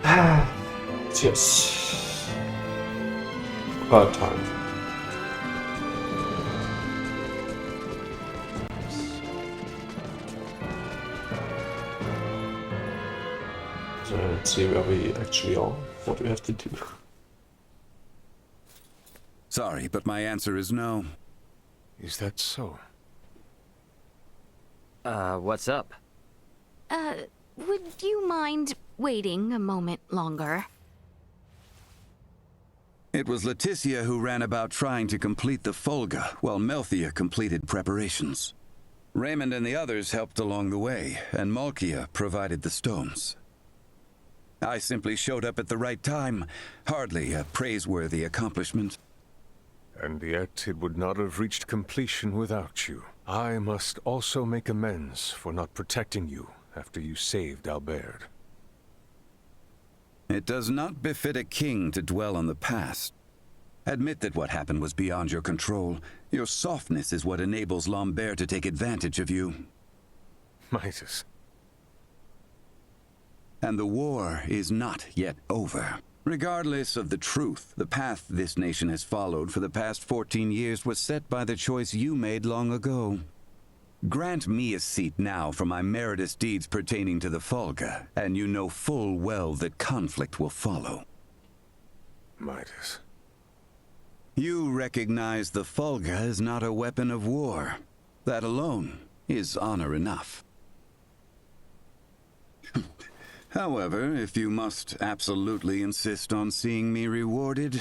Yes. Hard time. So let's see where we actually are, what we have to do. Sorry, but my answer is no. Is that so? What's up? Would you mind waiting a moment longer? It was Leticia who ran about trying to complete the Folga, while Melthia completed preparations. Raymond and the others helped along the way, and Malkia provided the stones. I simply showed up at the right time, hardly a praiseworthy accomplishment. And yet it would not have reached completion without you. I must also make amends for not protecting you after you saved Albert. It does not befit a king to dwell on the past. Admit that what happened was beyond your control. Your softness is what enables Lambert to take advantage of you. Midas. And the war is not yet over. Regardless of the truth, the path this nation has followed for the past 14 years was set by the choice you made long ago. Grant me a seat now for my meritorious deeds pertaining to the Folga, and you know full well that conflict will follow. Midas. You recognize the Folga is not a weapon of war. That alone is honor enough. However, if you must absolutely insist on seeing me rewarded,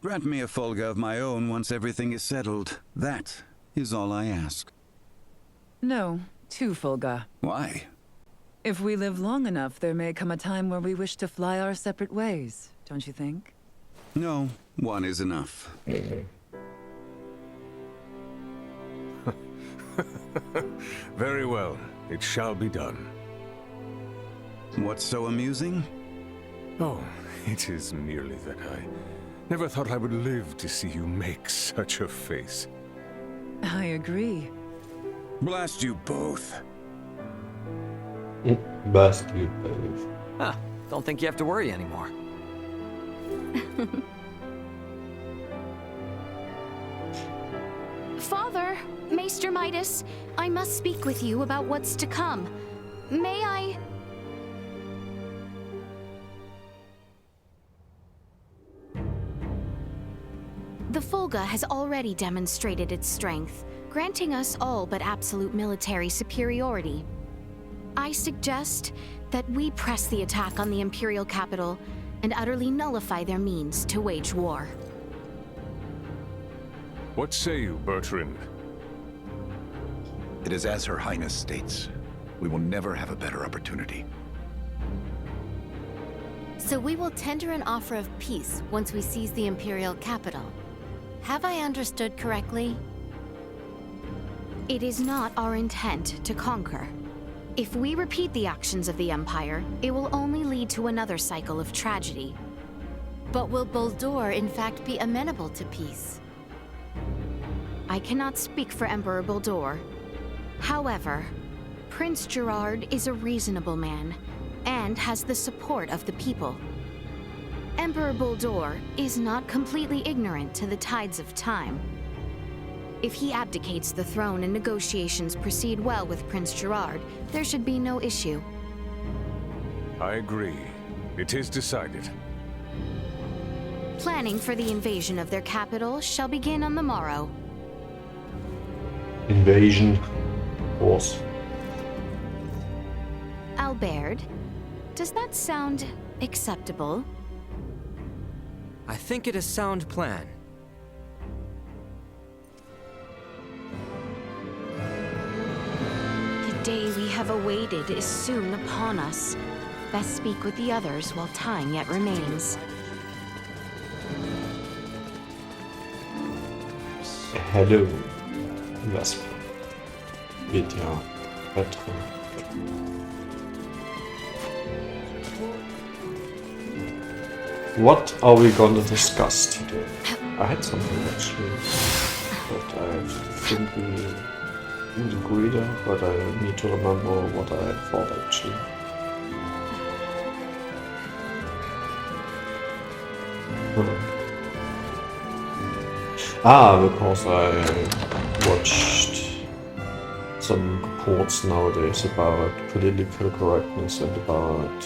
grant me a Folga of my own once everything is settled. That is all I ask. No, 2 Folga. Why? If we live long enough, there may come a time where we wish to fly our separate ways, don't you think? No, 1 is enough. Very well. It shall be done. What's so amusing? Oh, it is merely that I never thought I would live to see you make such a face. I agree. Blast you both. Best you both. Huh. Don't think you have to worry anymore. Father, Maester Midas, I must speak with you about what's to come. May I... The Folga has already demonstrated its strength, granting us all but absolute military superiority. I suggest that we press the attack on the Imperial capital and utterly nullify their means to wage war. What say you, Bertrand? It is as Her Highness states. We will never have a better opportunity. So we will tender an offer of peace once we seize the Imperial capital. Have I understood correctly? It is not our intent to conquer. If we repeat the actions of the Empire, it will only lead to another cycle of tragedy. But will Boldur in fact be amenable to peace? I cannot speak for Emperor Boldur. However, Prince Gerard is a reasonable man, and has the support of the people. Emperor Boldur is not completely ignorant to the tides of time. If he abdicates the throne and negotiations proceed well with Prince Gerard, there should be no issue. I agree. It is decided. Planning for the invasion of their capital shall begin on the morrow. Invasion. Of course. Albert, does that sound acceptable? I think it a sound plan. The day we have awaited is soon upon us. Best speak with the others while time yet remains. Hello, Vesper. Vidya, Petra. What are we gonna discuss today? I had something actually, but I think we didn't agree there, but I need to remember what I thought actually. Because I watched some reports nowadays about political correctness and about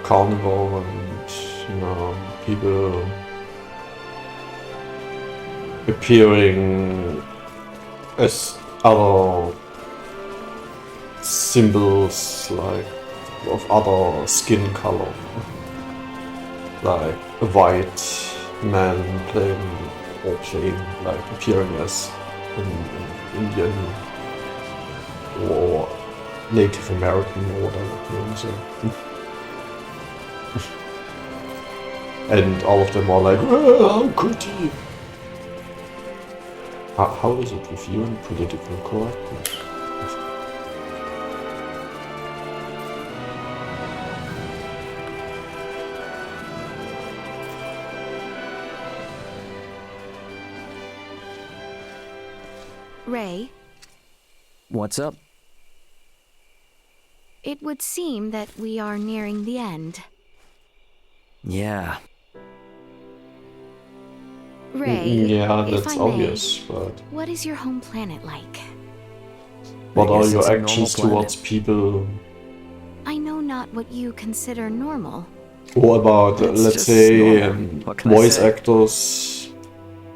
carnival and, you know, people appearing as other symbols, like of other skin color, like a white man playing like appearing as an Indian or Native American or whatever, you know, so. And all of them are like, how could he? How is it with you and political correctness? Ray, What's up? it would seem that we are nearing the end. Yeah. Ray, Yeah, if that's I may, obvious, but what is your home planet like? what I are guess your it's a normal actions planet. towards people? I know not what you consider normal. Or about, It's let's just say, normal. What can I voice say? actors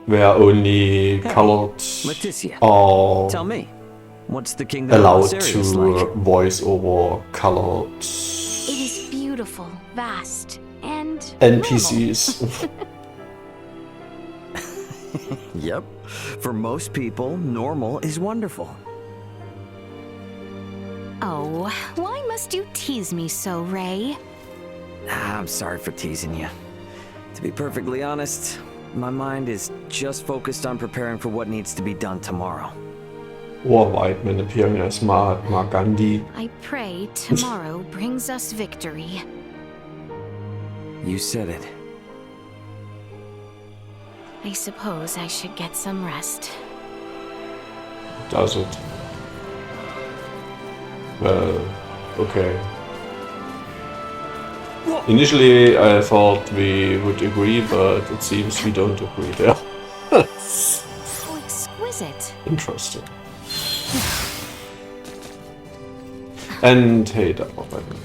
were only colored Leticia, or tell me, what's the kingdom of allowed Sirius to like? voice over colored It is beautiful, vast, and NPCs. Yep. For most people, normal is wonderful. Oh, why must you tease me so, Ray? I'm sorry for teasing you. To be perfectly honest, my mind is just focused on preparing for what needs to be done tomorrow. Or white men appearing as Mahatma Gandhi. I pray tomorrow brings us victory. You said it. I suppose I should get some rest. Does it? Well, okay. Initially I thought we would agree, but it seems we don't agree there. How exquisite. Interesting. And hey, Dapperman.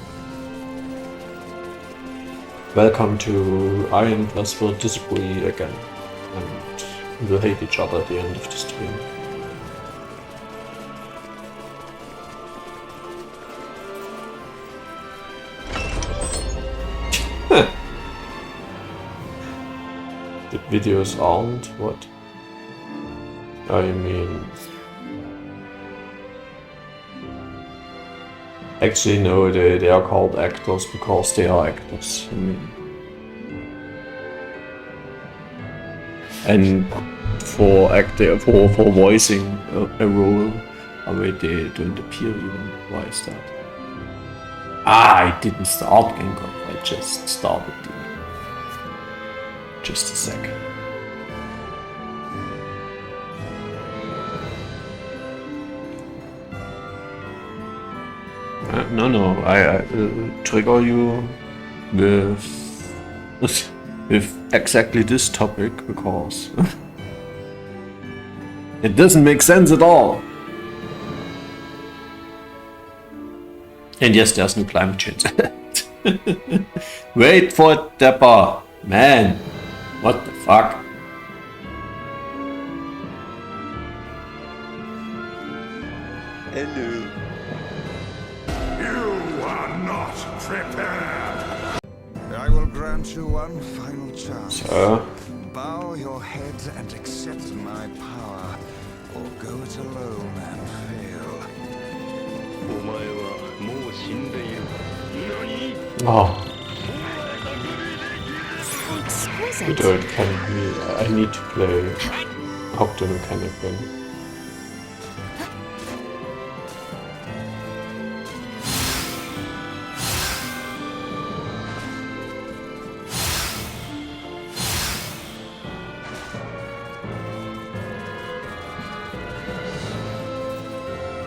Welcome to Iron Plus will disagree again. And we'll hate each other at the end of the stream. The videos aren't? What? I mean... Actually, no, they are called actors because they are actors. I mean... And for acting, for voicing a role, I mean, they don't appear even. Why is that? I didn't start Gengar, I just started the... Just a sec. No, I trigger you with exactly this topic because it doesn't make sense at all. And yes, there's no climate change. Wait for it, Dapper. Man, what the fuck? Hello. You are not prepared. I will grant you one final chance. Bow your head and accept my power, or go it alone and fail. Oh, How exquisite. Geduld kann I need to play Hauptmechanic then.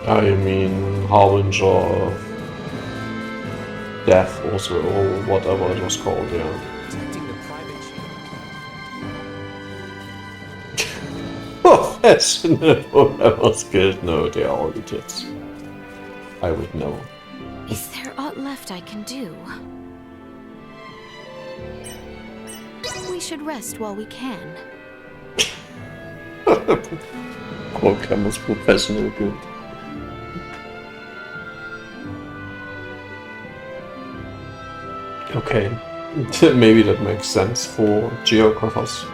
I mean Harbinger of Death also, or whatever it was called, yeah. Protecting the passionate whoever skilled. No, they are all idiots. I would know. Is there aught left I can do? We should rest while we can. Programmer's professional good. Okay, maybe that makes sense for geographers.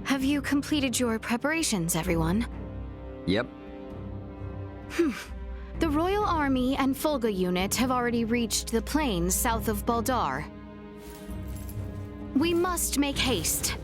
Have you completed your preparations, everyone? Yep. The Royal Army and Fulga unit have already reached the plains south of Baldar. We must make haste.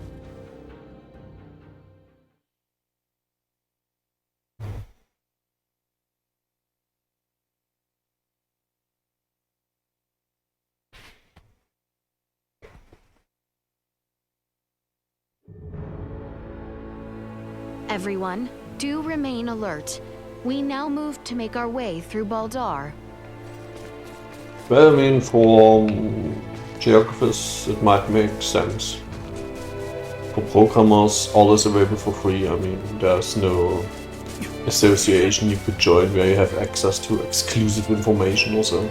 Everyone, do remain alert. We now move to make our way through Baldar. Well, I mean, for geographers, it might make sense. For programmers, all is available for free. I mean, there's no association you could join where you have access to exclusive information or so.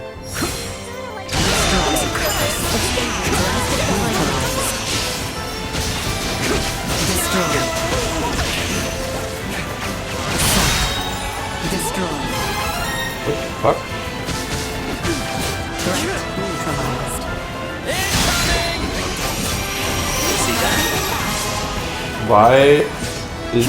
What the fuck? Why is...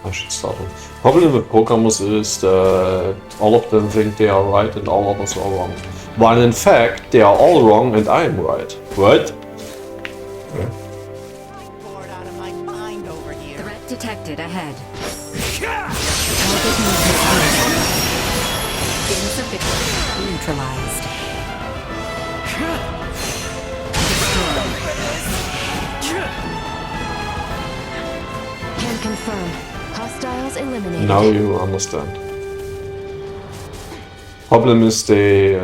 I should start it. Problem with programmers is that all of them think they are right and all others are wrong. While in fact, they are all wrong and I am right. What? Bored out of my mind over here. Threat detected ahead. Insufficient. Neutralized. Can confirm. Hostiles eliminated. Now you understand. Problem is they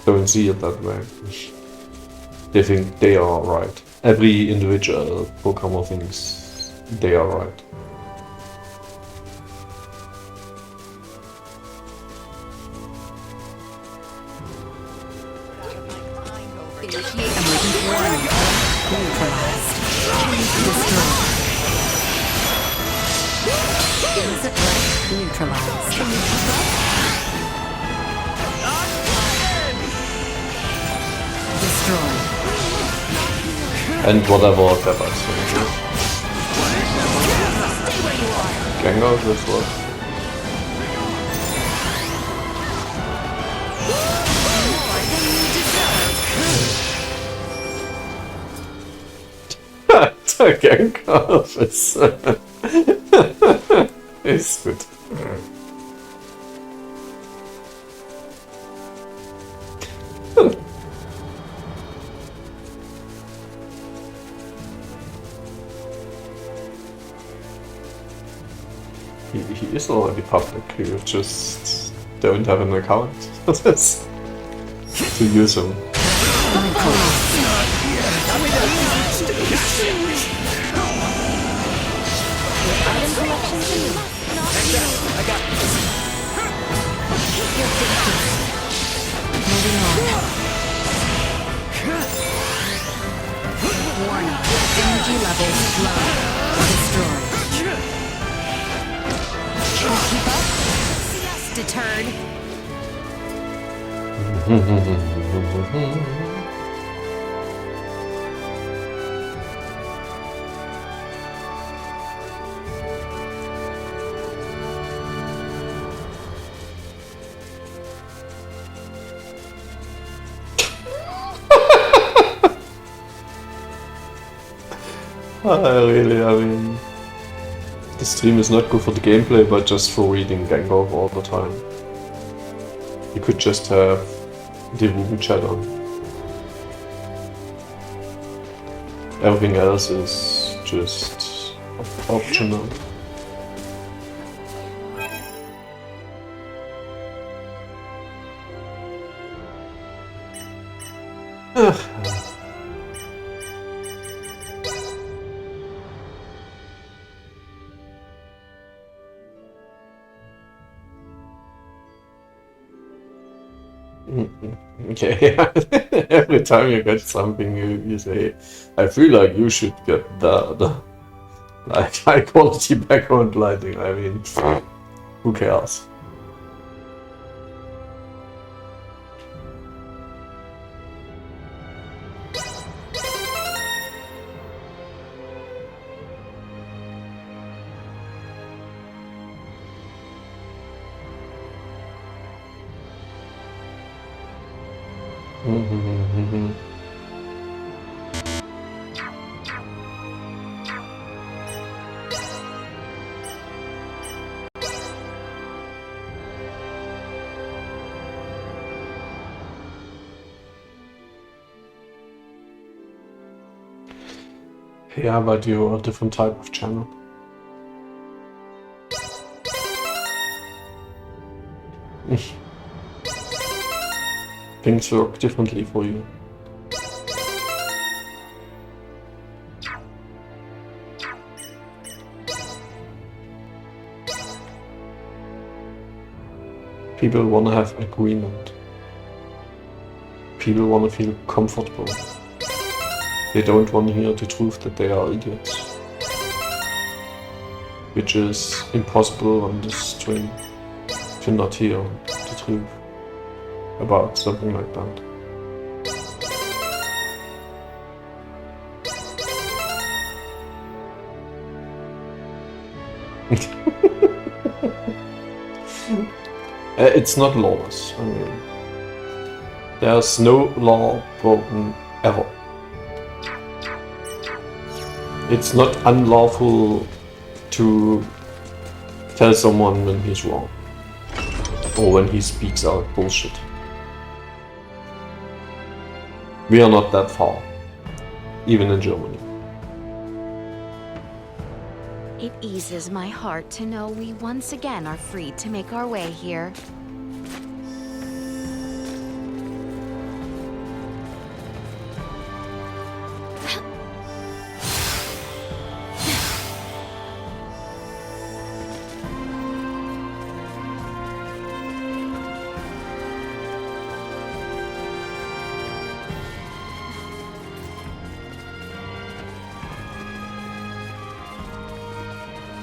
don't see it that way. They think they are right. Every individual programmer thinks they are right. And whatever Pepper's going to do. Gengar, this was. Der Gengar ist gut. He is already public, you just don't have an account to use him. Warning. Energy levels low. Destroyed. Keep up? See us deterred. I mean, the stream is not good for the gameplay, but just for reading Gengar all the time. You could just have the room chat on. Everything else is just optional. Okay, every time you get something, you say, I feel like you should get that. Like high quality background lighting, I mean, who cares? Yeah, but you're a different type of channel. Things work differently for you. People want to have agreement. People want to feel comfortable. They don't want to hear the truth that they are idiots. Which is impossible on this stream, to not hear the truth about something like that. It's not lawless. I mean, there's no law broken ever. It's not unlawful to tell someone when he's wrong or when he speaks out bullshit. We are not that far, even in Germany. It eases my heart to know we once again are free to make our way here.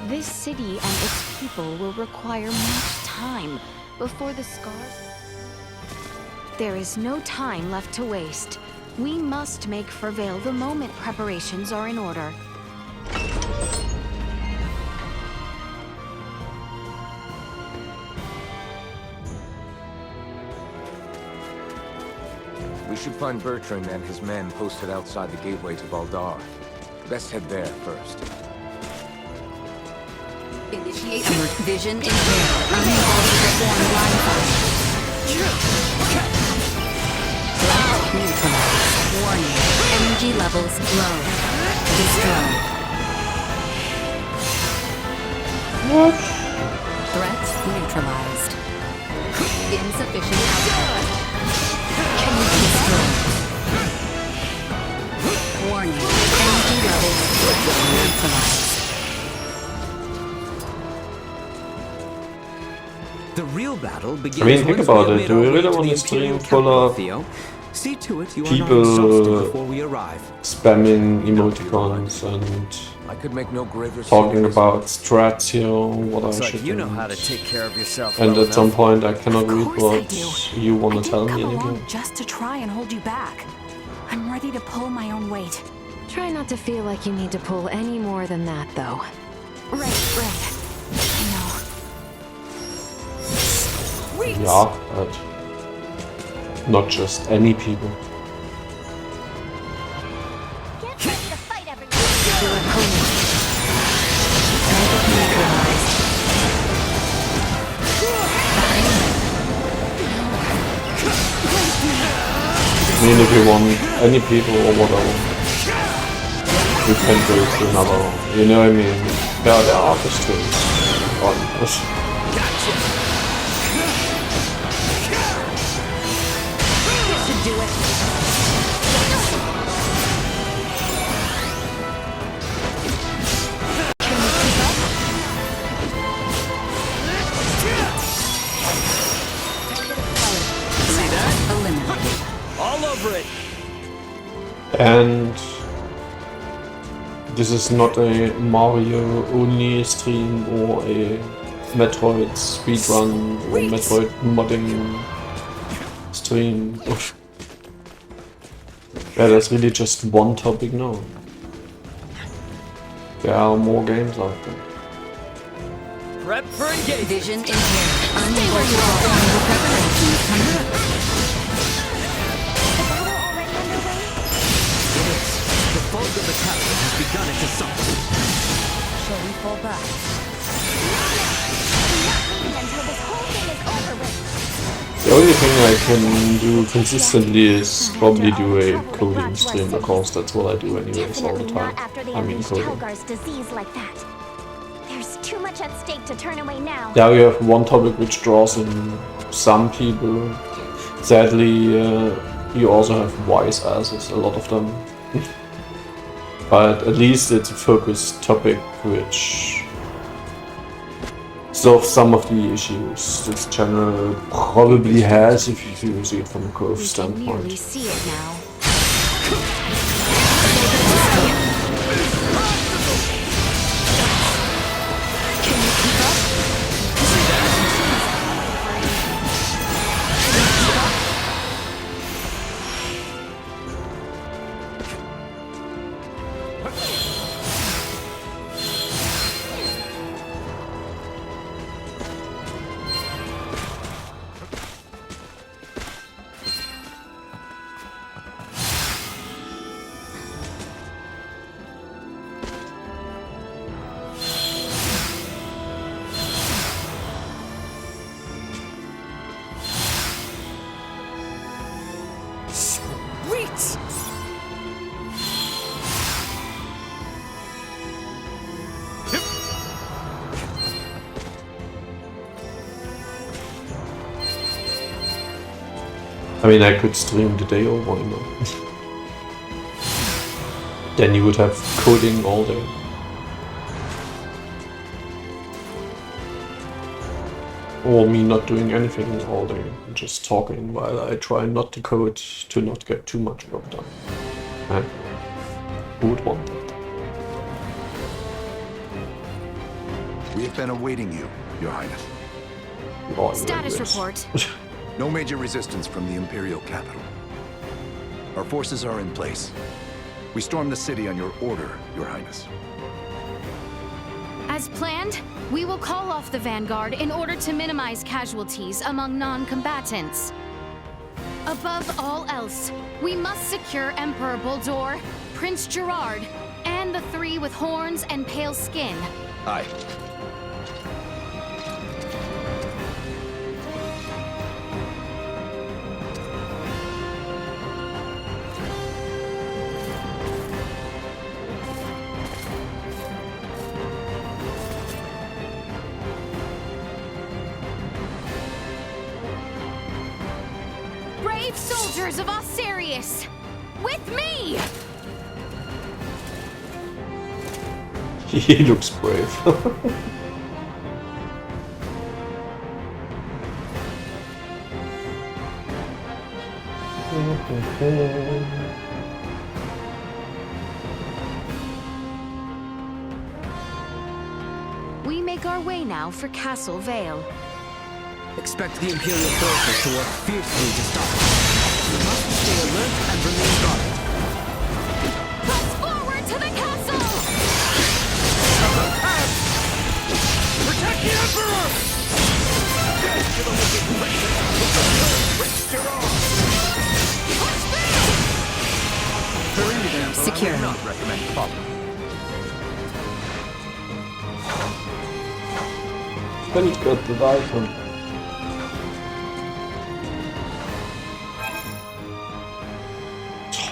This city and its people will require much time before the scars... There is no time left to waste. We must make for Vale the moment preparations are in order. We should find Bertrand and his men posted outside the gateway to Baldar. Best head there first. Initiate vision in air. Unlawful form blindfold. Neutralized. Warning. Energy levels low. Destroy. What? Threat neutralized. Insufficient output. Destroy. Warning. Energy levels neutralized. The real battle begins. I mean, think about it. Do we really want to stream full of See to it you are people not exhausted before we arrive. spamming emoticons and I could make no graver talking about strats here, what Looks I like should you do. know how to take care of yourself. And well at some enough. point I cannot read course I what do. you want I to tell didn't me come anymore. along just to try and hold you back. I'm ready to pull my own weight. Try not to feel like you need to pull any more than that, though. Right. I know. Sweet. Yeah, but not just any people. Get ready to fight, everyone! Your opponent. I mean, if you want any people or whatever. we can go to another round. You know what I mean? Yeah, there are questions on this. This should do it. All over it. And this is not a Mario only stream or a Metroid speedrun or Metroid modding stream. Yeah, that's really just one topic now. There are more games out there. Prep for engagement. Vision impaired. Unable to perform the preparations complete. The fog of the castle has begun its assault. Shall we fall back? Until this whole thing is over with. The only thing I can do consistently is probably do a coding stream, because that's what I do anyways all the time. I mean coding. Telgar's disease like that. There's too much at stake to turn away now. Yeah, we have one topic which draws in some people. Sadly, you also have wise asses, a lot of them. But at least it's a focused topic which solves some of the issues this channel probably has if you see it from a growth standpoint. We see it now. I mean, I could stream the day over, you know. Then you would have coding all day. Or me not doing anything all day, just talking while I try not to code to not get too much work done. Who would want that? We have been awaiting you, Your Highness. Oh, Status yes. report. No major resistance from the Imperial capital. Our forces are in place. We stormed the city on your order, Your Highness. As planned, we will call off the Vanguard in order to minimize casualties among non-combatants. Above all else, we must secure Emperor Boldur, Prince Gerard, and the three with horns and pale skin. Aye. Brave soldiers of Osirius! With me! He looks brave. We make our way now for Castle Vale. Expect the Imperial forces to work fiercely to stop us. We must stay alert and remain guarded. Press forward to the castle! Protect the Emperor! Death to the wicked Prince Gerard! Secure. I would not recommend following. Then got the item.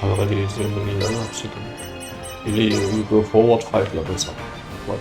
Already so many levels to do. You go forward 5 levels up. What?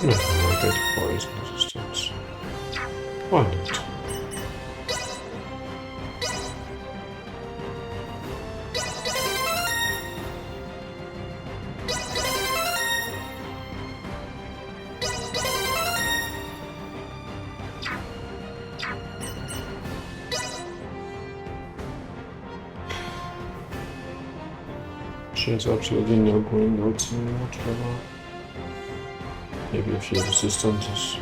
No, I get poison resistance. Why not? She has absolutely no green notes in whatever. Maybe a few resistances.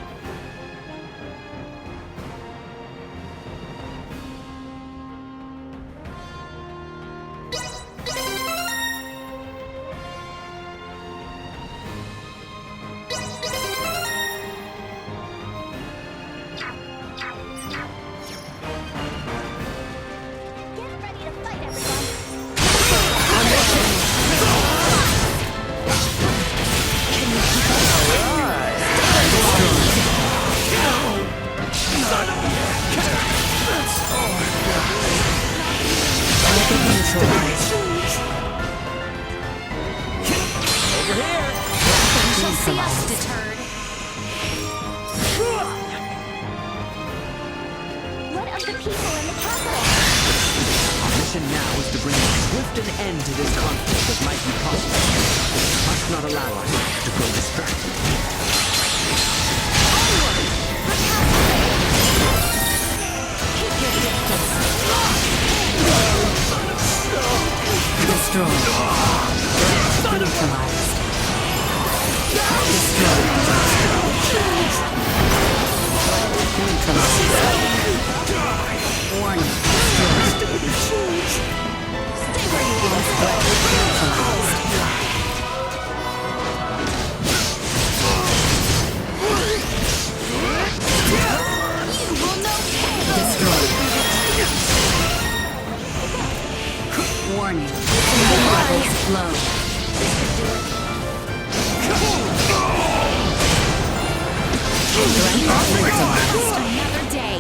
Another day.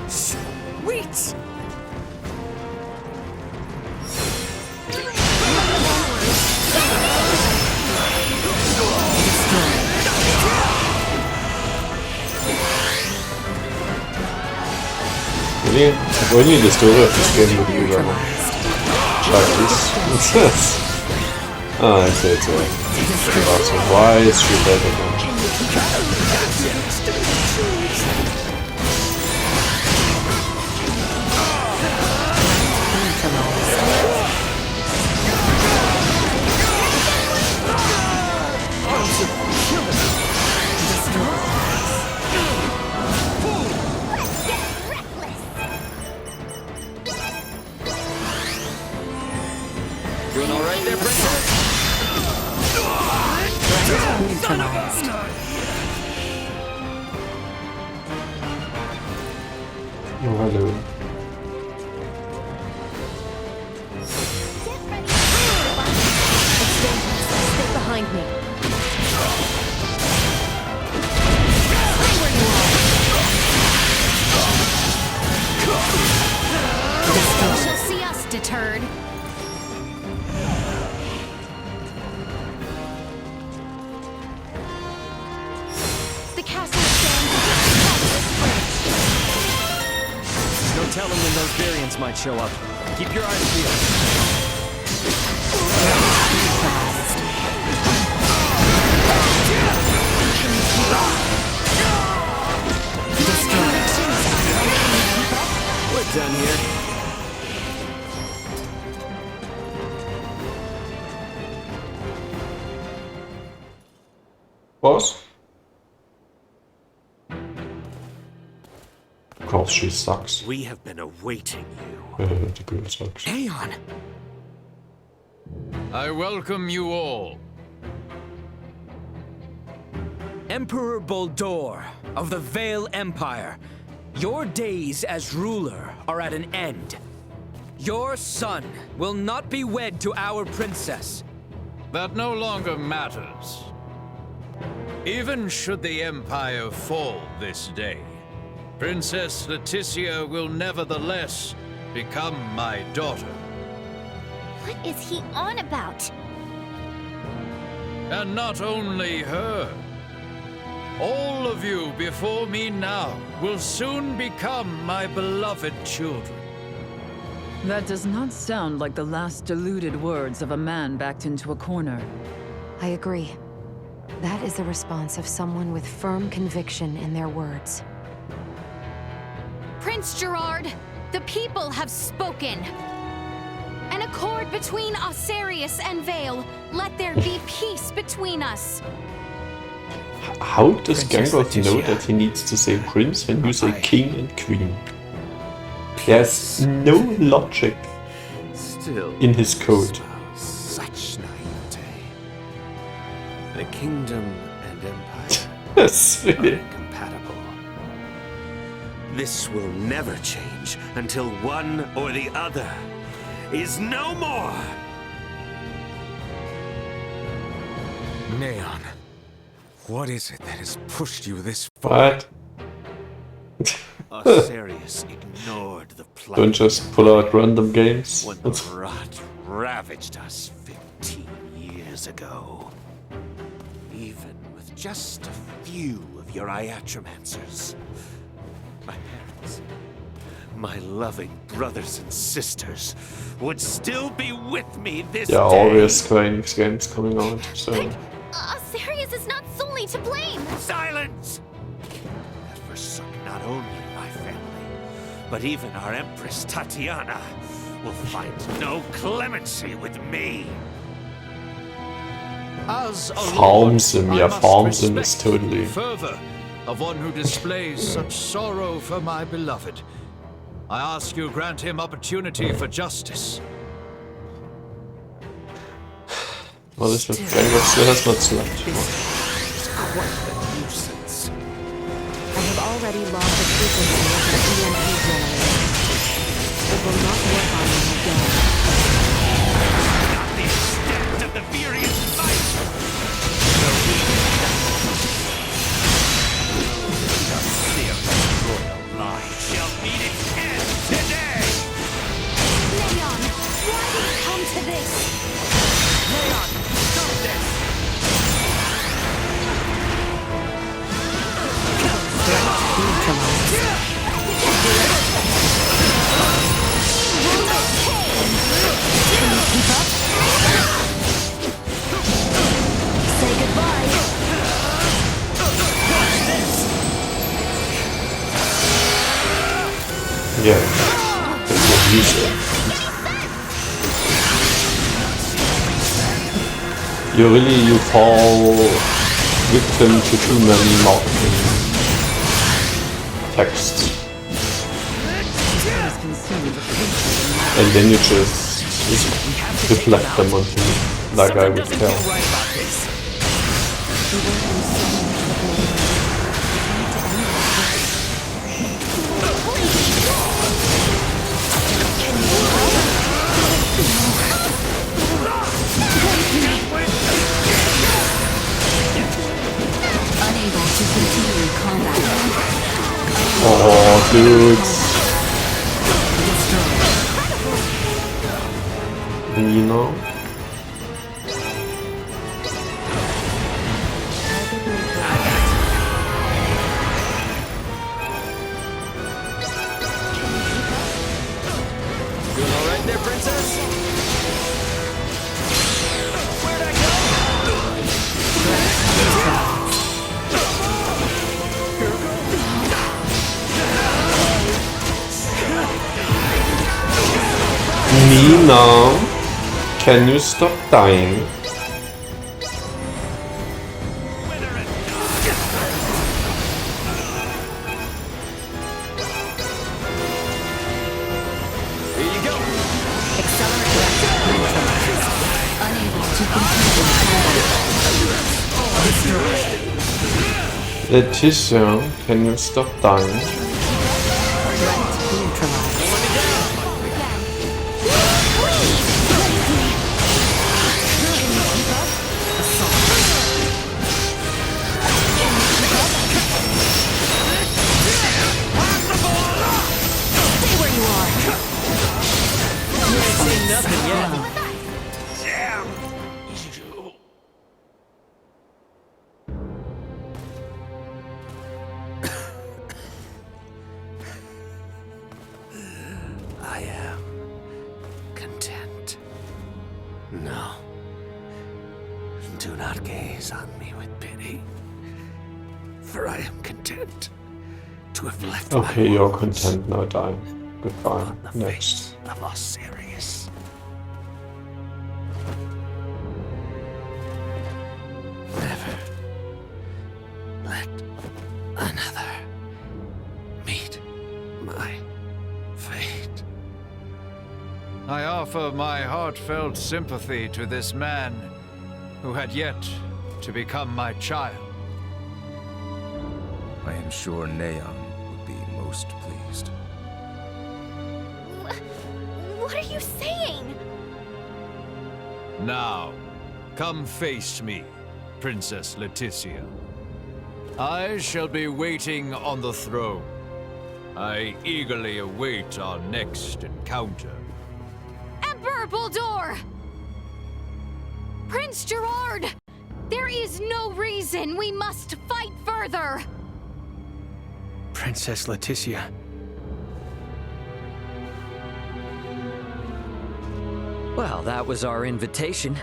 Sweet! We need the story of this game with you, Rama. Check this. Ah, I say it's a why is she better than Doing all right there, princess? Neutralized. Oh, hello. Stay behind me. You shall see us deterred. The castle stands No telling when those variants might show up. Keep your eyes peeled. We're done here. What? Of course she sucks. We have been awaiting you. The girl sucks. Aeon! I welcome you all. Emperor Boldur of the Vale Empire, your days as ruler are at an end. Your son will not be wed to our princess. That no longer matters. Even should the Empire fall this day, Princess Leticia will nevertheless become my daughter. What is he on about? And not only her. All of you before me now will soon become my beloved children. That does not sound like the last deluded words of a man backed into a corner. I agree. That is the response of someone with firm conviction in their words. Prince Gerard, the people have spoken. An accord between Osarius and Vale. Let there be peace between us. How does Gangrel know that he needs to say prince when you say king and queen? There's no logic in his code. Such naivete. The kingdom and empire Yes. are incompatible. This will never change until one or the other is no more. Neon, what is it that has pushed you this far? What? Osarius ignored the plight. Don't just pull out random games. When the rot ravaged us 15 years ago. Even with just a few of your Iatromancers. My parents, my loving brothers and sisters, would still be with me this Yeah, day. always Square Enix games coming out, so... Osarius is not solely to blame! Silence! That forsook not only my family, but even our Empress Tatiana will find no clemency with me. As a Farms him, lord, yeah, I must farms him is respect totally... the fervor of one who displays such sorrow for my beloved. I ask you grant him opportunity for justice. Well, this with Gangrel still has not slept. Quite the nuisance. I have already logged the frequency of the EMP generator. It will not work on me again. Not the extent of the furious fight! The Osirius royal line shall meet its end today! Leon, why did it come to this? Leon, stop this! Say goodbye. Yeah, that's what he said. You fall victim to too many marketing texts. And then you just reflect them on him, like I would tell. Unable to continue combat. Oh, dudes. You know? Doing all right there, princess? Where'd I Nina, can you stop dying? Wither and to compete in combat. Leticia, can you stop dying? Threat neutralized. Nothing yet. Damn! I am content. No. Do not gaze on me with pity. For I am content to have left Okay, my you're wounds content now, dying. Goodbye. on the Next. face of Osiris. Never let another meet my fate. I offer my heartfelt sympathy to this man who had yet to become my child. I am sure Neon would be most pleased. What are you saying? Now, come face me, Princess Leticia. I shall be waiting on the throne. I eagerly await our next encounter. Emperor Baldur! Prince Gerard! There is no reason we must fight further! Princess Leticia. Well, that was our invitation.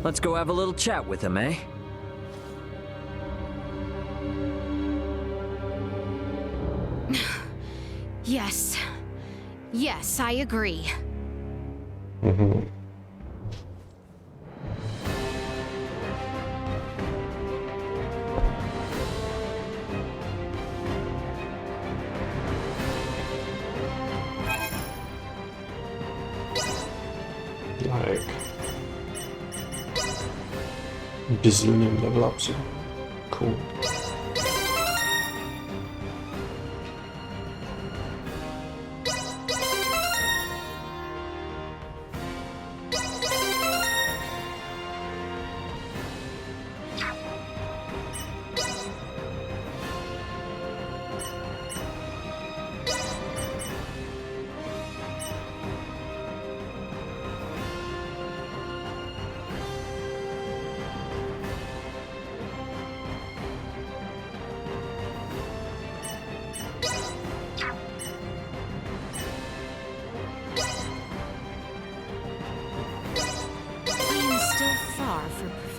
Let's go have a little chat with him, eh? Yes. Yes, I agree. Like ein bisschen im Level up so. Cool.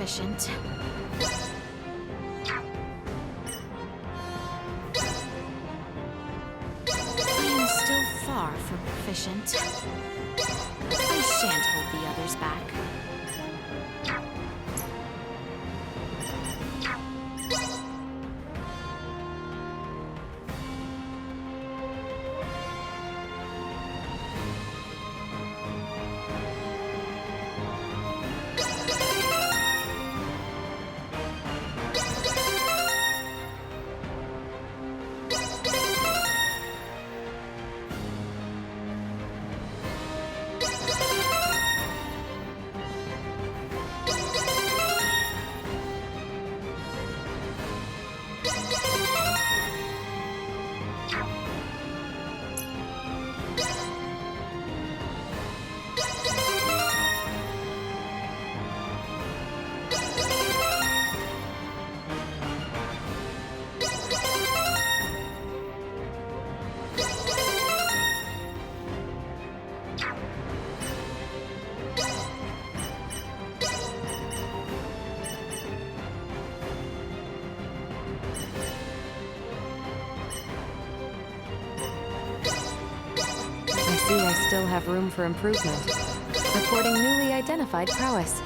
Proficient. I am still far from proficient. I shan't hold the others back. I still have room for improvement. Reporting newly identified prowess.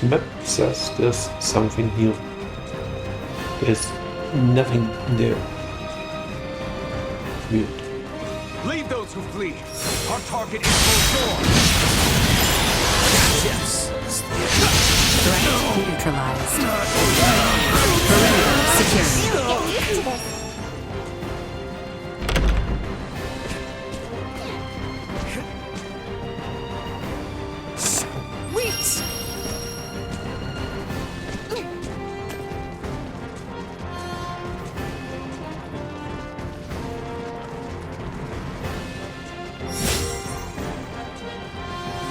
This map says there's something here. There's nothing there. Weird. Leave those who flee. Our target is Vol'jor. Yes. Threat neutralized. Perimeter secured. Get used to this. Sweet.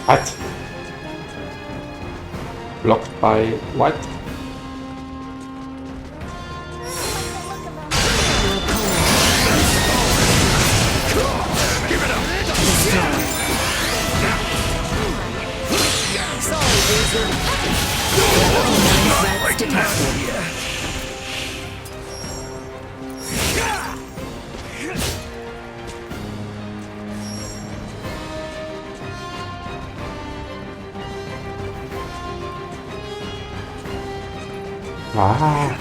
What? Blocked by what? Threats detected. Ah.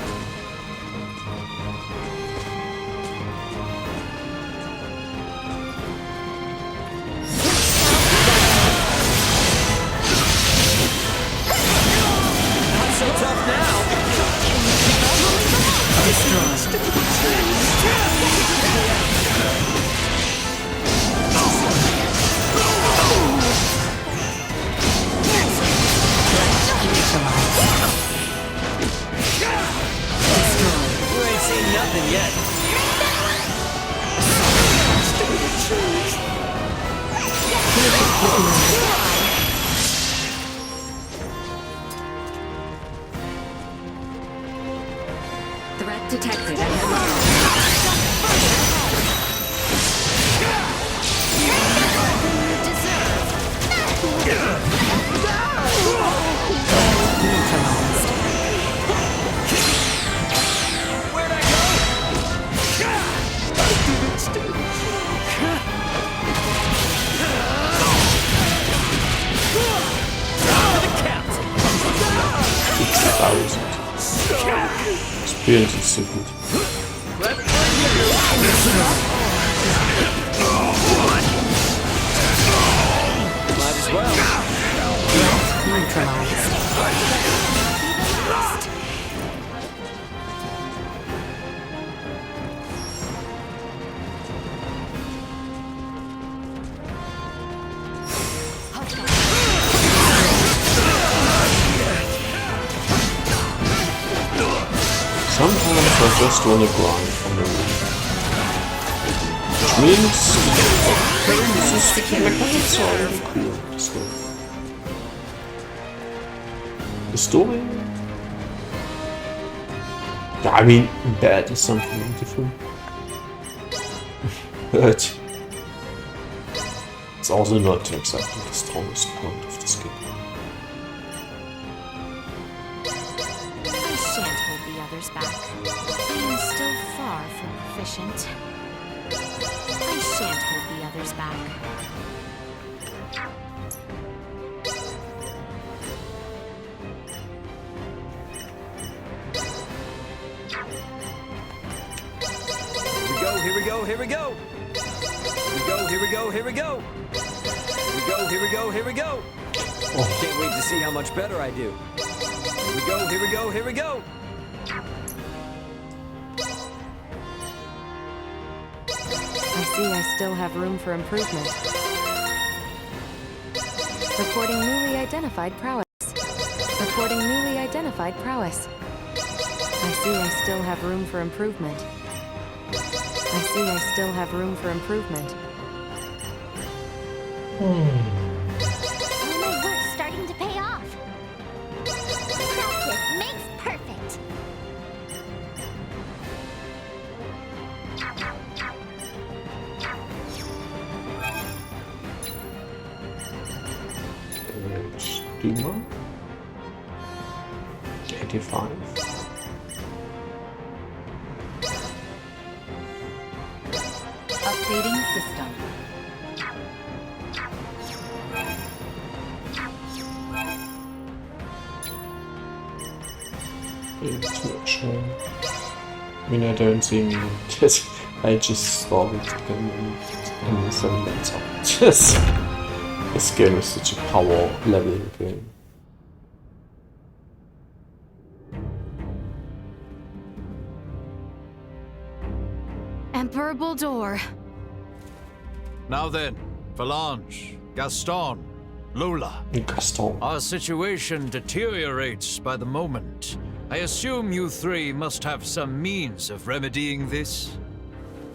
Not so tough now. You ain't seen nothing yet. Threat detected ahead. Neutralized. Where'd I Experience is so good. Might as well. Neutralized. Sometimes I just want to grind from the room. Which means this mechanics are cool. The story? Yeah, I mean, bad is something different. But it's also not exactly the strongest point of this game. I shan't hold the others back. I am still far from proficient. I shan't hold the others back. Here we go, here we go! Here we go, here we go! Here we go, here we go! Can't wait to see how much better I do. Here we go, here we go, here we go! I see I still have room for improvement. Reporting newly identified prowess. Reporting newly identified prowess. I see I still have room for improvement. I see I still have room for improvement. All my work's starting to pay off. Practice makes perfect. Duma. 85. Updating system. I mean, I don't think I just started and 7 minutes up. Just this game is such a power level game. Emperor Bulldor. Now then, Valange, Gaston, Lola. Gaston. Our situation deteriorates by the moment. I assume you three must have some means of remedying this?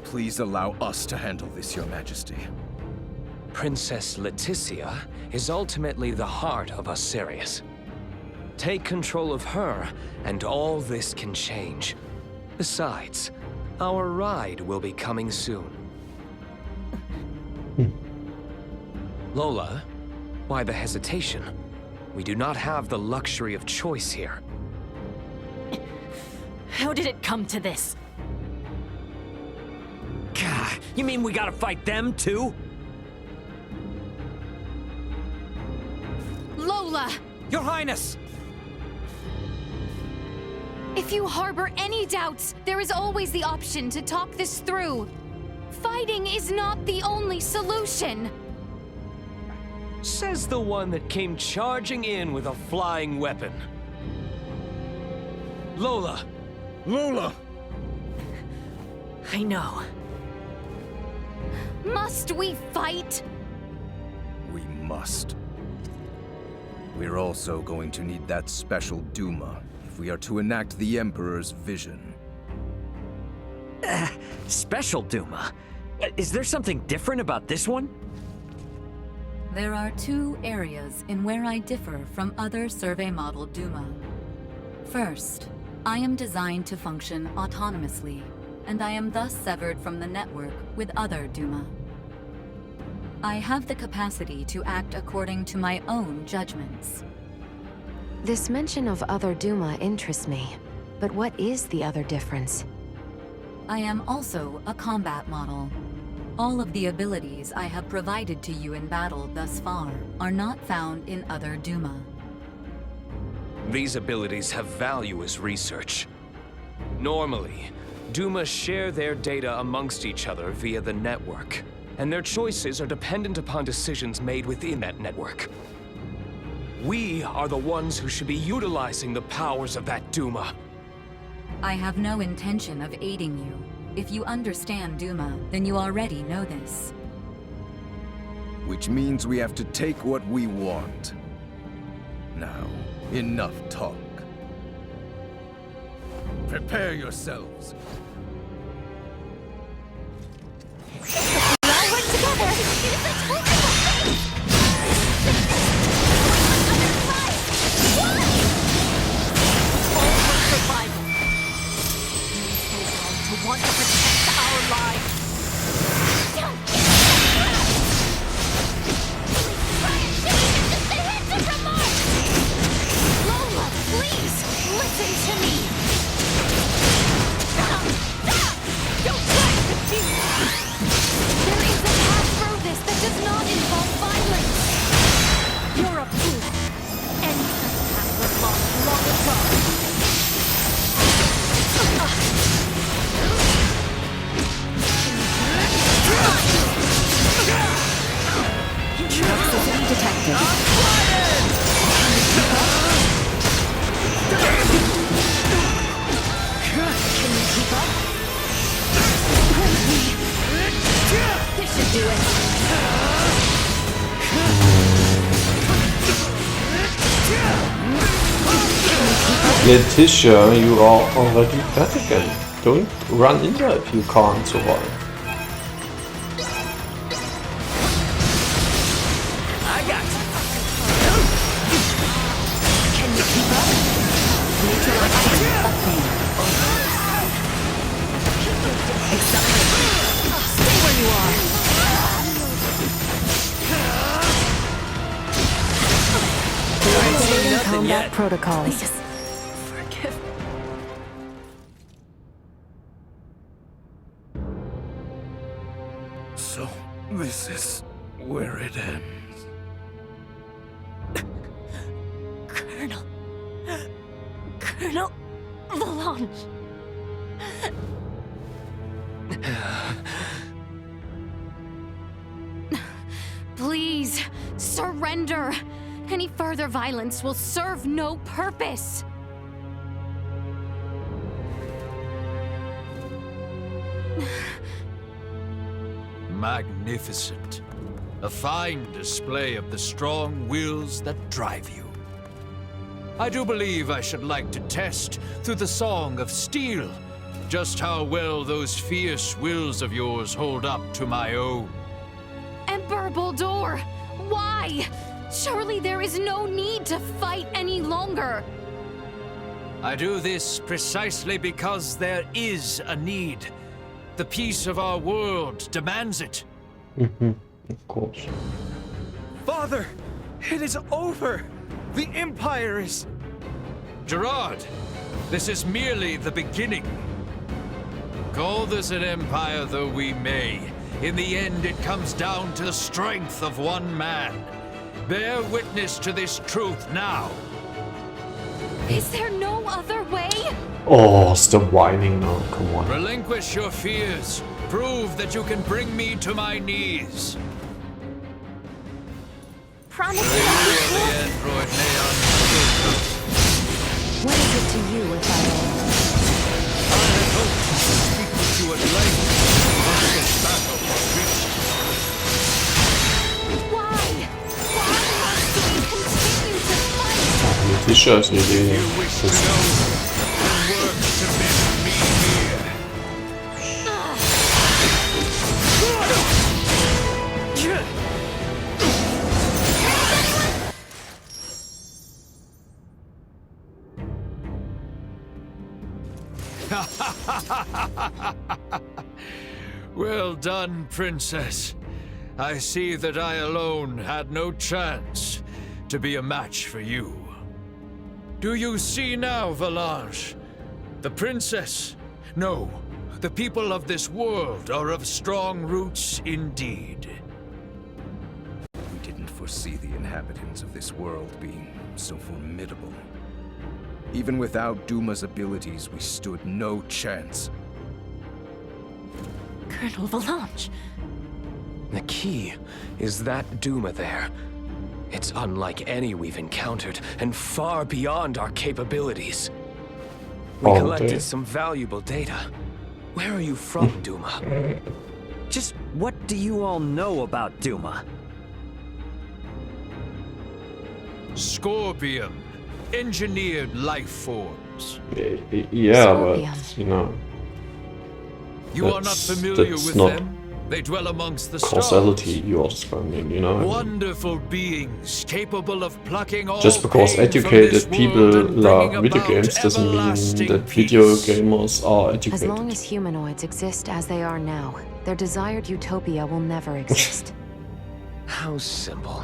Please allow us to handle this, Your Majesty. Princess Leticia is ultimately the heart of Osirius. Take control of her, and all this can change. Besides, our ride will be coming soon. Lola, why the hesitation? We do not have the luxury of choice here. How did it come to this? God, you mean we gotta fight them too? Lola! Your Highness! If you harbor any doubts, there is always the option to talk this through. Fighting is not the only solution. Says the one that came charging in with a flying weapon. Lola! Lola! I know. Must we fight? We must. We're also going to need that special Duma if we are to enact the Emperor's vision. Special Duma? Is there something different about this one? There are 2 areas in where I differ from other survey model Duma. First, I am designed to function autonomously, and I am thus severed from the network with other Duma. I have the capacity to act according to my own judgments. This mention of other Duma interests me, but what is the other difference? I am also a combat model. All of the abilities I have provided to you in battle thus far are not found in other Duma. These abilities have value as research. Normally, Duma share their data amongst each other via the network, and their choices are dependent upon decisions made within that network. We are the ones who should be utilizing the powers of that Duma. I have no intention of aiding you. If you understand Duma, then you already know this. Which means we have to take what we want. Now, enough talk. Prepare yourselves. All work together! It is a total Survival. To want to protect our lives. Lola, please, listen to me. Don't try to defeat me. There is a path through this that does not involve violence. You're a fool. Any such path was lost long ago. Toxicity detected. Can you keep up? This should do it. Leticia, you are already back again. Don't run in there if you can't survive. I got you. Can you keep up? Stay where you are. Activating combat protocols. Please, forgive me. So, this is where it ends. Colonel Valange. Please, surrender. Any further violence will serve no purpose. Magnificent. A fine display of the strong wills that drive you. I do believe I should like to test, through the Song of Steel, just how well those fierce wills of yours hold up to my own. Emperor Boldur, why? Surely there is no need to fight any longer. I do this precisely because there is a need. The peace of our world demands it. Of course. Father, it is over. The Empire is... Gerard, this is merely the beginning. Call this an empire though we may, in the end it comes down to the strength of one man. Bear witness to this truth now. Is there no other way? Oh, stop whining now, come on. Relinquish your fears. Prove that you can bring me to my knees. Promise The me that android Neon still comes. What is it to you if I had hoped to speak with you at length once this battle was reached. Why? Why must we continue to fight? Letitia ist eine Idee. You wish to know, then work to make me here. Well done, Princess. I see that I alone had no chance to be a match for you. Do you see now, Valanche? The Princess? No, the people of this world are of strong roots indeed. We didn't foresee the inhabitants of this world being so formidable. Even without Duma's abilities, we stood no chance. Colonel Valanche. The key is that Duma there. It's unlike any we've encountered, and far beyond our capabilities. We collected some valuable data. Where are you from, Duma? Just what do you all know about Duma? Scorpium. Engineered life forms. Yeah, but, you know... You are not familiar with them? They dwell amongst the causality stars. you are describing, you know? Wonderful beings, capable of plucking all Just because pain educated from this people world and love bringing video about games doesn't mean everlasting that peace. video gamers are As educated. long as humanoids exist as they are now, their desired utopia will never exist. How simple.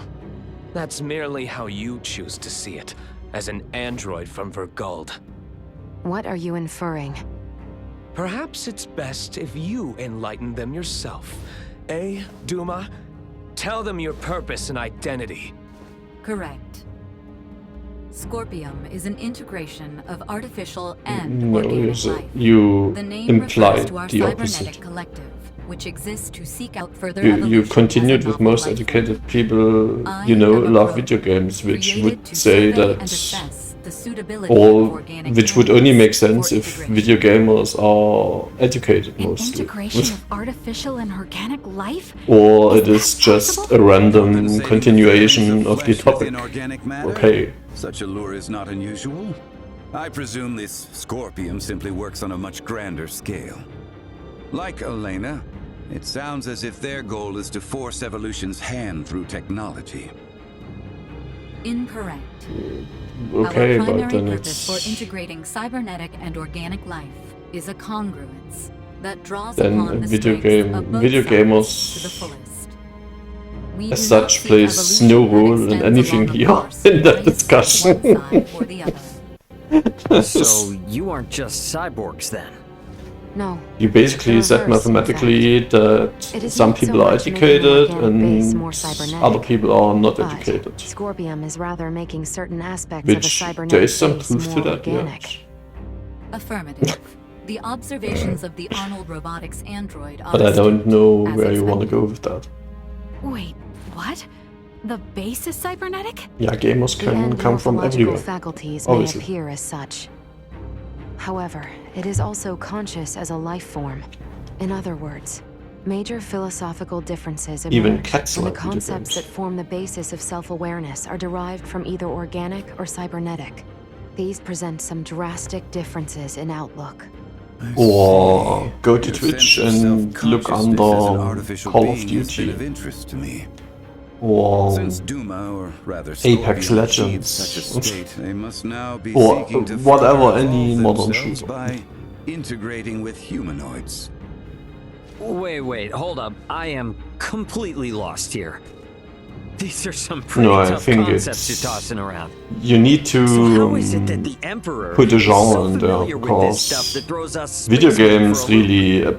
That's merely how you choose to see it, as an android from Verguld. What are you inferring? Perhaps it's best if you enlighten them yourself. Eh, Duma? Tell them your purpose and identity. Correct. Scorpium is an integration of artificial and No, organic life. you The name implied refers to our the cybernetic opposite. collective, which exists to seek out further You evolution continued as a with novel most life educated form. people, I you know, am a love probe, video games, which created would to say survey and that assess the suitability of all, organic which would only make genetics sense for if integration. video gamers are educated mostly. Integration of artificial and organic life? Or it is just a random continuation of the topic. Inorganic matter? Okay. Such a lure is not unusual. I presume this Scorpium simply works on a much grander scale. Like Elena, it sounds as if their goal is to force evolution's hand through technology. Incorrect. Okay, Our but primary then purpose for it's... integrating cybernetic and organic life is a congruence that draws Then upon the video strengths of both video sides to the gamers fullest. We as do not such see plays evolution no that role in extends anything along a here course in that biased to discussion. one side or the other. So you aren't just cyborgs then? No. You basically The said reverse, in mathematically that It is some not so people are much making educated organic base more and cybernetic, other people are not but educated. Scorpium is rather making certain aspects of a Which cybernetic there is some base proof to more that, yeah. organic. Affirmative. The observations of the Arnold Robotics android But I don't know as where you want to expected. go with that. Wait, what? The base is cybernetic? Yeah, gamers The can end come from morphological everywhere. faculties may Obviously. appear as such. However, it is also conscious as a life form. In other words, major philosophical differences Even emerge cats when the like video concepts games. that form the basis of self-awareness are derived from either organic or cybernetic. These present some drastic differences in outlook. Or go to Your Twitch sense of and look self-consciousness as an under artificial Call of being has been Duty of interest to me. or Since Duma, or rather Apex Scorpion, Legends. achieved such a state, they must now be Or seeking to whatever, further any evolve modern themselves shooter. by integrating with humanoids. Wait, hold up. I am completely lost here. These are some pretty No, I tough think concepts it's you're tossing around. you need to So how is it that the Emperor put a is genre so in there familiar with this stuff because that throws us video spacemen games for a loop? really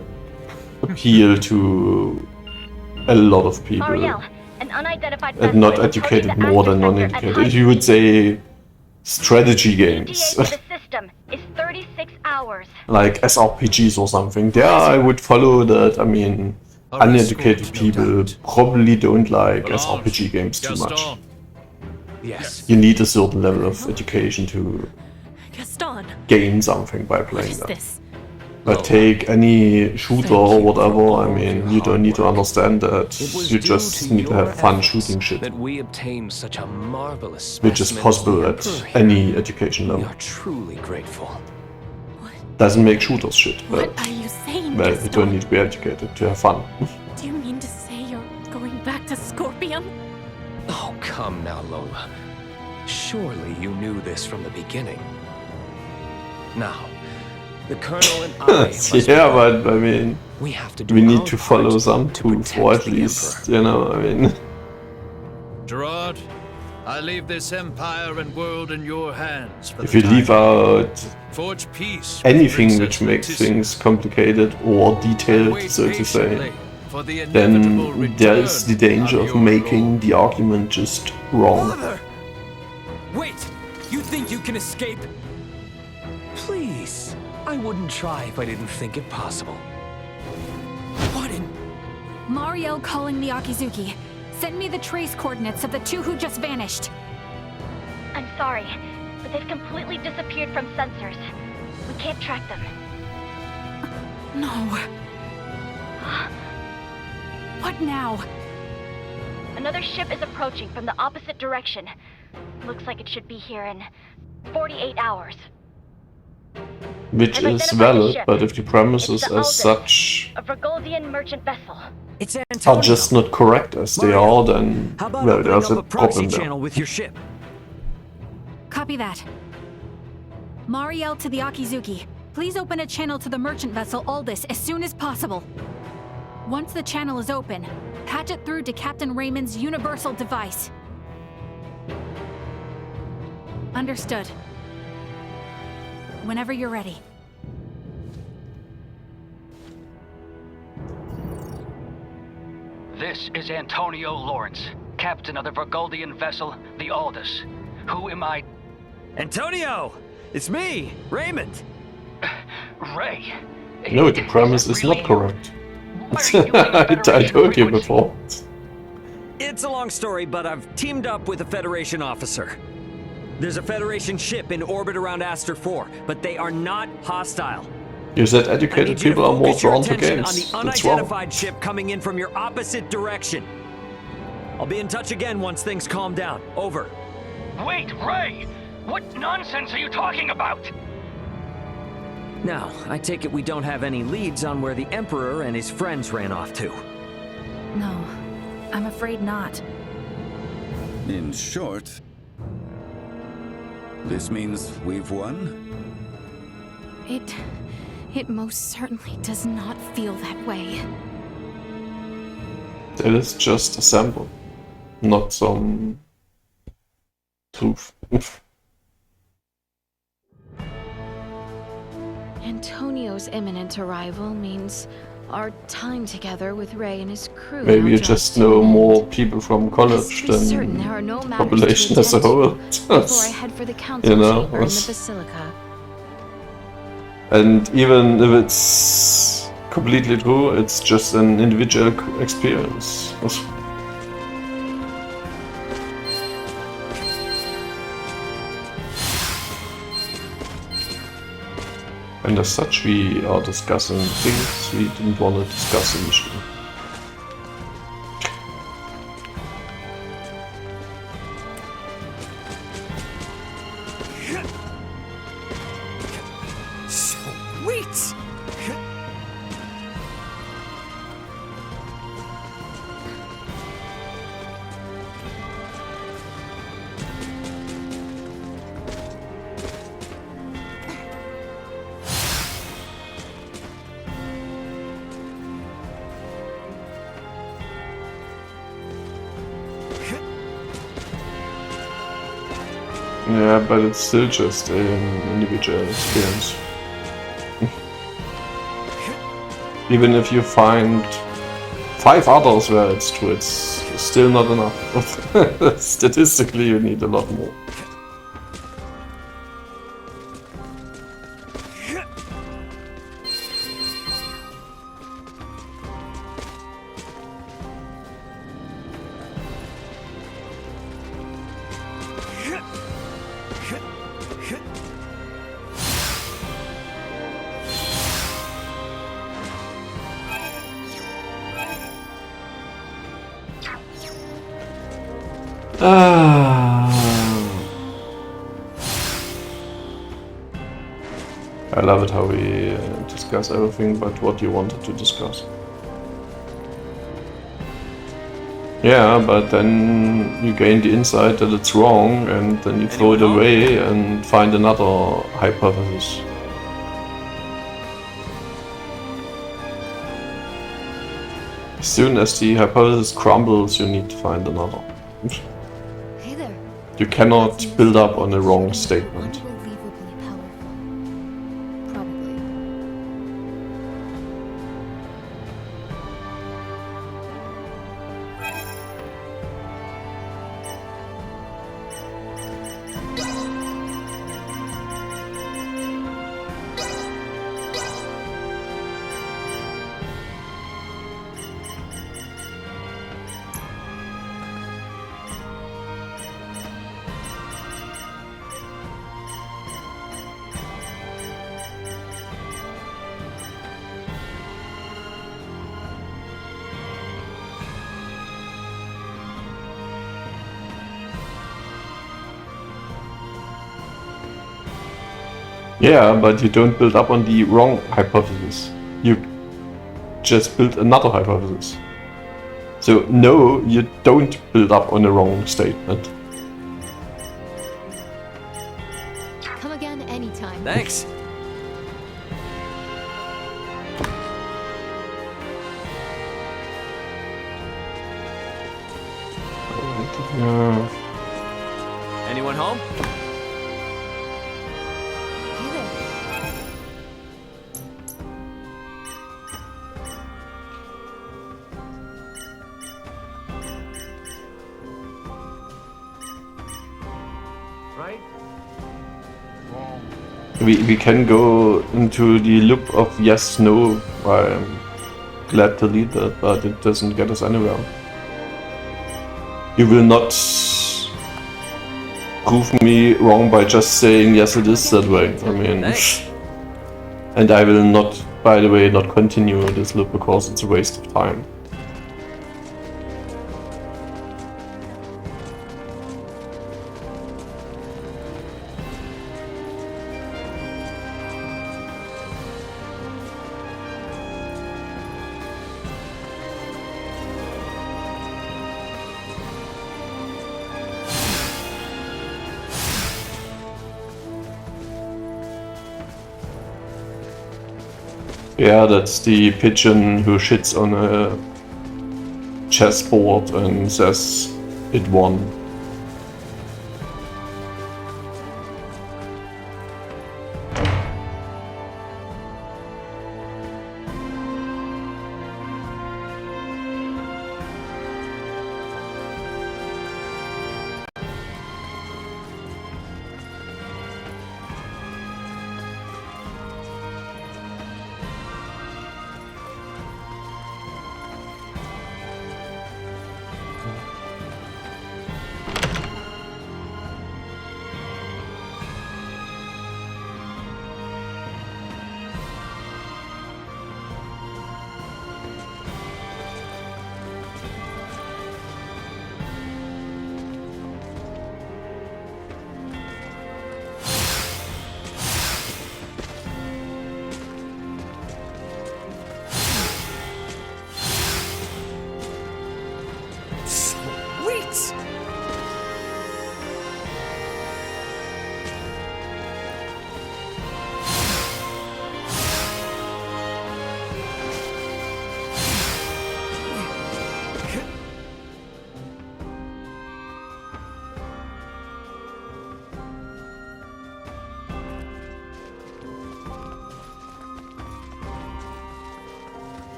appeal to a lot of people Ariel, an unidentified and not educated more than non-educated. You would say strategy games. ETA to the system is 36 hours. Like SRPGs or something. There I would follow that. I mean, uneducated people probably don't like SRPG games too much. Yes. You need a certain level of education to Gaston, gain something by what playing is that. this? But take any shooter or whatever, I mean, you don't need to understand that. It was You due just to need to your have fun efforts shooting shit, that we obtained such a marvelous which is specimen of possible the at Emperor. any education We level. are truly grateful. Doesn't make shooters shit, but What are you saying, well, you Gaston? don't need to be educated to have fun. Do you mean to say you're going back to Scorpion? Oh, come now, Lola. Surely you knew this from the beginning. Now, the Colonel and I must Yeah, but I mean, we have to do we need our to follow part some to proof, or protect at the least, you know, I mean. Gerard, I leave this empire and world in your hands. For If the you leave time out Forge peace with anything Princess which makes Leticia. things complicated or detailed, so to say, for the inevitable then there's the danger of making the argument just wrong. Wait! You think you can escape? Please, I wouldn't try if I didn't think it possible. What in... Mariel calling the Akizuki. Send me the trace coordinates of the two who just vanished. I'm sorry, but they've completely disappeared from sensors. We can't track them. No. What now? Another ship is approaching from the opposite direction. Looks like it should be here in 48 hours. Which I've is identified the valid, ship. but if the premises It's the as Aldous, such a Vergoldian merchant vessel. It's are just not correct as they are, then How about well, opening there's up a a proxy problem there. channel with your ship? Copy that. Mariel to the Akizuki. Please open a channel to the merchant vessel Aldous as soon as possible. Once the channel is open, patch it through to Captain Raymond's universal device. Understood. Whenever you're ready. This is Antonio Lawrence, captain of the Vergoldian vessel, the Aldous. Who am I? Antonio! It's me, Raymond! Ray. No, the premise is not correct. I told you before. It's a long story, but I've teamed up with a Federation officer. There's a Federation ship in orbit around Aster 4, but they are not hostile. You said I educated need you to people are more focus your drawn to attention games. on the That's wrong. unidentified ship coming in from your opposite direction. I'll be in touch again once things calm down. Over. Wait, Ray! What nonsense are you talking about? Now, I take it we don't have any leads on where the Emperor and his friends ran off to. No, I'm afraid not. In short, this means we've won? It most certainly does not feel that way. That is just a sample, not some truth. Antonio's imminent arrival means our time together with Ray and his crew. Maybe now you draws just to know an end. more people from college Be certain than there are no the matters population to as a attend to whole. before I head for the council You know, chamber in the that's- Basilica. And even if it's completely true, it's just an individual experience. And as such, we are discussing things we didn't want to discuss initially. Sweet! Yeah, but it's still just an individual experience. Even if you find 5 others where it's true, it's still not enough. Statistically, you need a lot more. I love it how we discuss everything but what you wanted to discuss. Yeah, but then you gain the insight that it's wrong, and then you throw it away and find another hypothesis. As soon as the hypothesis crumbles, you need to find another. Hey there. You cannot build up on a wrong statement. Unbelievably powerful. Probably. Yeah, but you don't build up on the wrong hypothesis. You just build another hypothesis. So no, you don't build up on a wrong statement. Come again anytime. Thanks. Anyone home? We can go into the loop of yes, no. I'm glad to lead that, but it doesn't get us anywhere. You will not prove me wrong by just saying yes, it is that way. I mean, and I will not, by the way, not continue this loop because it's a waste of time. Yeah, that's the pigeon who shits on a chessboard and says it won.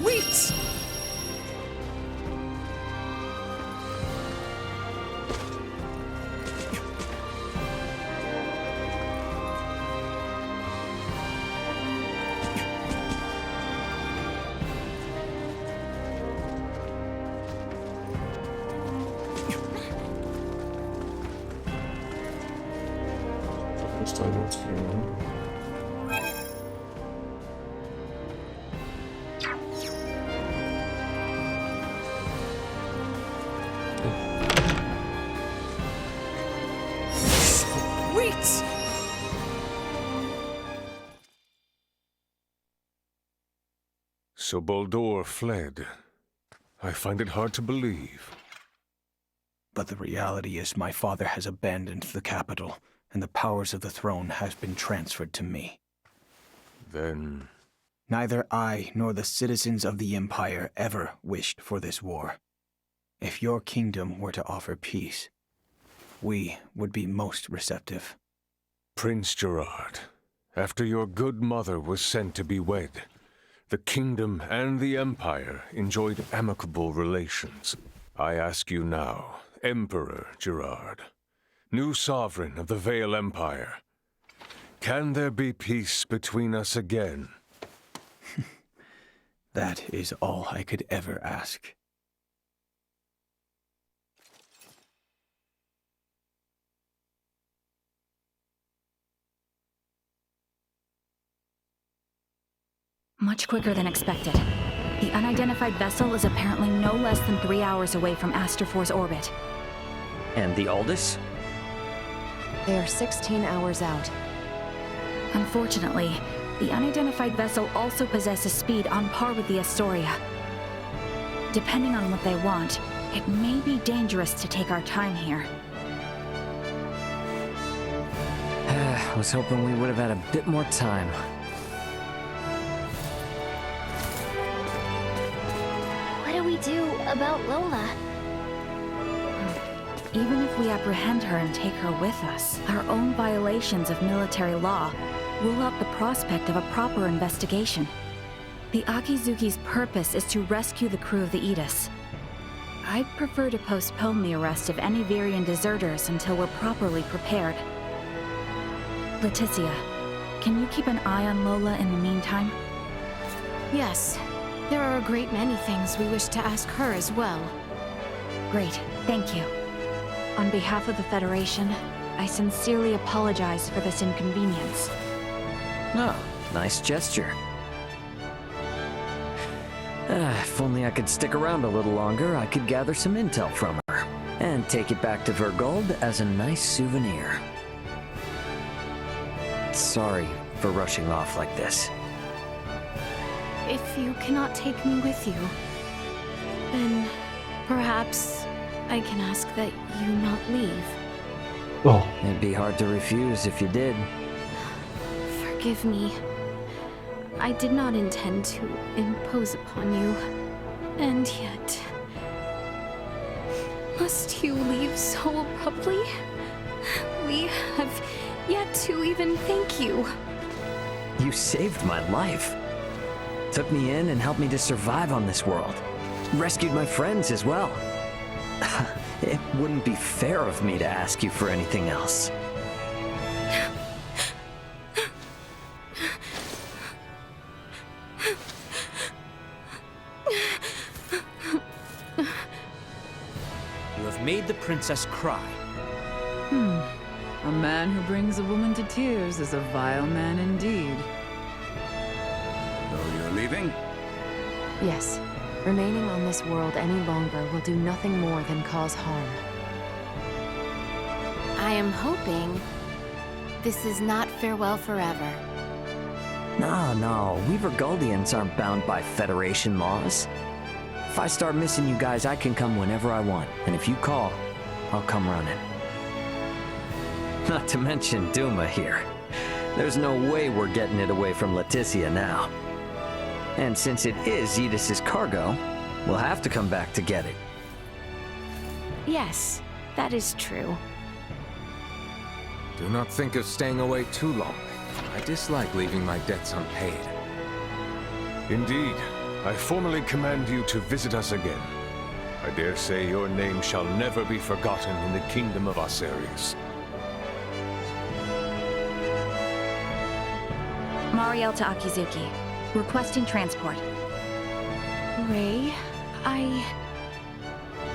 Wait! Understand what's going on. Wait! So Baldur fled. I find it hard to believe. But the reality is my father has abandoned the capital, and the powers of the throne has been transferred to me. Then... Neither I nor the citizens of the Empire ever wished for this war. If your kingdom were to offer peace, we would be most receptive. Prince Gerard, after your good mother was sent to be wed, the kingdom and the Empire enjoyed amicable relations. I ask you now, Emperor Gerard, new sovereign of the Vale Empire, can there be peace between us again? That is all I could ever ask. Much quicker than expected. The unidentified vessel is apparently no less than 3 hours away from Aster 4's orbit. And the Aldous? They are 16 hours out. Unfortunately, the unidentified vessel also possesses speed on par with the Astoria. Depending on what they want, it may be dangerous to take our time here. I was hoping we would have had a bit more time. What do we do about Lola? Even if we apprehend her and take her with us, our own violations of military law rule out the prospect of a proper investigation. The Akizuki's purpose is to rescue the crew of the Aegis. I'd prefer to postpone the arrest of any Virian deserters until we're properly prepared. Leticia, can you keep an eye on Lola in the meantime? Yes. There are a great many things we wish to ask her as well. Great, thank you. On behalf of the Federation, I sincerely apologize for this inconvenience. Oh, nice gesture. If only I could stick around a little longer, I could gather some intel from her. And take it back to Vergold as a nice souvenir. Sorry for rushing off like this. If you cannot take me with you, then perhaps I can ask that you not leave. Oh. It'd be hard to refuse if you did. Forgive me. I did not intend to impose upon you. And yet... Must you leave so abruptly? We have yet to even thank you. You saved my life. Took me in and helped me to survive on this world. Rescued my friends as well. It wouldn't be fair of me to ask you for anything else. You have made the princess cry. A man who brings a woman to tears is a vile man indeed. So you're leaving? Yes. Remaining on this world any longer will do nothing more than cause harm. I am hoping this is not farewell forever. No, we Vergoldians aren't bound by Federation laws. If I start missing you guys, I can come whenever I want. And if you call, I'll come running. Not to mention Duma here. There's no way we're getting it away from Leticia now. And since it is Edis's cargo, we'll have to come back to get it. Yes, that is true. Do not think of staying away too long. I dislike leaving my debts unpaid. Indeed, I formally command you to visit us again. I dare say your name shall never be forgotten in the kingdom of Osarius. Mariel to Akizuki. Requesting transport. Ray,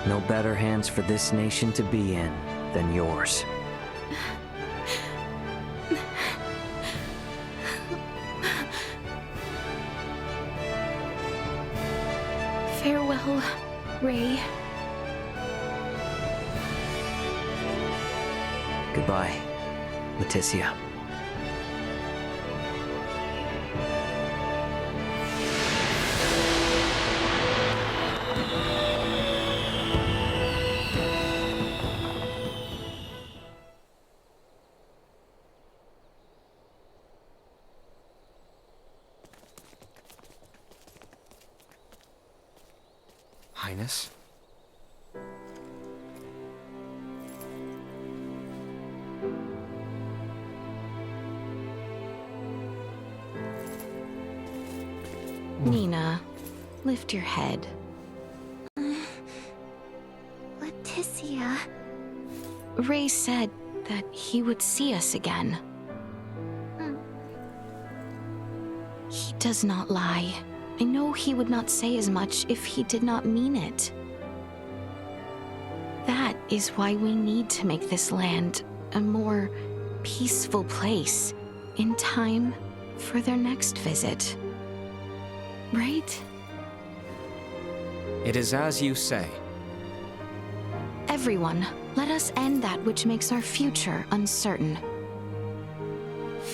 No better hands for this nation to be in than yours. Farewell, Ray. Goodbye, Leticia. Highness? Nina, lift your head. Leticia. Ray said that he would see us again. He does not lie. I know he would not say as much if he did not mean it. That is why we need to make this land a more peaceful place in time for their next visit. Right? It is as you say. Everyone, let us end that which makes our future uncertain.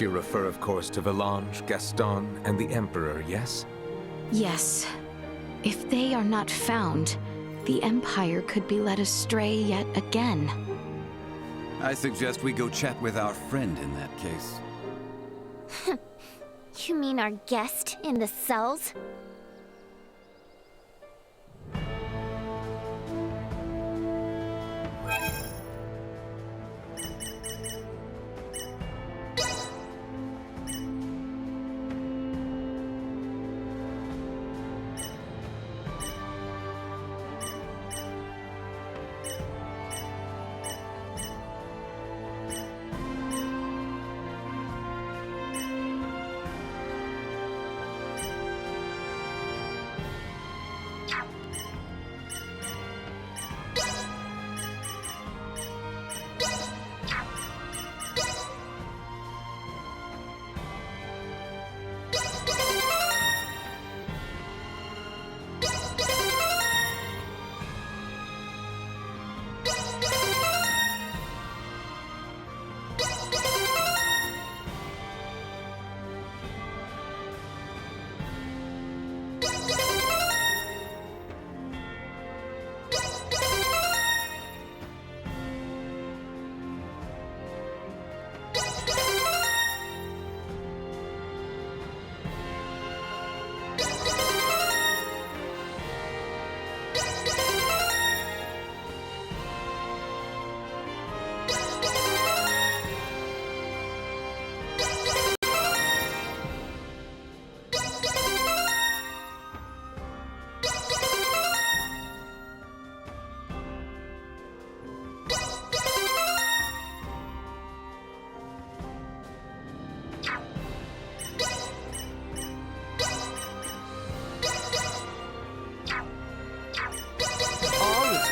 You refer, of course, to Valange, Gaston, and the Emperor, yes? Yes. If they are not found, the Empire could be led astray yet again. I suggest we go chat with our friend in that case. You mean our guest in the cells?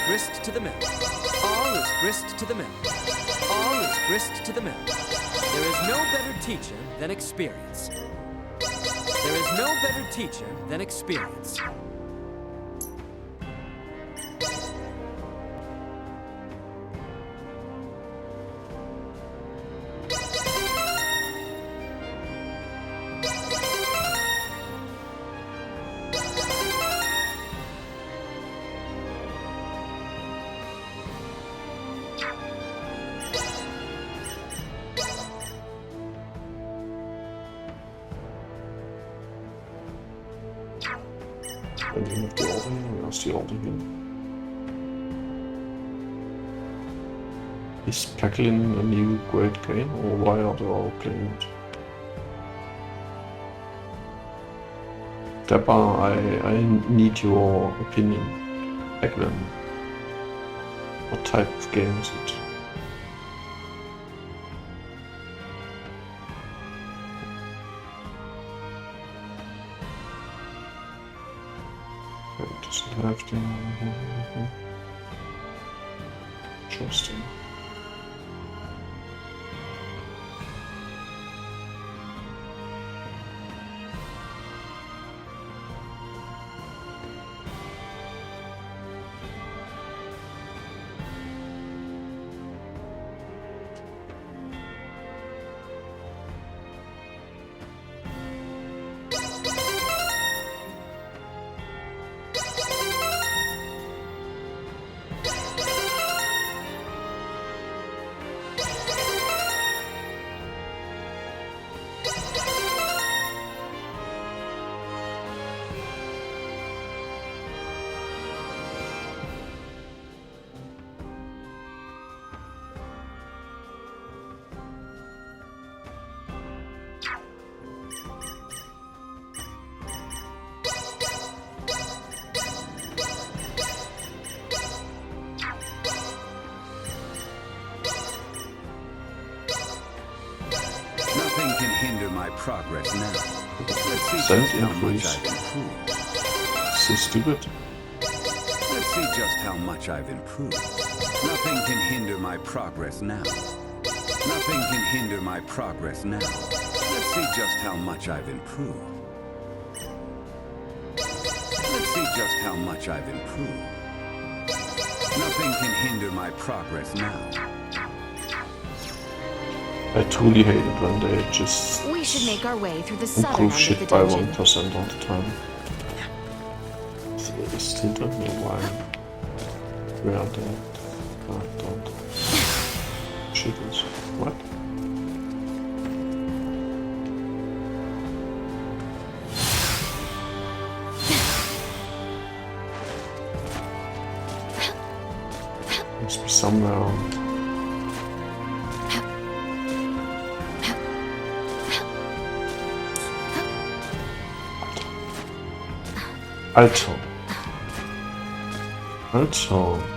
Grist to the mill. All is grist to the mill. All is grist to the mill. There is no better teacher than experience. There is no better teacher than experience. And he moved the order here. Where's the order here? Is Paklin a new great game, or why are they all playing it? Deppa, I need your opinion. Eglin. What type of game is it? It doesn't have to. Interesting. Nothing can hinder my progress now. Let's see Sense just how much increase. I've improved. So stupid. Let's see just how much I've improved. Nothing can hinder my progress now. Nothing can hinder my progress now. Let's see just how much I've improved. Let's see just how much I've improved. Nothing can hinder my progress now. I truly hate it when they just We should make our way through the southern improve end of the shit by dungeon. 1% all the time. I still don't know why. Where that shit is. What? Must be somewhere. Alter. Alter.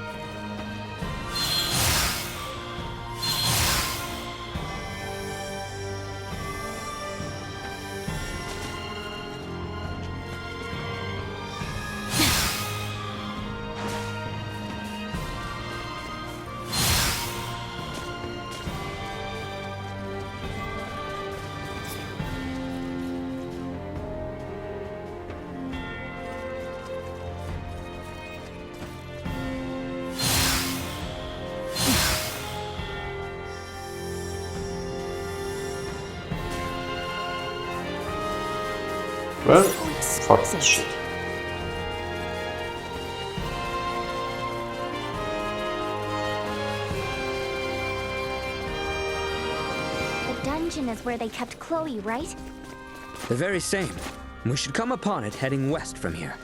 Well, fuck this shit. The dungeon is where they kept Chloe, right? The very same. We should come upon it heading west from here.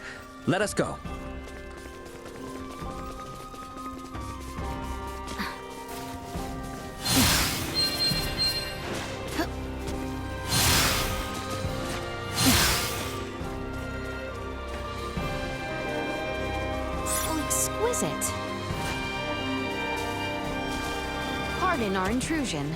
Let us go. How exquisite. Pardon our intrusion.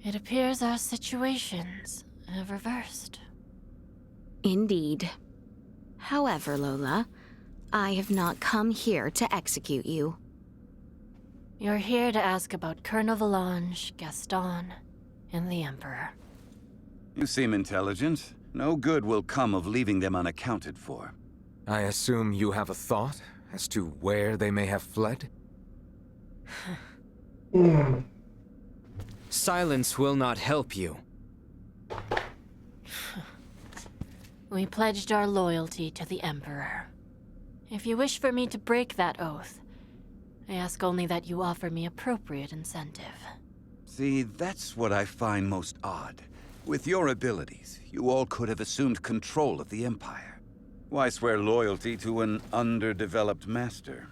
It appears our situations have reversed. Indeed. However, Lola, I have not come here to execute you. You're here to ask about Colonel Valange, Gaston, and the Emperor. You seem intelligent. No good will come of leaving them unaccounted for. I assume you have a thought as to where they may have fled? Silence will not help you. We pledged our loyalty to the Emperor. If you wish for me to break that oath, I ask only that you offer me appropriate incentive. See, that's what I find most odd. With your abilities, you all could have assumed control of the Empire. Why swear loyalty to an underdeveloped master?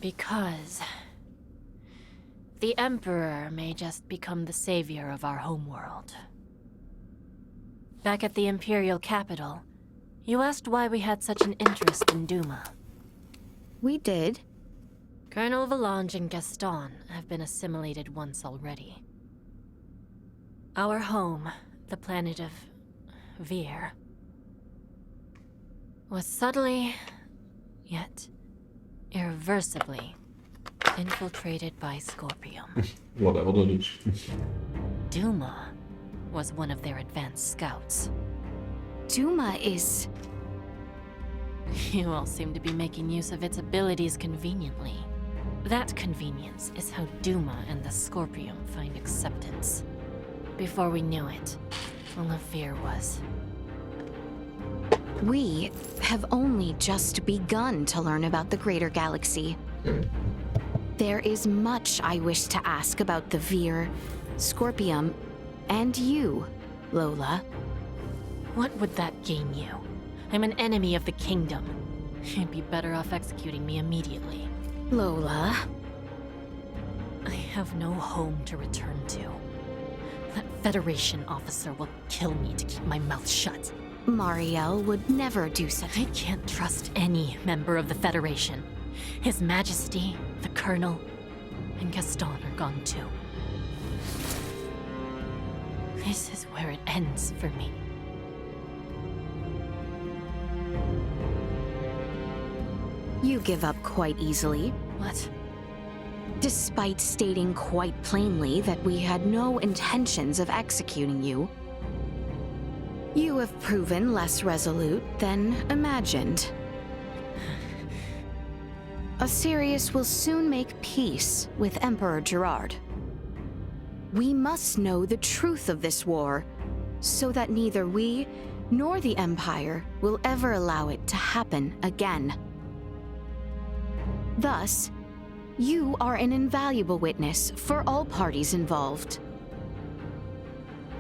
Because the Emperor may just become the savior of our homeworld. Back at the Imperial capital, you asked why we had such an interest in Duma. We did. Colonel Valange and Gaston have been assimilated once already. Our home, the planet of Vir, was subtly, yet irreversibly, infiltrated by Scorpium. Whatever that is. Duma was one of their advanced scouts. Duma is... You all seem to be making use of its abilities conveniently. That convenience is how Duma and the Scorpium find acceptance. Before we knew it, all of Vir was. We have only just begun to learn about the greater galaxy. There is much I wish to ask about the Vir, Scorpium, and you, Lola. What would that gain you? I'm an enemy of the kingdom. You'd be better off executing me immediately. Lola. I have no home to return to. That Federation officer will kill me to keep my mouth shut. Mariel would never do such. I can't trust any member of the Federation. His Majesty, the Colonel, and Gaston are gone too. This is where it ends for me. You give up quite easily. What? Despite stating quite plainly that we had no intentions of executing you, you have proven less resolute than imagined. Asirius will soon make peace with Emperor Gerard. We must know the truth of this war, so that neither we nor the Empire will ever allow it to happen again. Thus, you are an invaluable witness for all parties involved.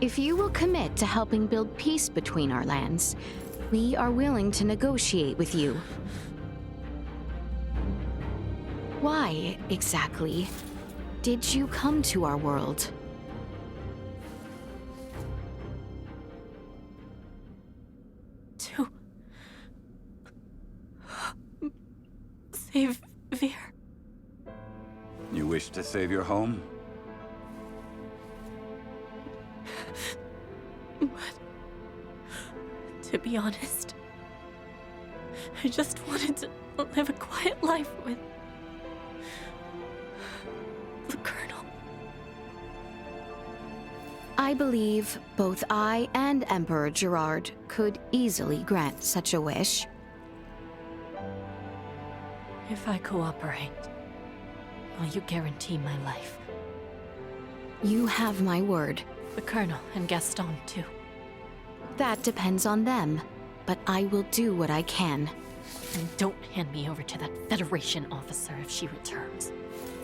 If you will commit to helping build peace between our lands, we are willing to negotiate with you. Why, exactly, did you come to our world? To save Vir. You wish to save your home? But, to be honest, I just wanted to live a quiet life with the Colonel. I believe both I and Emperor Gerard could easily grant such a wish. If I cooperate, will you guarantee my life? You have my word. The Colonel and Gaston, too. That depends on them, but I will do what I can. And don't hand me over to that Federation officer if she returns.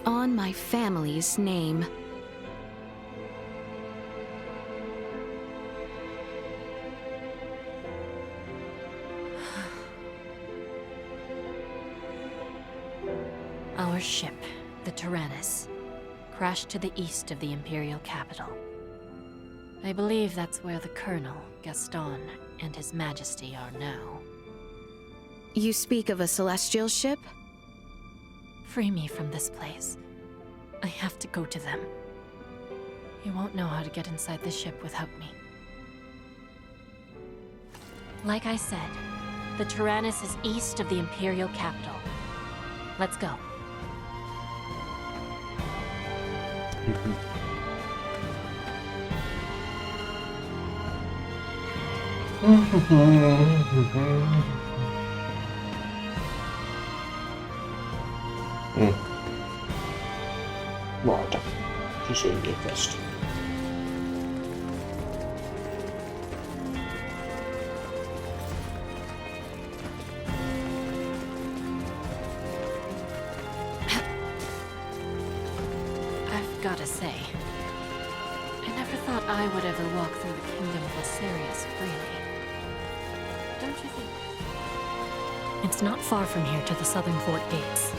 On my family's name. Our ship, the Tyrannus, crashed to the east of the Imperial capital. I believe that's where the Colonel, Gaston, and His Majesty are now. You speak of a celestial ship? Free me from this place. I have to go to them. You won't know how to get inside the ship without me. Like I said, the Tyrannus is east of the Imperial capital. Let's go. Right, just in the quest. I've gotta say, I never thought I would ever walk through the kingdom of Asirius freely. Don't you think? It's not far from here to the southern fort gates.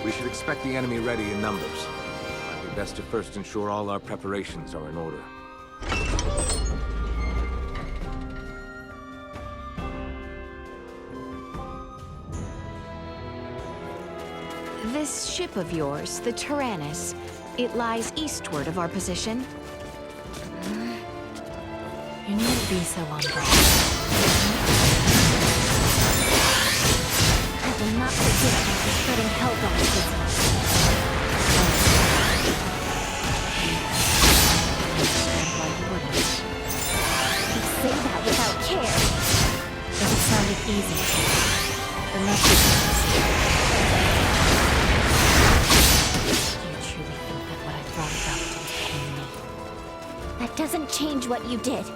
We should expect the enemy ready in numbers. Might be best to first ensure all our preparations are in order. This ship of yours, the Tyrannus, it lies eastward of our position. You needn't be so on guard. I will not forgive you for spreading Hellbound business. You say that without care. If it sounded easy, then that's the Do you truly think that what I brought about didn't pain me? That doesn't change what you did. I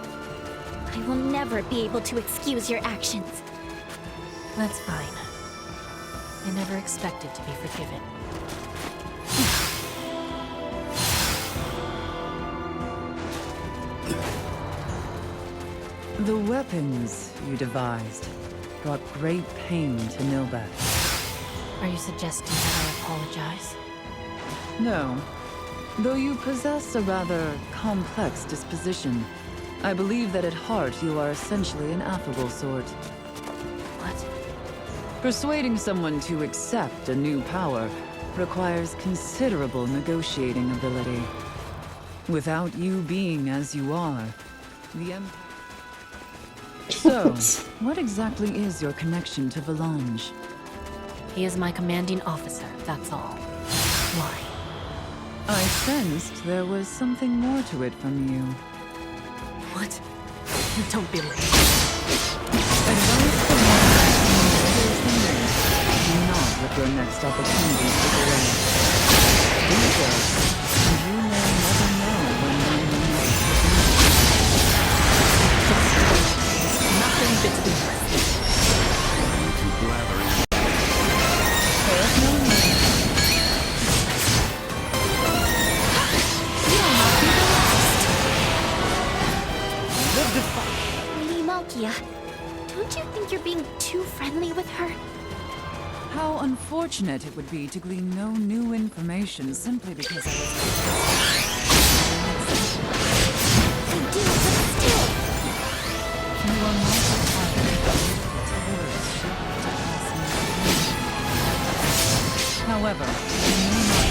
will never be able to excuse your actions. That's fine. I never expected to be forgiven. The weapons you devised brought great pain to Nilbeth. Are you suggesting that I apologize? No. Though you possess a rather complex disposition, I believe that at heart you are essentially an affable sort. What? Persuading someone to accept a new power requires considerable negotiating ability. Without you being as you are, the Empire... So, what exactly is your connection to Valange? He is my commanding officer, that's all. Why? I sensed there was something more to it from you. What? Don't be late. Advice from one do not let your next opportunity slip away. Do so, and you may never know when one will meet. Nothing between us. You two blathering. There's no need. Lady Malkia, don't you think you're being too friendly with her? How unfortunate it would be to glean no new information simply because I was... I do, but still. You are not required to words shaped to pass me. However, you may not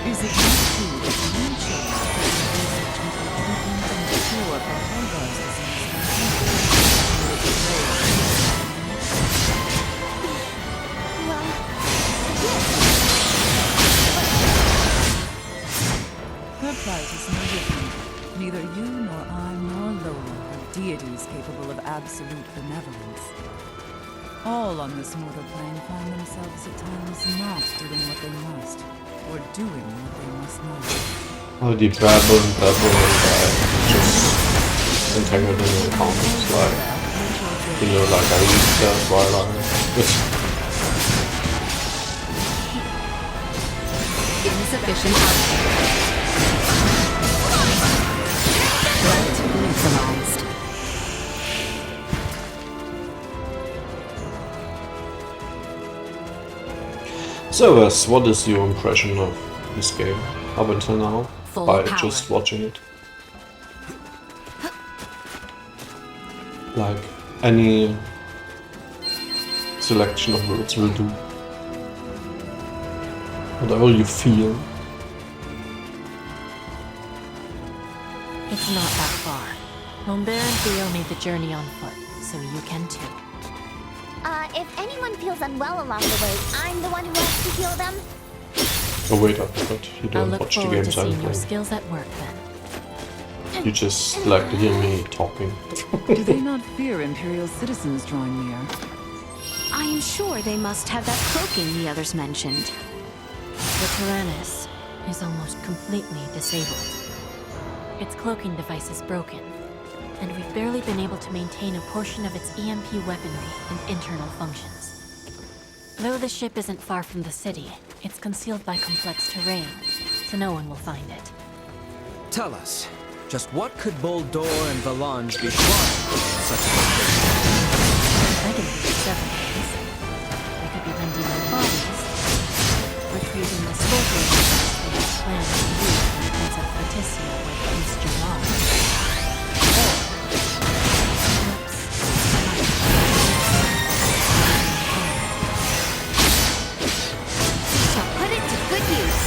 Is it not true that you chose to put your research into treatment and cure for Helgar's disease? Well, yes. Her plight is no different. Neither you nor I nor Lola are deities capable of absolute benevolence. All on this mortal plane find themselves at times not doing what they must, or doing what they must not. Oh, die Babble and just entangled in the encounters, like, you know, like Alita, Twilight. Insufficient output. Threat neutralized. So, Wes, what is your impression of this game up until now, Full by power. just watching it? Like, any selection of words will do. Whatever you feel. It's not that far. Humbert and Theo made the journey on foot, so you can too. If anyone feels unwell along the way, I'm the one who has to heal them. Oh wait, I forgot. You I'll don't look watch the forward to games I'm seeing your playing. skills at work then. You just like to hear me talking. Do they not fear Imperial citizens drawing near? I am sure they must have that cloaking the others mentioned. The Tyrannus is almost completely disabled. Its cloaking device is broken, and we've barely been able to maintain a portion of its EMP weaponry and internal functions. Though the ship isn't far from the city, It's concealed by complex terrain, so no one will find it. Tell us, just what could Boldore and Valange be plotting in such a location? I can think of several things. They could be lending their bodies, retrieving the scorpion they had planned to use in Princess Leticia with Prince Gerard. Shall put it to good use.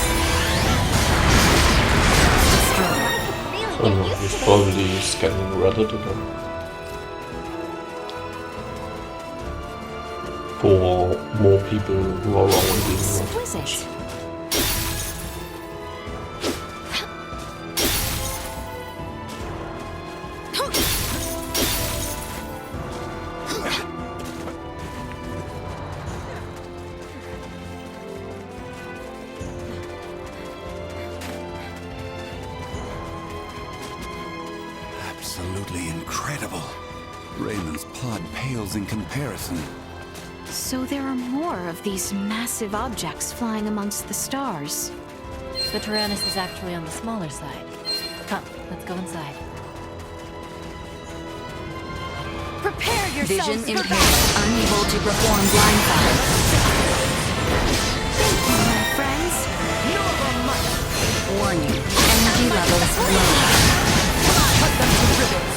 Oh no, he's probably scanning Reddit again. For more people who are wrong in the internet. Exquisite. Absolutely incredible. Raymond's pod pales in comparison. So there are more of these massive objects flying amongst the stars. The Tyrannus is actually on the smaller side. Come, let's go inside. Prepare yourselves Vision for impaired, battle. unable to perform blindfold. Thank you, my friends. Warning, energy levels low. Cut them to ribbons.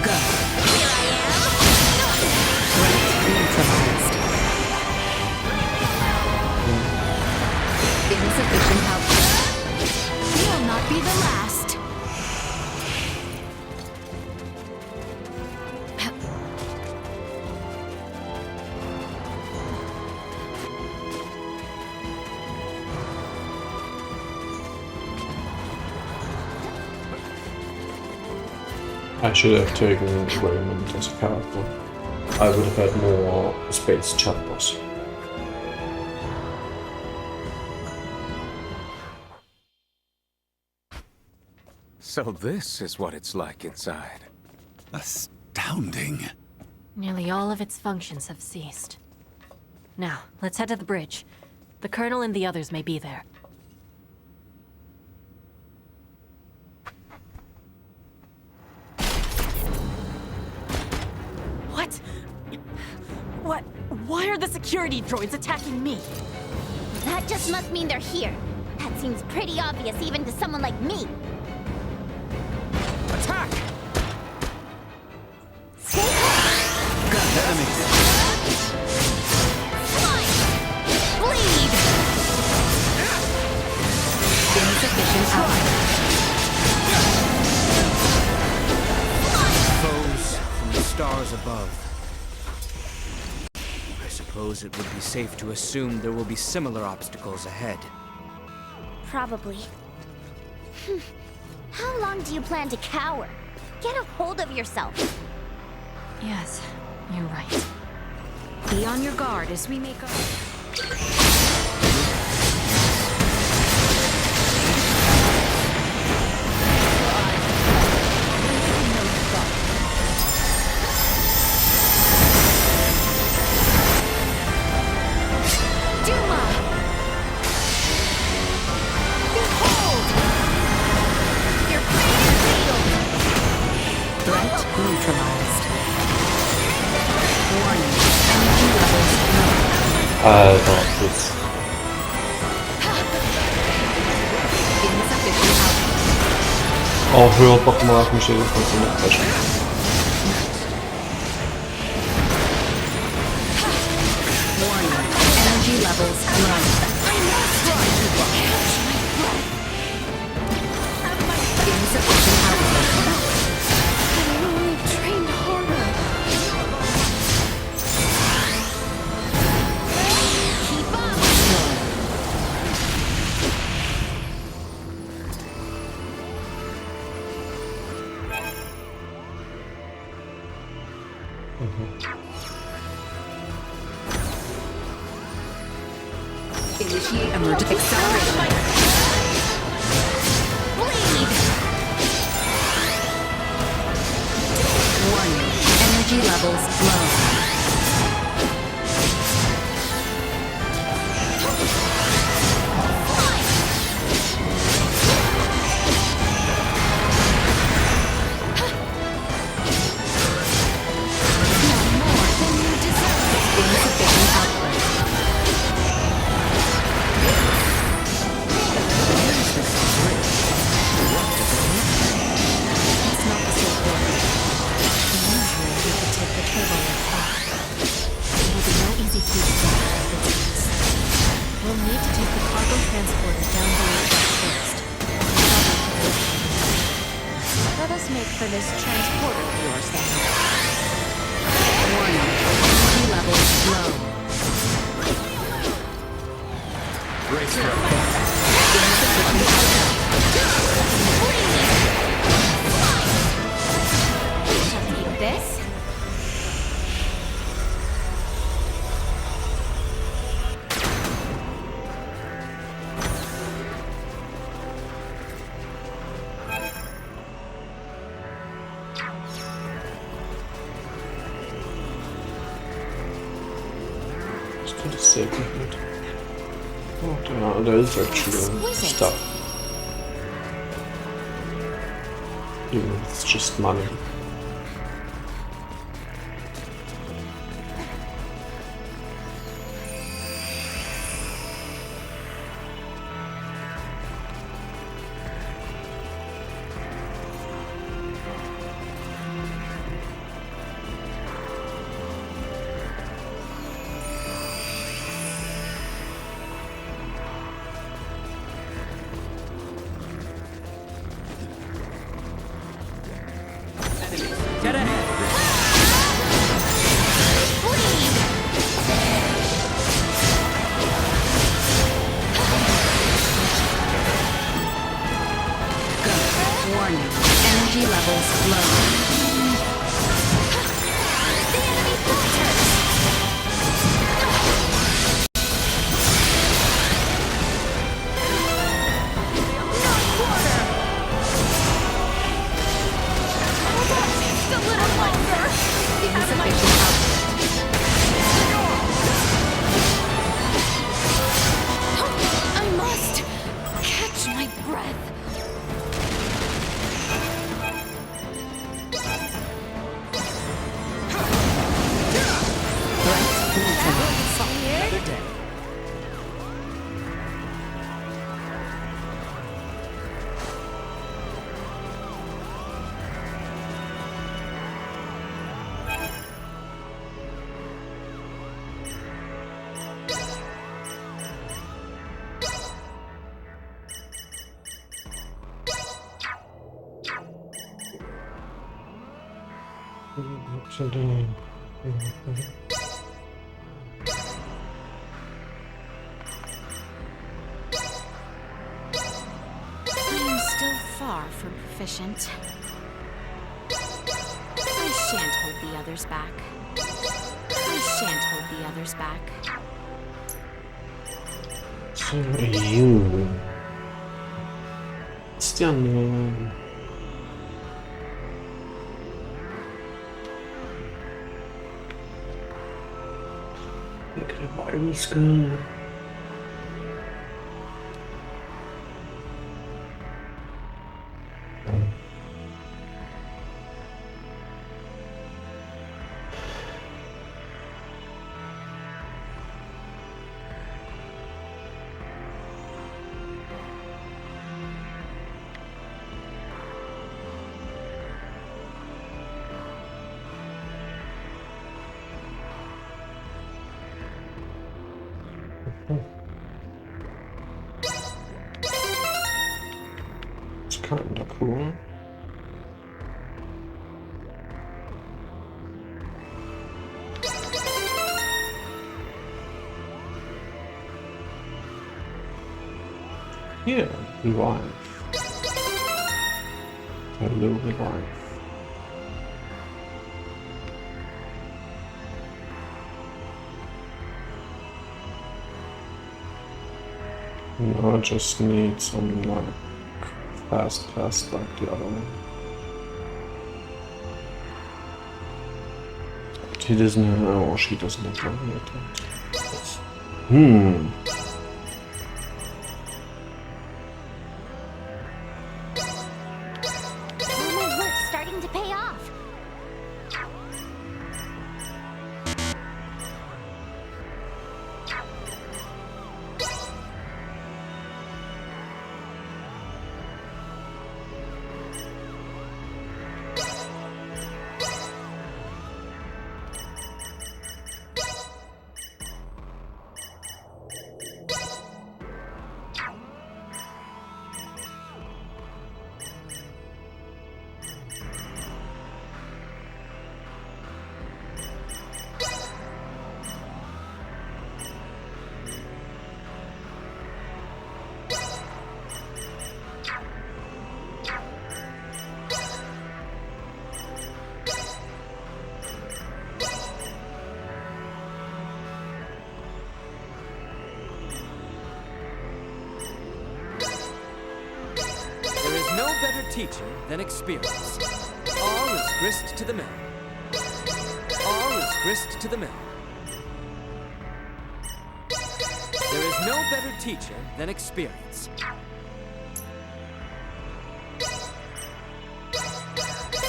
Go. Here I am. Threat neutralized. Insufficient output. You'll not be the last. I should have taken Raymond as a character. I would have had more space chatbots. So this is what it's like inside. Astounding. Nearly all of its functions have ceased. Now, let's head to the bridge. The Colonel and the others may be there. What? Why are the security droids attacking me? That just must mean they're here. That seems pretty obvious even to someone like me. Attack! Bleed! Insufficient output. Foes from the stars above. I suppose it would be safe to assume there will be similar obstacles ahead. Probably. How long do you plan to cower? Get a hold of yourself. Yes, you're right. Be on your guard as we make our... This. Oh, hör doch mal auf mich, das kannst du nicht brechen. Energy levels low. Insufficient output. We've trained harder. Keep up! Initiate emergent acceleration. Bleed! Warning, energy levels low. for this transporter of yours then. Warning. Energy levels low. Brace for Take this. Let's do the segment. Oh, there is actually stuff. Even if it's just money. Dead ahead. Warning. Energy levels low. I must catch my breath. another day. I am still far from proficient. I shan't hold the others back. I shan't hold the others back. So you. Stiano. Look at the Bible school. It's kinda cool. Yeah, revive. Hello, revive. No, I just need some like fast like the other one. But he doesn't have, or she doesn't have one yet. All my work's starting to pay off. no better teacher than experience. All is grist to the mill. All is grist to the mill. There is no better teacher than experience.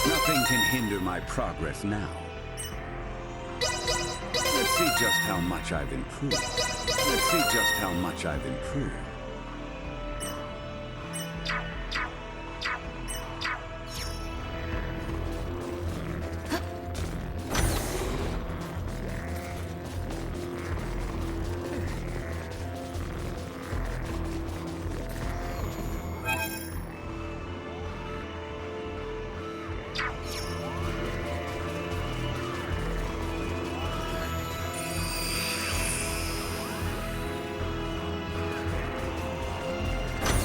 Nothing can hinder my progress now. Let's see just how much I've improved. Let's see just how much I've improved.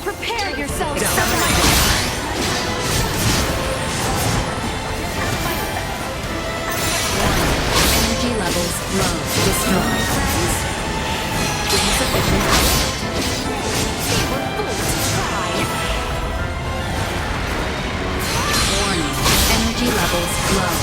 Prepare yourselves! Energy levels low. Destroy. Insufficient output. They were fools to try. Warning. Energy levels low.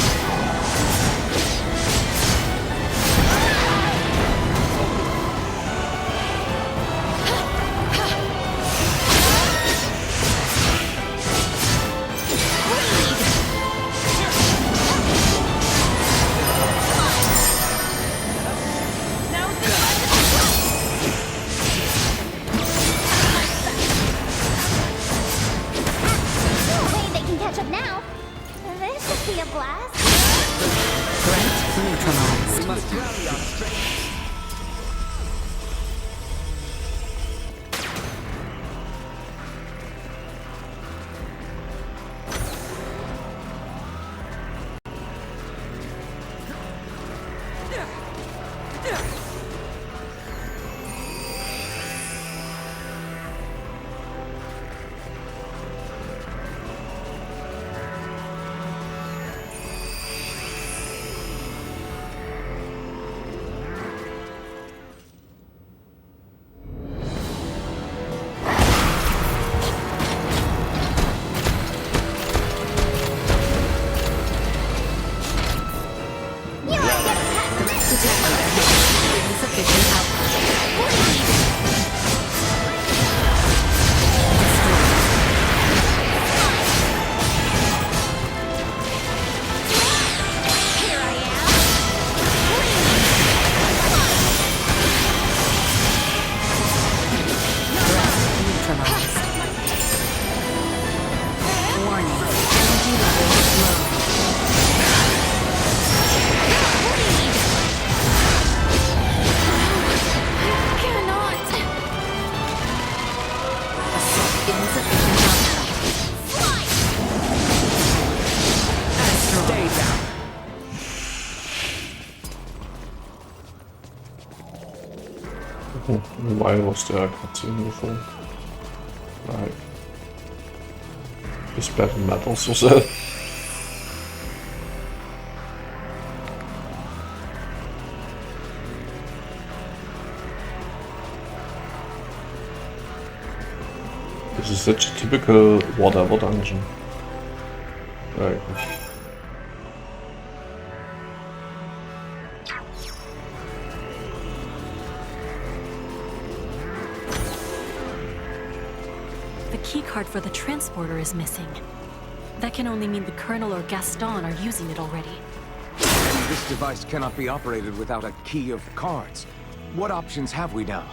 Why was there a cutscene before? Like, this battle matters or so. This is such a typical whatever dungeon. Like, The keycard for the transporter is missing. That can only mean the Colonel or Gaston are using it already. And this device cannot be operated without a key of cards. What options have we now?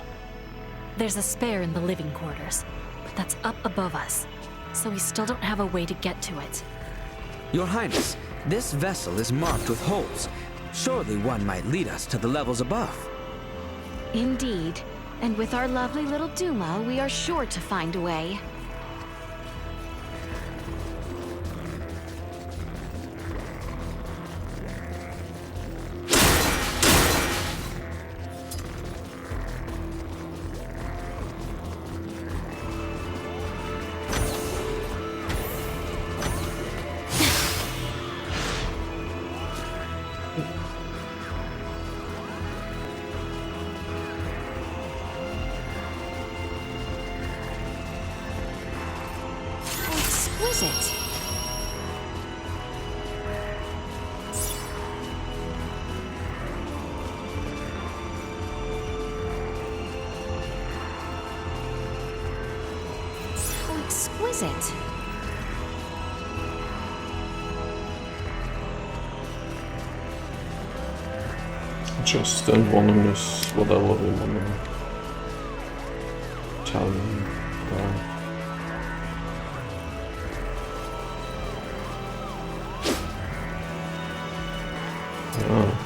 There's a spare in the living quarters, but that's up above us, so we still don't have a way to get to it. Your Highness, this vessel is marked with holes. Surely one might lead us to the levels above. Indeed. And with our lovely little Duma, we are sure to find a way. exquisite. How exquisite. Just anonymous, whatever they want to tell me. Oh.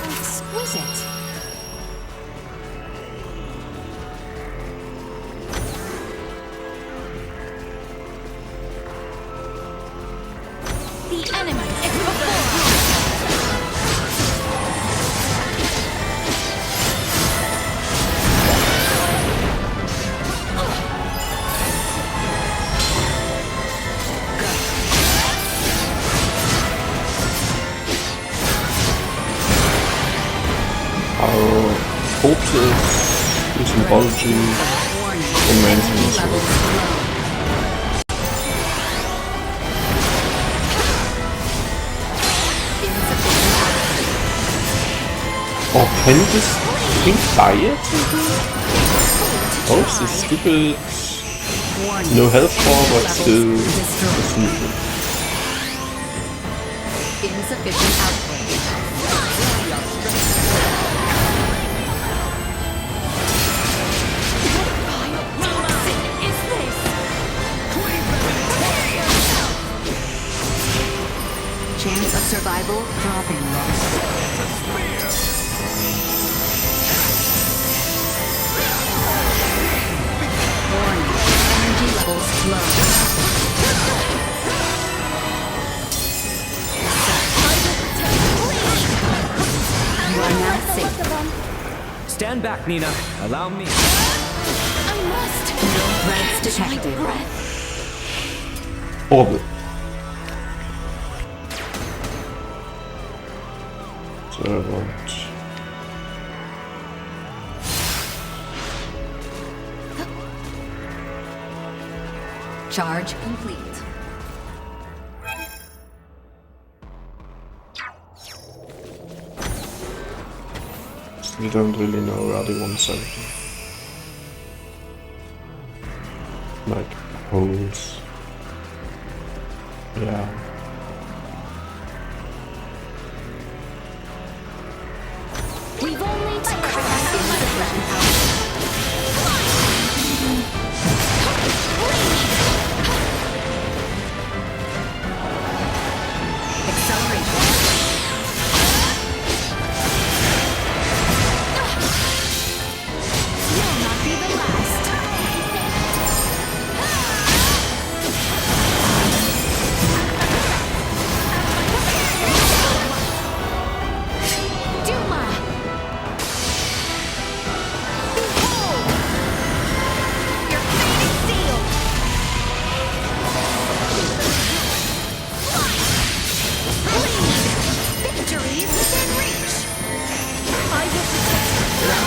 Exquisite. The enemy is before us. Corpses, symbology, remains in this world. Oh, can this thing die it? Oh, this stupid no health bar, but still needed. Insufficient output. Chance of survival dropping. Warning, energy levels low. You are now safe. Stand back, Nina. Allow me. I must. No threats detected. Orbit. Servant. Charge complete. We don't really know where they want something. Like holes. Yeah. We've only to cross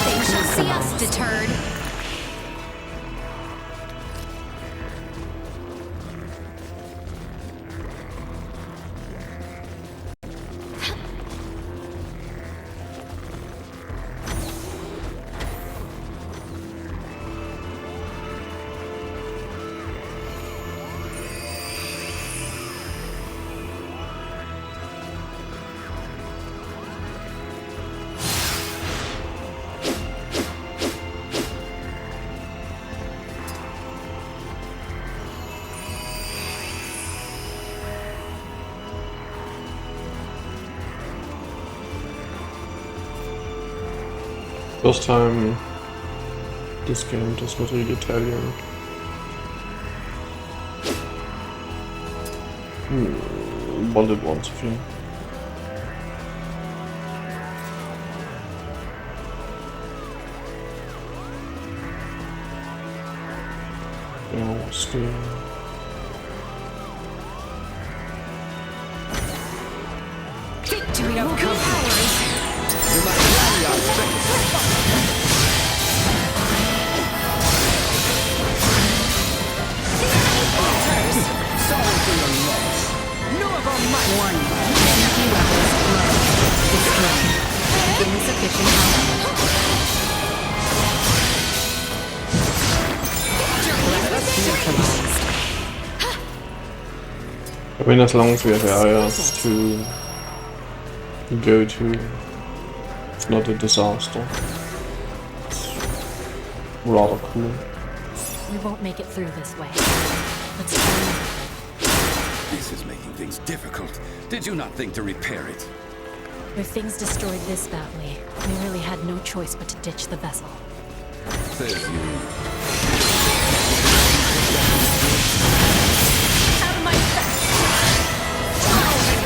insufficient deterred. First time this game does not read Italian. Wanted one to feel. Yeah, still. Victory of powers! We must rally our strength! Sorry for your loss. No of our might. Warning. Energy levels low. Destroyed. Insufficient power. Neutralized. I mean, as long as we have areas to go to, it's not a disaster. It's rather cool. We won't make it through this way. Let's try. This is making things difficult. Did you not think to repair it? With things destroyed this badly, we really had no choice but to ditch the vessel. Says you. Out of my sight!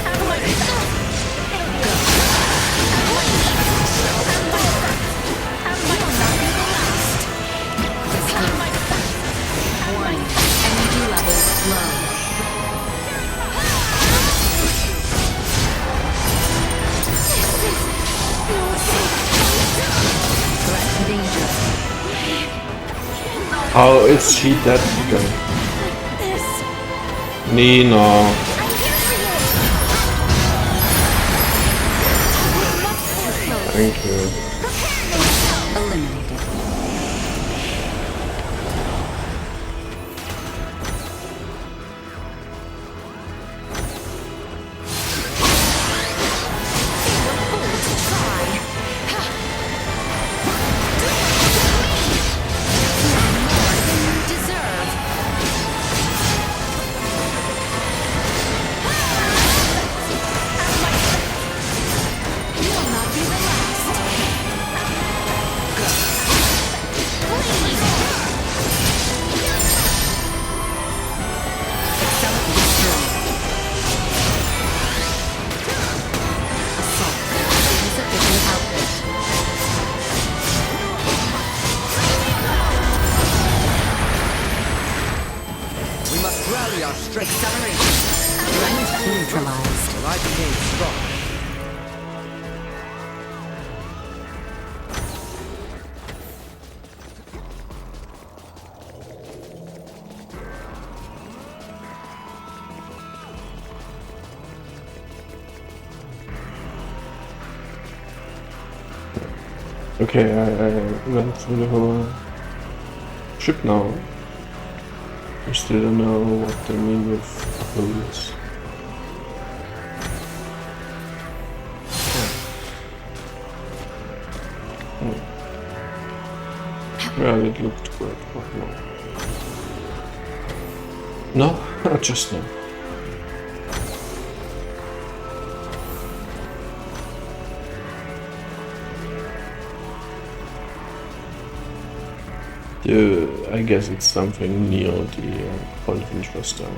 Out of my Warning. Energy levels low. Threat danger. How is she dead again? Nina. Thank you. Eliminated. Okay, I went through the whole ship now. I still don't know what they mean with holes. Well, it looked good, but no. No? Just no. I guess it's something near the point of interest there.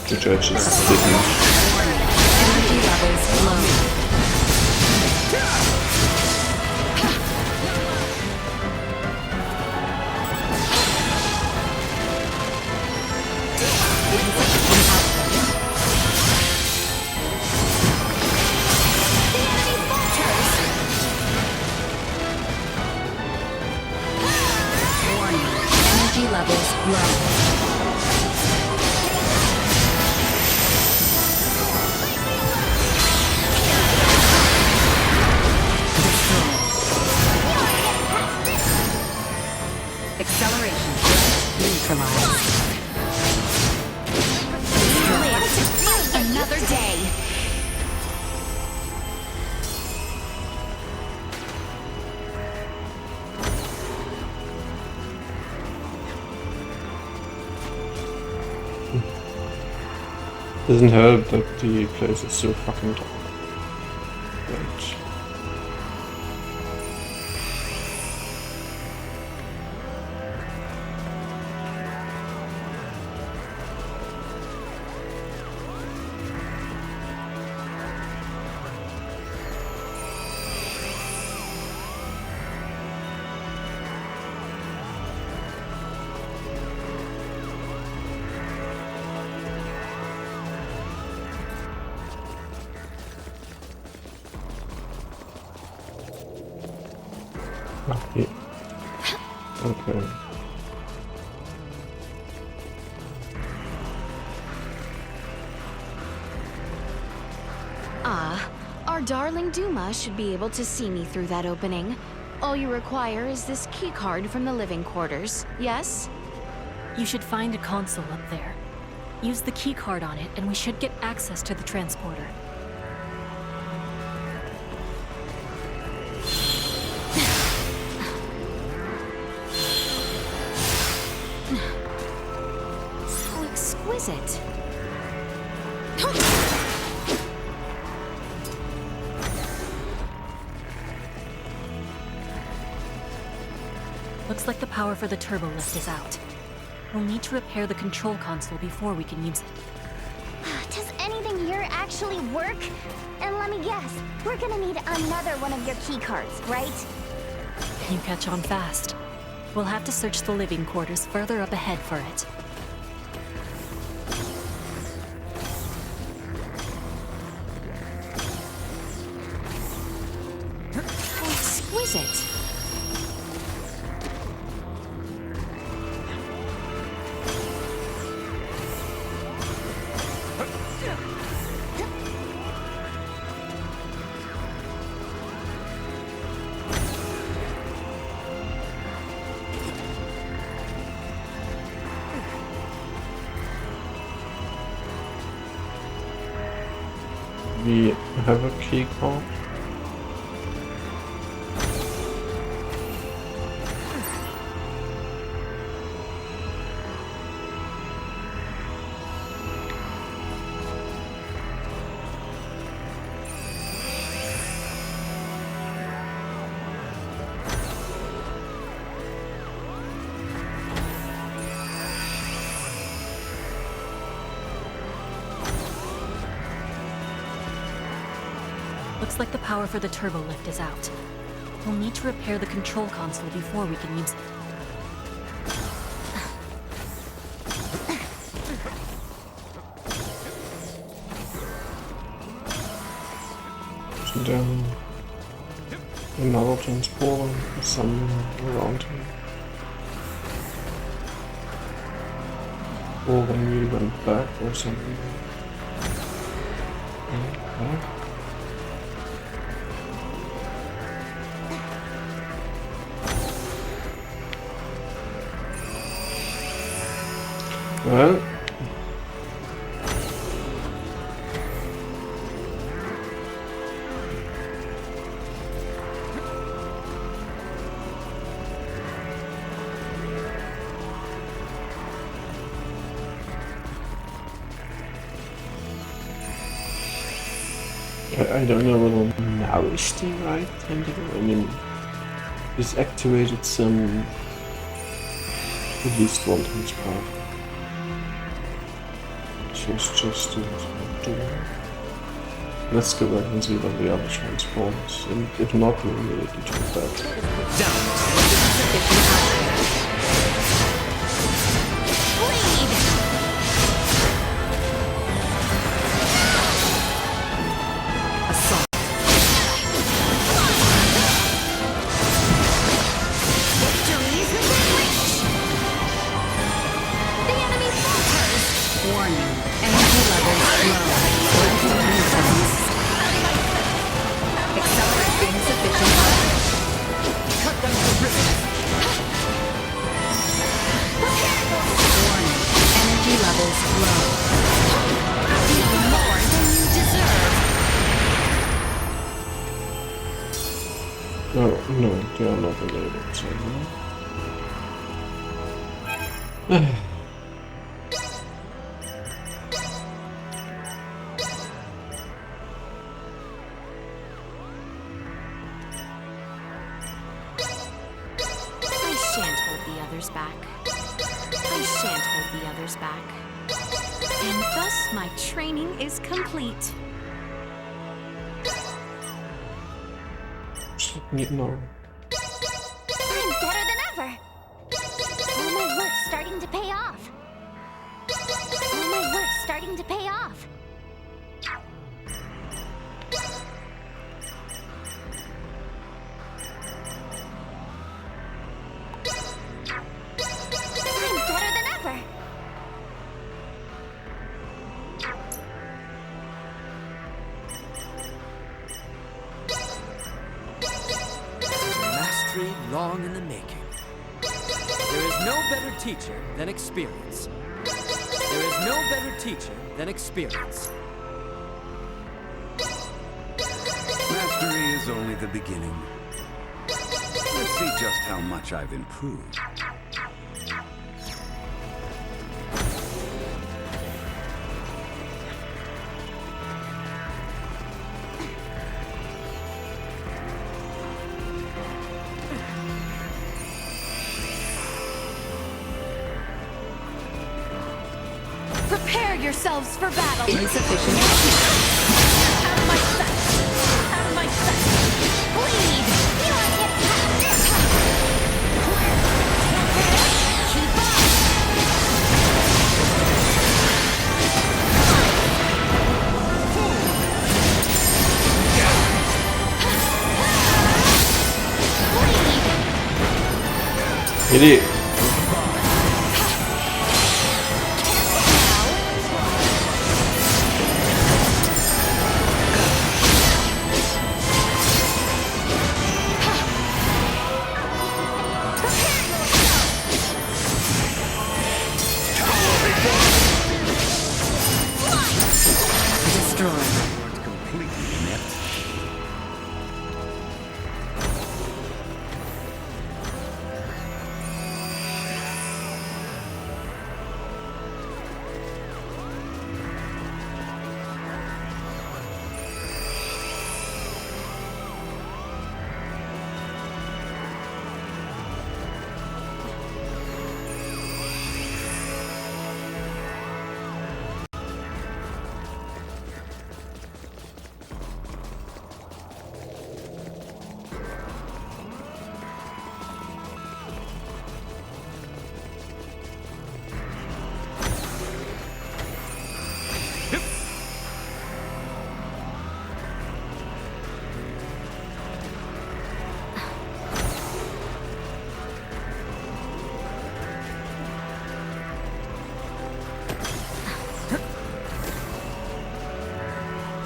The judges didn't. Energy levels low. Doesn't help that the place is so fucking dark. Right. Okay. Okay. Ah, our darling Duma should be able to see me through that opening. All you require is this keycard from the living quarters, yes? You should find a console up there. Use the keycard on it, and we should get access to the transporter. How exquisite. Looks like the power for the turbo lift is out. We'll need to repair the control console before we can use it. Does anything here actually work? And let me guess, we're gonna need another one of your keycards, right? You catch on fast. We'll have to search the living quarters further up ahead for it. How exquisite. We have a key card. Looks like the power for the turbo lift is out. We'll need to repair the control console before we can use it. So then another transporter is somewhere around here. Or when we went back or something. Okay. Well, I don't know whether now is the right time to go. I mean, he's activated some, at least one transport. So it's just to do. Let's go back and see what the other transports, and if not, we'll immediately turn back. Oh, no, they are not related, so I shan't hold the others back. I shan't hold the others back. And thus my training is complete. no. I'm better than ever! All my work's starting to pay off! All my work's starting to pay off! victory long in the making. There is no better teacher than experience. There is no better teacher than experience. Mastery is only the beginning. Let's see just how much I've improved. Prepare yourselves for battle! Insufficient. Out of my sight! Out of my sight! Bleed! You aren't getting past this! Keep Hit it.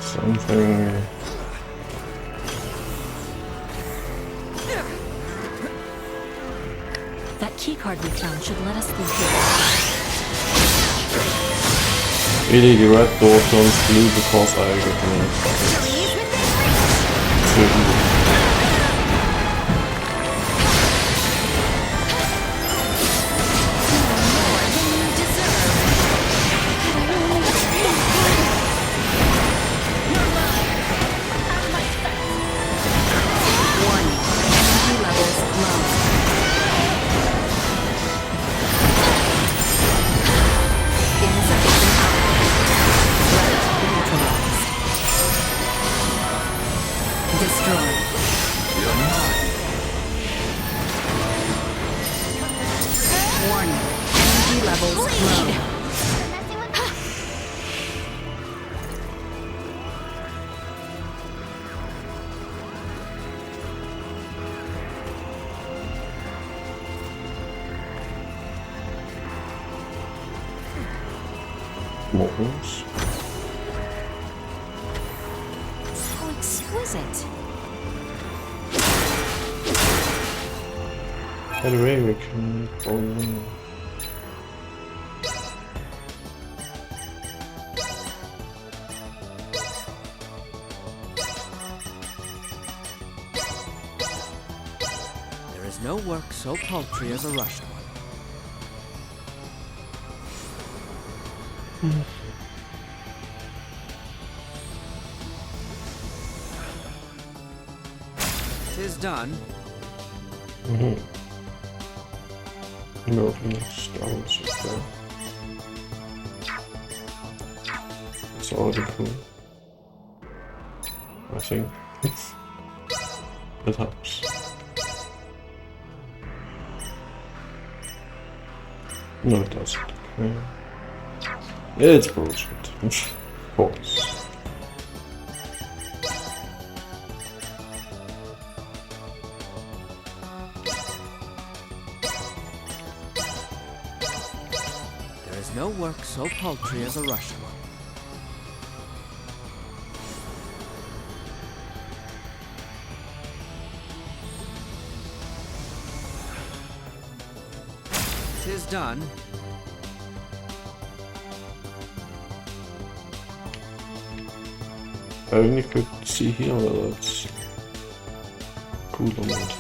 Something. That keycard we found should let us through here. Really, the red door turns blue because I got the models. So exquisite. By the way, we can probably... There is no work so paltry as a Russian one. Tis done. No, stones as well. It's already cool. I think. It helps. No, it doesn't. Okay. It's bullshit. Of course. There is no work so paltry as a Russian one. 'Tis done. I only could see here whether it's cool or not.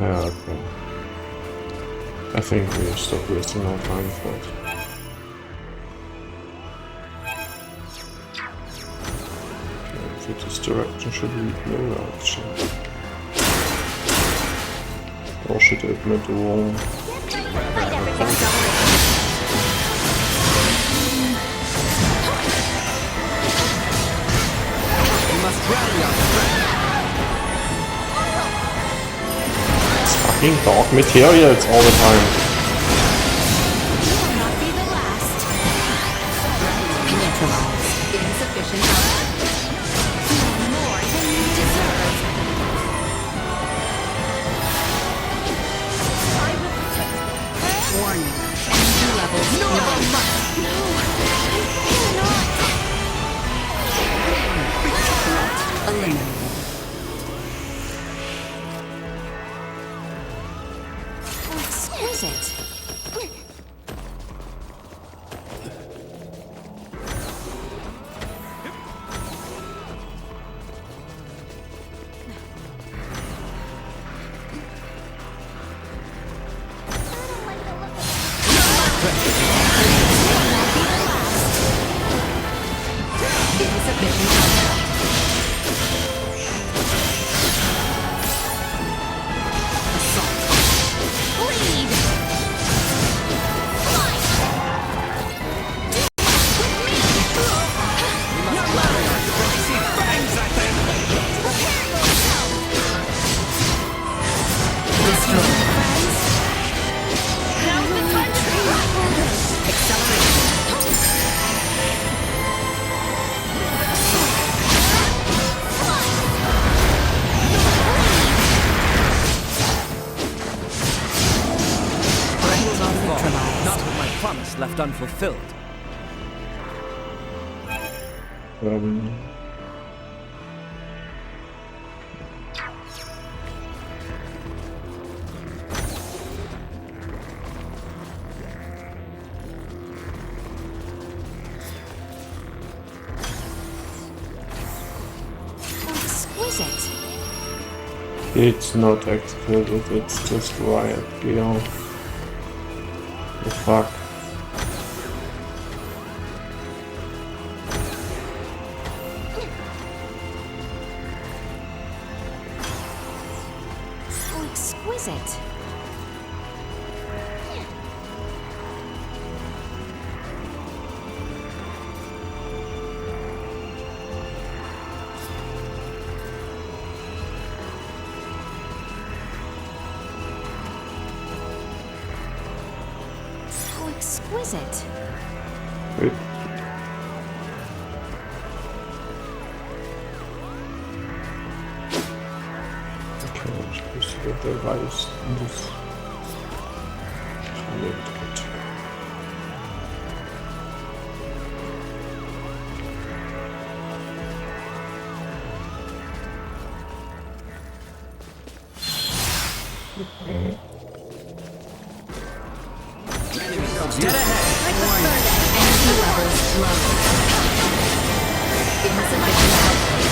Yeah, okay. I think we stop wasting our time for it. Okay, if this direction should lead nowhere, actually. Or should I admit the wrong? We must rally our strength. Fucking dark materials all the time. Warning. Energy levels low. Threat eliminated. Exquisite. Left unfulfilled. Exquisite. It's not exquisite, it's just riot gear. The fuck. Exquisite. So exquisite. Wait. Get the rice in this. Dead ahead. Energy levels low. Insufficient output.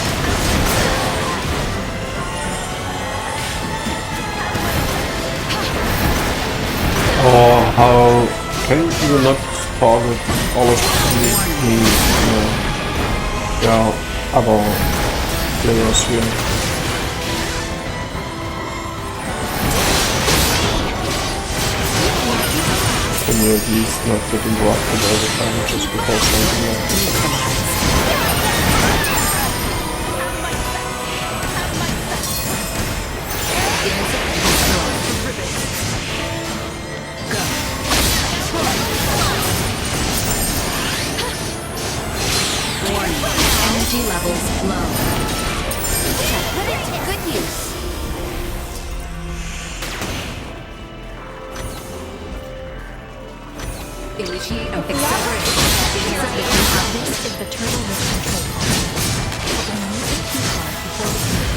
Oh, how can you not target all of me? Yeah, other players here. Can you at least not get interrupted all the time just because something like Initiate acceleration. This is the turtle lift control console. But we need the key card before we can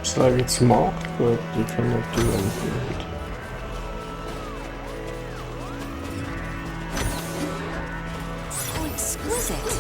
It's like it's marked, but you cannot do anything with it. So exquisite.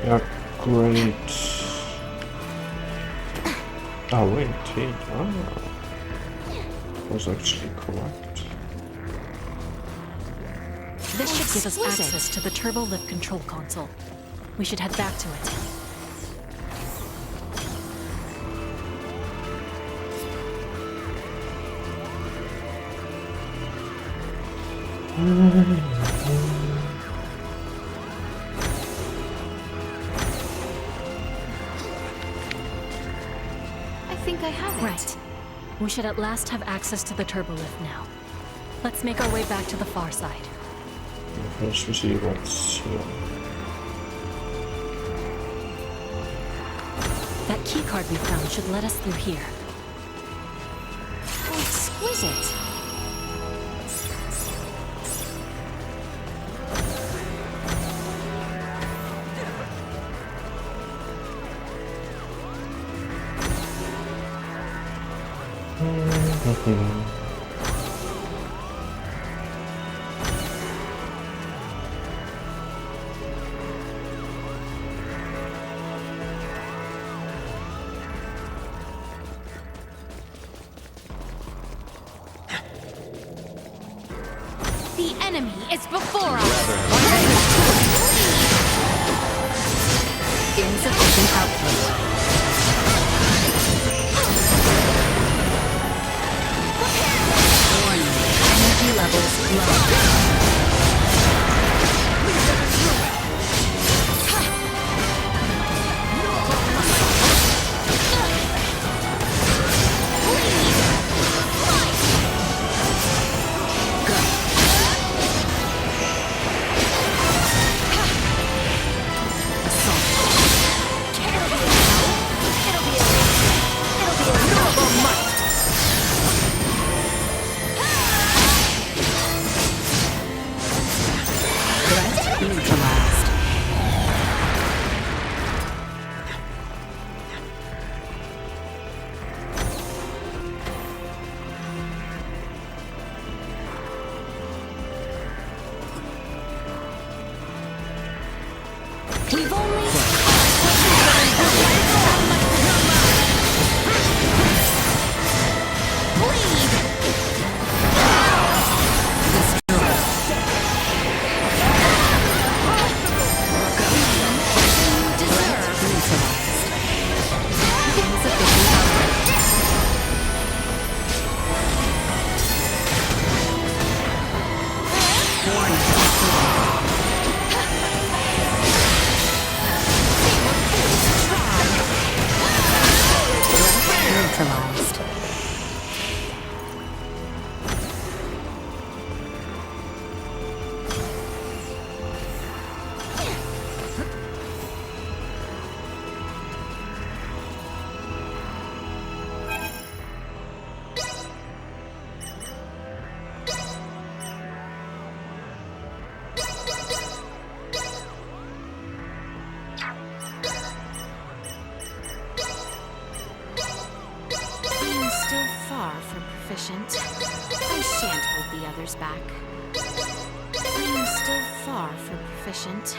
Yeah, great. Oh wait, wait, was actually correct. This should give us access to the turbo lift control console. We should head back to it. I think I have it. Right. We should at last have access to the turbo lift now. Let's make our way back to the far side. First we see what's here. That key card we found should let us through here. Oh, exquisite. The enemy is before us. Insufficient output. Warning. Energy levels low. We've only... far from proficient. I shan't hold the others back. I am still far from proficient.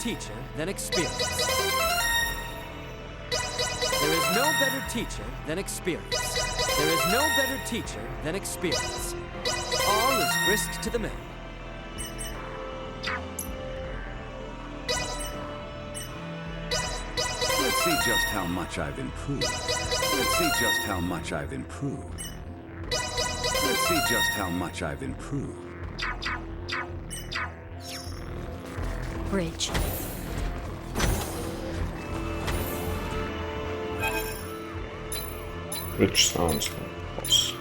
Teacher than experience. There is no better teacher than experience. There is no better teacher than experience. All is grist to the mill. Let's see just how much I've improved. Let's see just how much I've improved. Let's see just how much I've improved. Bridge. Bridge sounds like boss.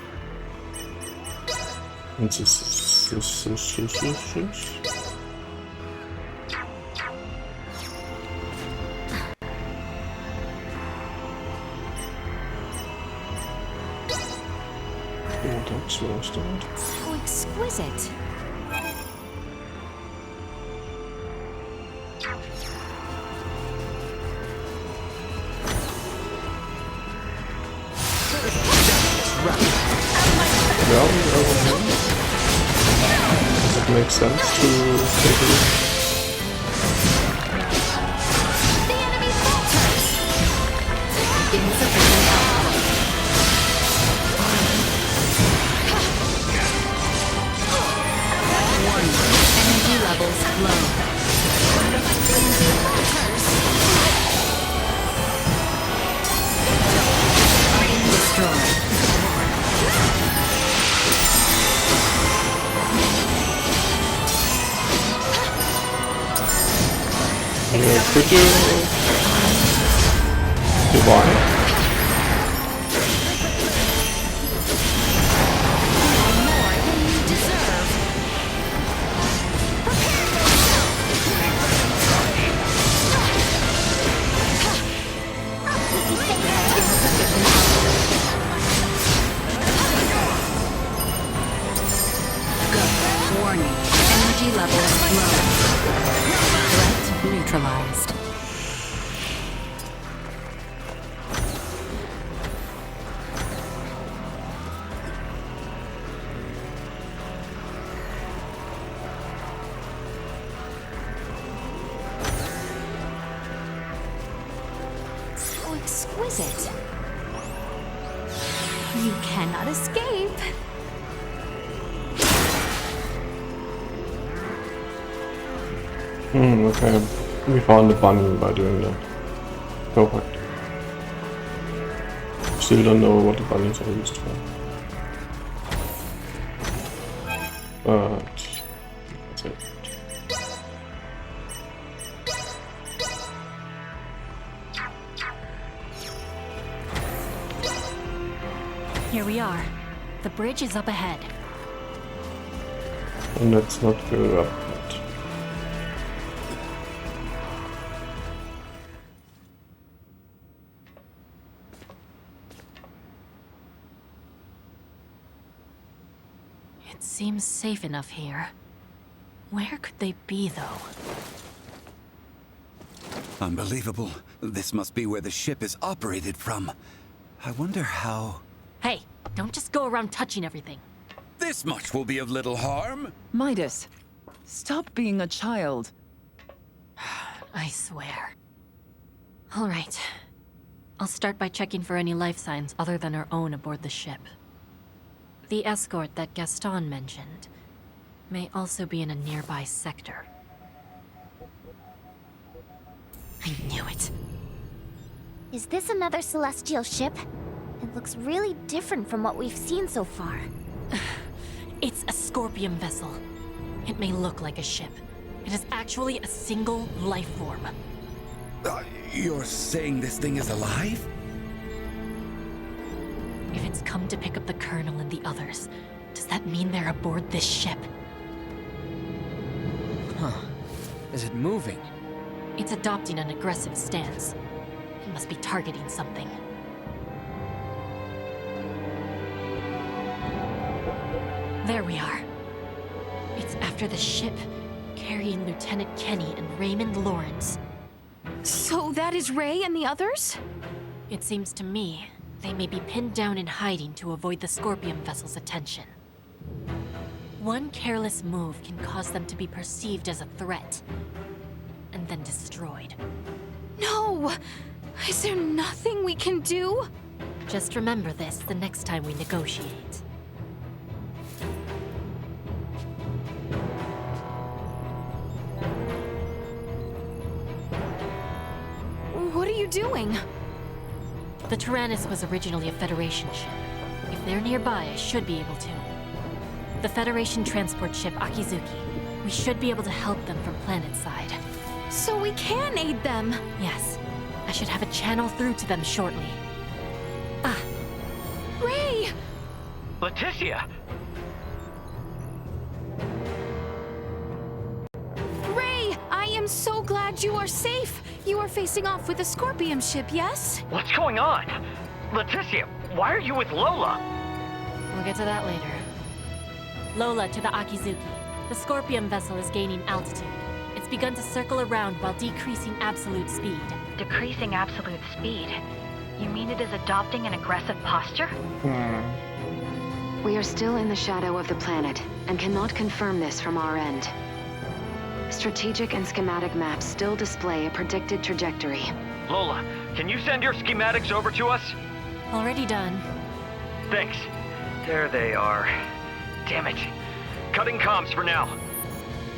So exquisite. Does it make sense to take it? Energy levels low. Destroyed. Could you divine? Warning. Energy levels low. Threat neutralized. So exquisite. You cannot escape. Okay. We found the bunny by doing that. Perfect. Still don't know what the bunnies are used for. But that's it. Here we are. The bridge is up ahead. And let's not go up yet. It seems safe enough here. Where could they be, though? Unbelievable. This must be where the ship is operated from. I wonder how... Hey, don't just go around touching everything. This much will be of little harm. Midas, stop being a child. I swear. All right. I'll start by checking for any life signs other than our own aboard the ship. The escort that Gaston mentioned may also be in a nearby sector. I knew it. Is this another celestial ship? It looks really different from what we've seen so far. It's a Scorpium vessel. It may look like a ship. It is actually a single life form. You're saying this thing is alive? If it's come to pick up the Colonel and the others, does that mean they're aboard this ship? Huh. Is it moving? It's adopting an aggressive stance. It must be targeting something. There we are. It's after the ship, carrying Lieutenant Kenny and Raymond Lawrence. So that is Ray and the others? It seems to me they may be pinned down in hiding to avoid the Scorpium vessel's attention. One careless move can cause them to be perceived as a threat, and then destroyed. No! Is there nothing we can do? Just remember this the next time we negotiate. What are you doing? The Tyrannus was originally a Federation ship. If they're nearby, I should be able to. The Federation transport ship Akizuki. We should be able to help them from planetside. So we can aid them? Yes. I should have a channel through to them shortly. Ray! Leticia! Ray! I am so glad you are safe! You are facing off with a Scorpium ship, yes? What's going on? Leticia, why are you with Lola? We'll get to that later. Lola to the Akizuki. The Scorpium vessel is gaining altitude. It's begun to circle around while decreasing absolute speed. Decreasing absolute speed? You mean it is adopting an aggressive posture? We are still in the shadow of the planet, and cannot confirm this from our end. Strategic and schematic maps still display a predicted trajectory. Lola, can you send your schematics over to us? Already done. Thanks. There they are. Damn it. Cutting comms for now.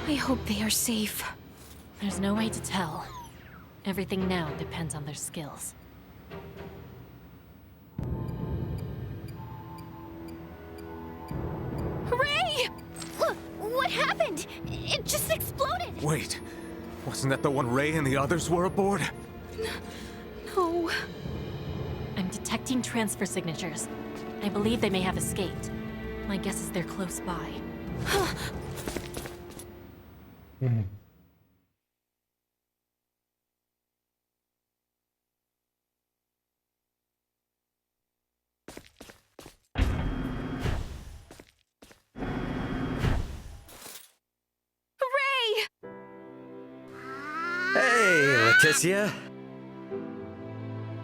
I hope they are safe. There's no way to tell. Everything now depends on their skills. Ray! What happened? It just exploded! Wait, wasn't that the one Ray and the others were aboard? No. I'm detecting transfer signatures. I believe they may have escaped. My guess is they're close by. Hey, Leticia.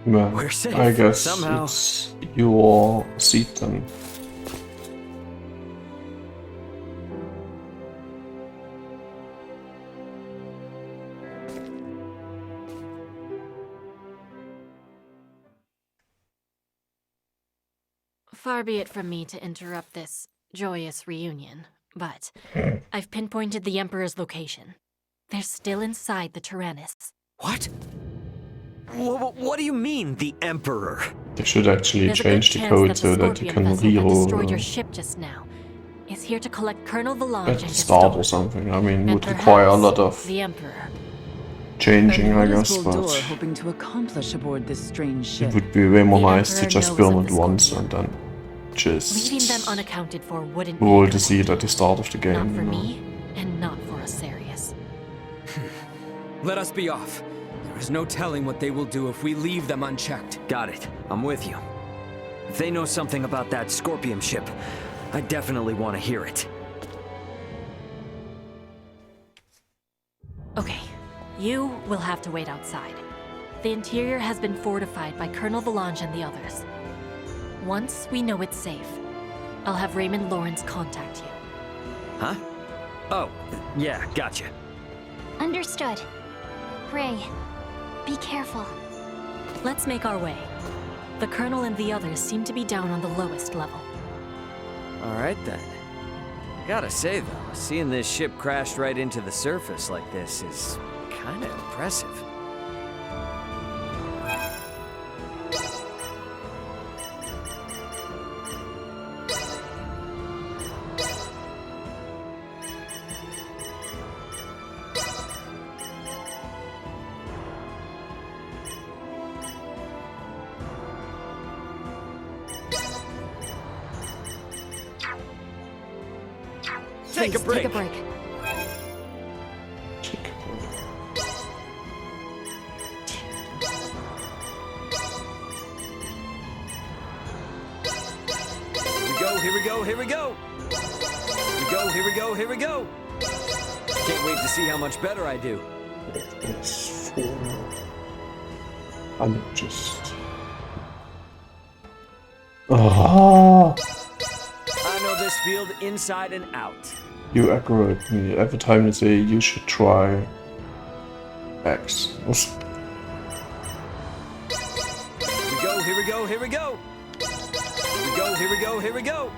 Well, We're safe, I guess somehow. it's your seat then. Far be it from me to interrupt this joyous reunion, but I've pinpointed the Emperor's location. They're still inside the Tyrannus. What? What do you mean, the Emperor? They should actually There's a change good the chance code that so the that you Scorpion can vessel that destroyed your reroll ship just now is here to collect Colonel Valange at and the start or something. I mean, and would require a perhaps lot of the Emperor. changing, I And what guess, is Goldor but hoping to accomplish aboard this strange ship? it would be way more The nice to Emperor just knows film of it the once and then just Leaving them unaccounted for wouldn't be roll good. the seed at the start of the game. Not for you know. me, and not for Asarius. Let us be off. There is no telling what they will do if we leave them unchecked. Got it. I'm with you. If they know something about that Scorpium ship, I definitely want to hear it. Okay, you will have to wait outside. The interior has been fortified by Colonel Valange and the others. Once we know it's safe, I'll have Raymond Lawrence contact you. Huh? Oh, yeah, gotcha. Understood. Ray, be careful. Let's make our way. The Colonel and the others seem to be down on the lowest level. Alright then. Gotta say though, seeing this ship crash right into the surface like this is kinda impressive. take a break. Take a break. Here we go, here we go! Here we go, here we go, here we go! Can't wait to see how much better I do. It's 4. I'm just... Ah! I know this field inside and out. You aggravate me. Every time you say you should try X. Here we go, here we go, here we go! Here we go, here we go, here we go!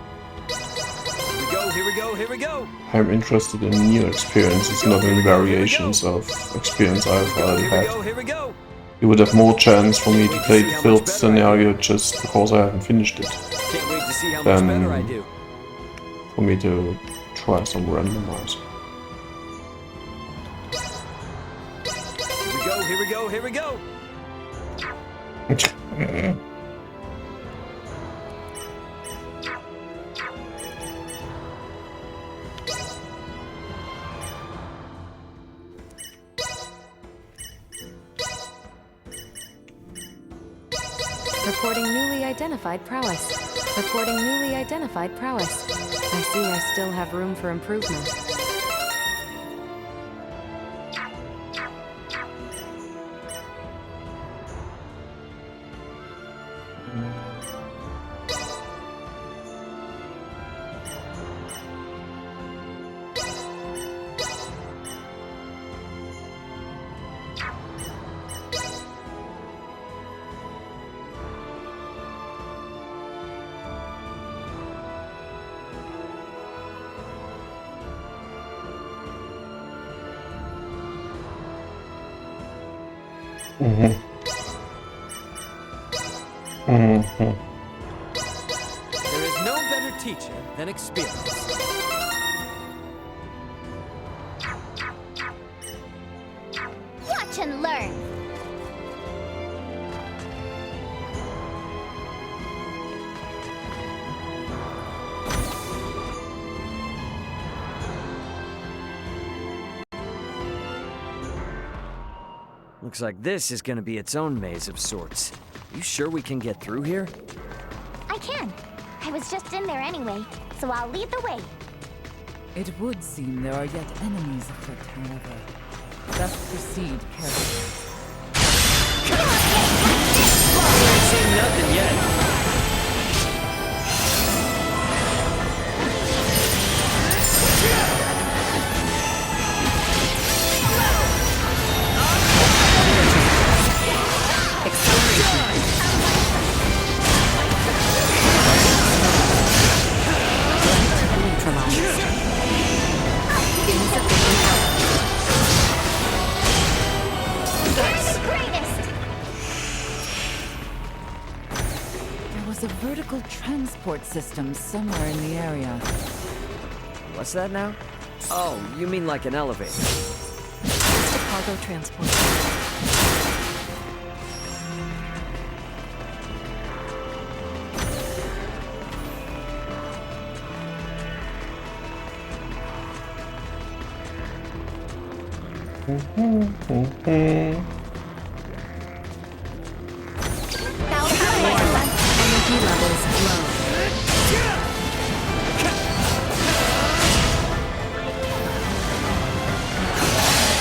Here we go, here we go, here we go! I'm interested in new experiences, not in variations of experience I've already had. You would have more chance for me to play the filled scenario just because I haven't finished it. Can't wait to see how much better I do. For me to try some randomizer. Here we go, here we go, here we go! Reporting newly identified prowess. Reporting newly identified prowess. I see I still have room for improvement. There is no better teacher than experience. Watch and learn. Looks like this is gonna be its own maze of sorts. You sure we can get through here? I can. I was just in there anyway, so I'll lead the way. It would seem there are yet enemies afoot, however. Best proceed carefully. I ain't seen nothing yet. There's a vertical transport system somewhere in the area. What's that now? Oh, you mean like an elevator. It's the cargo transport. Energy levels low.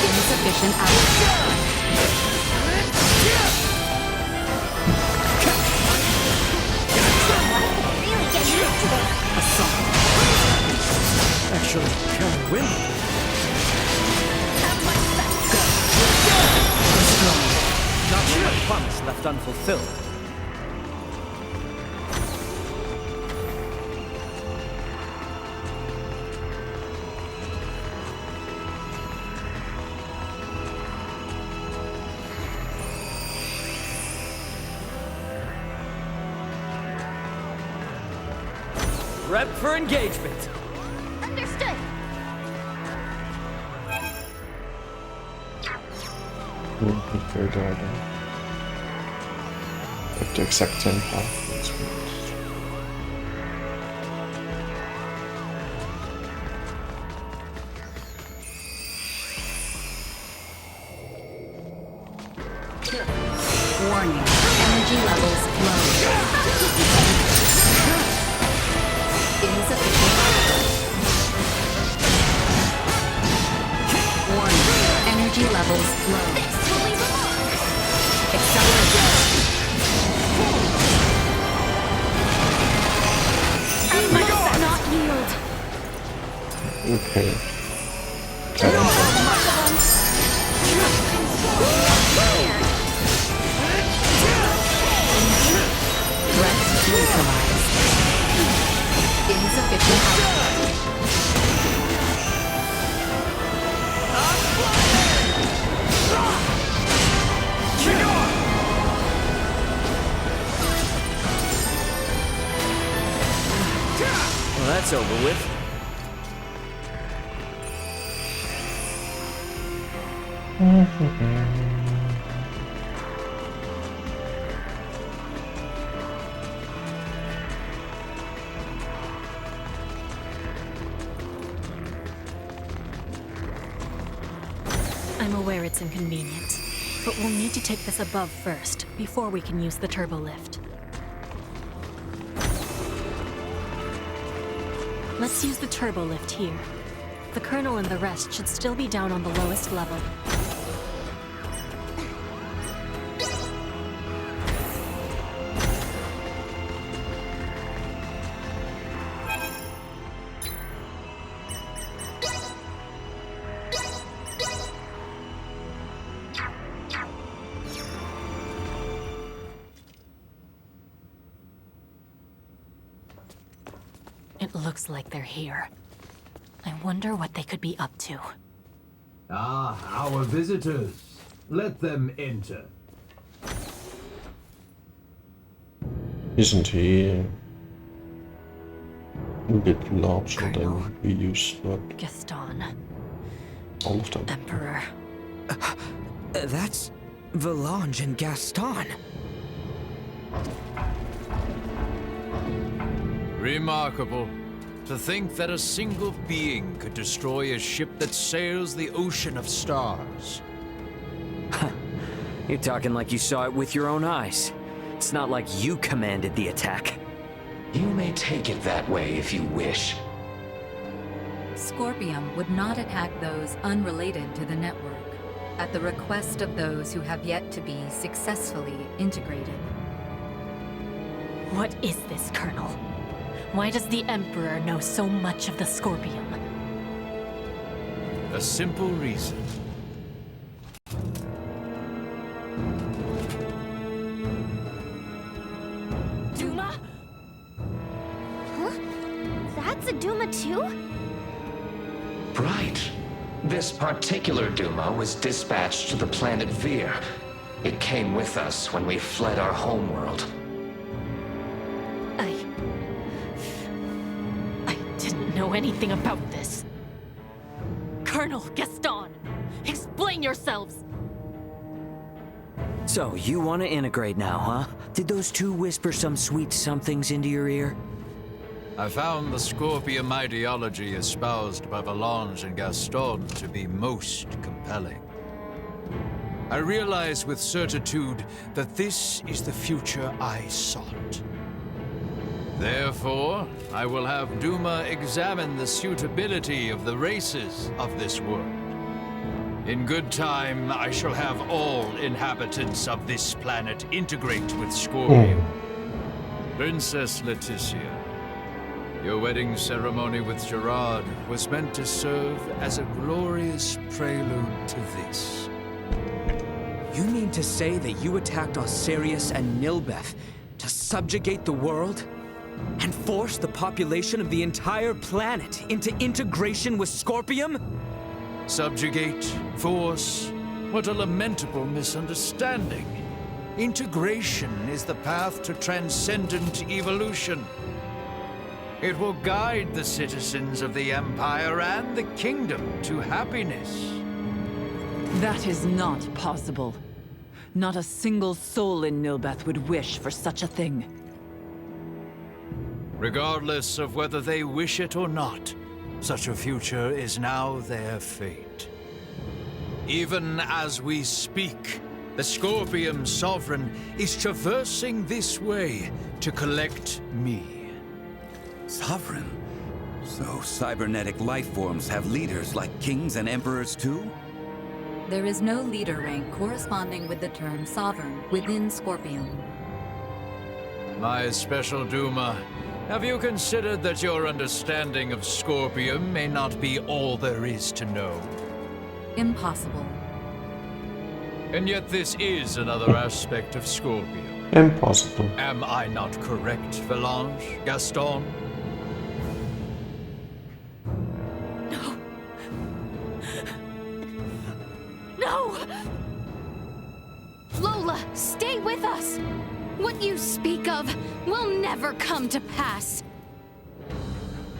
Insufficient output. Actually, can win. Not one promise left unfulfilled. Rep for engagement. Understood. Very diagonal. Like the exact same path. Okay. Threats neutralized. Insufficient output. Well, that's over with. I'm aware it's inconvenient, but we'll need to take this above first, before we can use the turbo lift. Let's use the turbo lift here. The Colonel and the rest should still be down on the lowest level. It looks like they're here. I wonder what they could be up to. Ah, our visitors. Let them enter. Isn't he a bit larger than we used, but Gaston. all of them. Emperor. That's Valange and Gaston. Remarkable. To think that a single being could destroy a ship that sails the ocean of stars. You're talking like you saw it with your own eyes. It's not like you commanded the attack. You may take it that way if you wish. Scorpium would not attack those unrelated to the network, at the request of those who have yet to be successfully integrated. What is this, Colonel? Why does the Emperor know so much of the Scorpium? A simple reason. Duma? Huh? That's a Duma too? Right. This particular Duma was dispatched to the planet Vir. It came with us when we fled our homeworld. Know anything about this? Colonel Gaston, explain yourselves! So, you want to integrate now, huh? Did those two whisper some sweet somethings into your ear? I found the Scorpium ideology espoused by Valange and Gaston to be most compelling. I realize with certitude that this is the future I sought. Therefore, I will have Duma examine the suitability of the races of this world. In good time, I shall have all inhabitants of this planet integrate with Scorpium. Princess Leticia, your wedding ceremony with Gerard was meant to serve as a glorious prelude to this. You mean to say that you attacked Osirius and Nilbeth to subjugate the world? And force the population of the entire planet into integration with Scorpium? Subjugate, force, what a lamentable misunderstanding. Integration is the path to transcendent evolution. It will guide the citizens of the Empire and the Kingdom to happiness. That is not possible. Not a single soul in Nilbeth would wish for such a thing. Regardless of whether they wish it or not, such a future is now their fate. Even as we speak, the Scorpium Sovereign is traversing this way to collect me. Sovereign? So cybernetic life forms have leaders like kings and emperors too? There is no leader rank corresponding with the term Sovereign within Scorpium. My special Duma, Have you considered that your understanding of Scorpium may not be all there is to know? Impossible. And yet this is another aspect of Scorpium. Impossible. Am I not correct, Valange, Gaston? No! Lola, stay with us! What you speak of will never come to pass.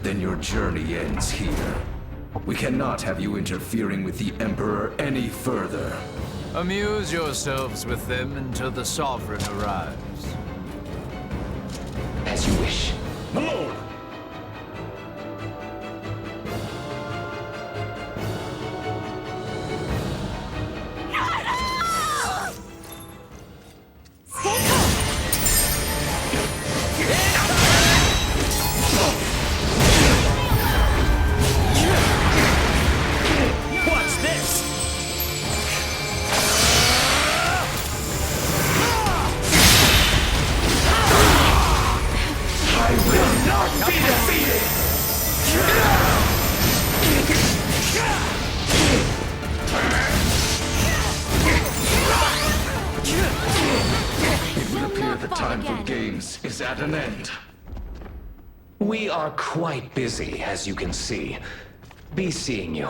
Then your journey ends here. We cannot have you interfering with the Emperor any further. Amuse yourselves with them until the Sovereign arrives. As you wish. Malone! What's this? I will not be defeated! It would appear the time for games is at an end. We are quite busy, as you can see. Be seeing you.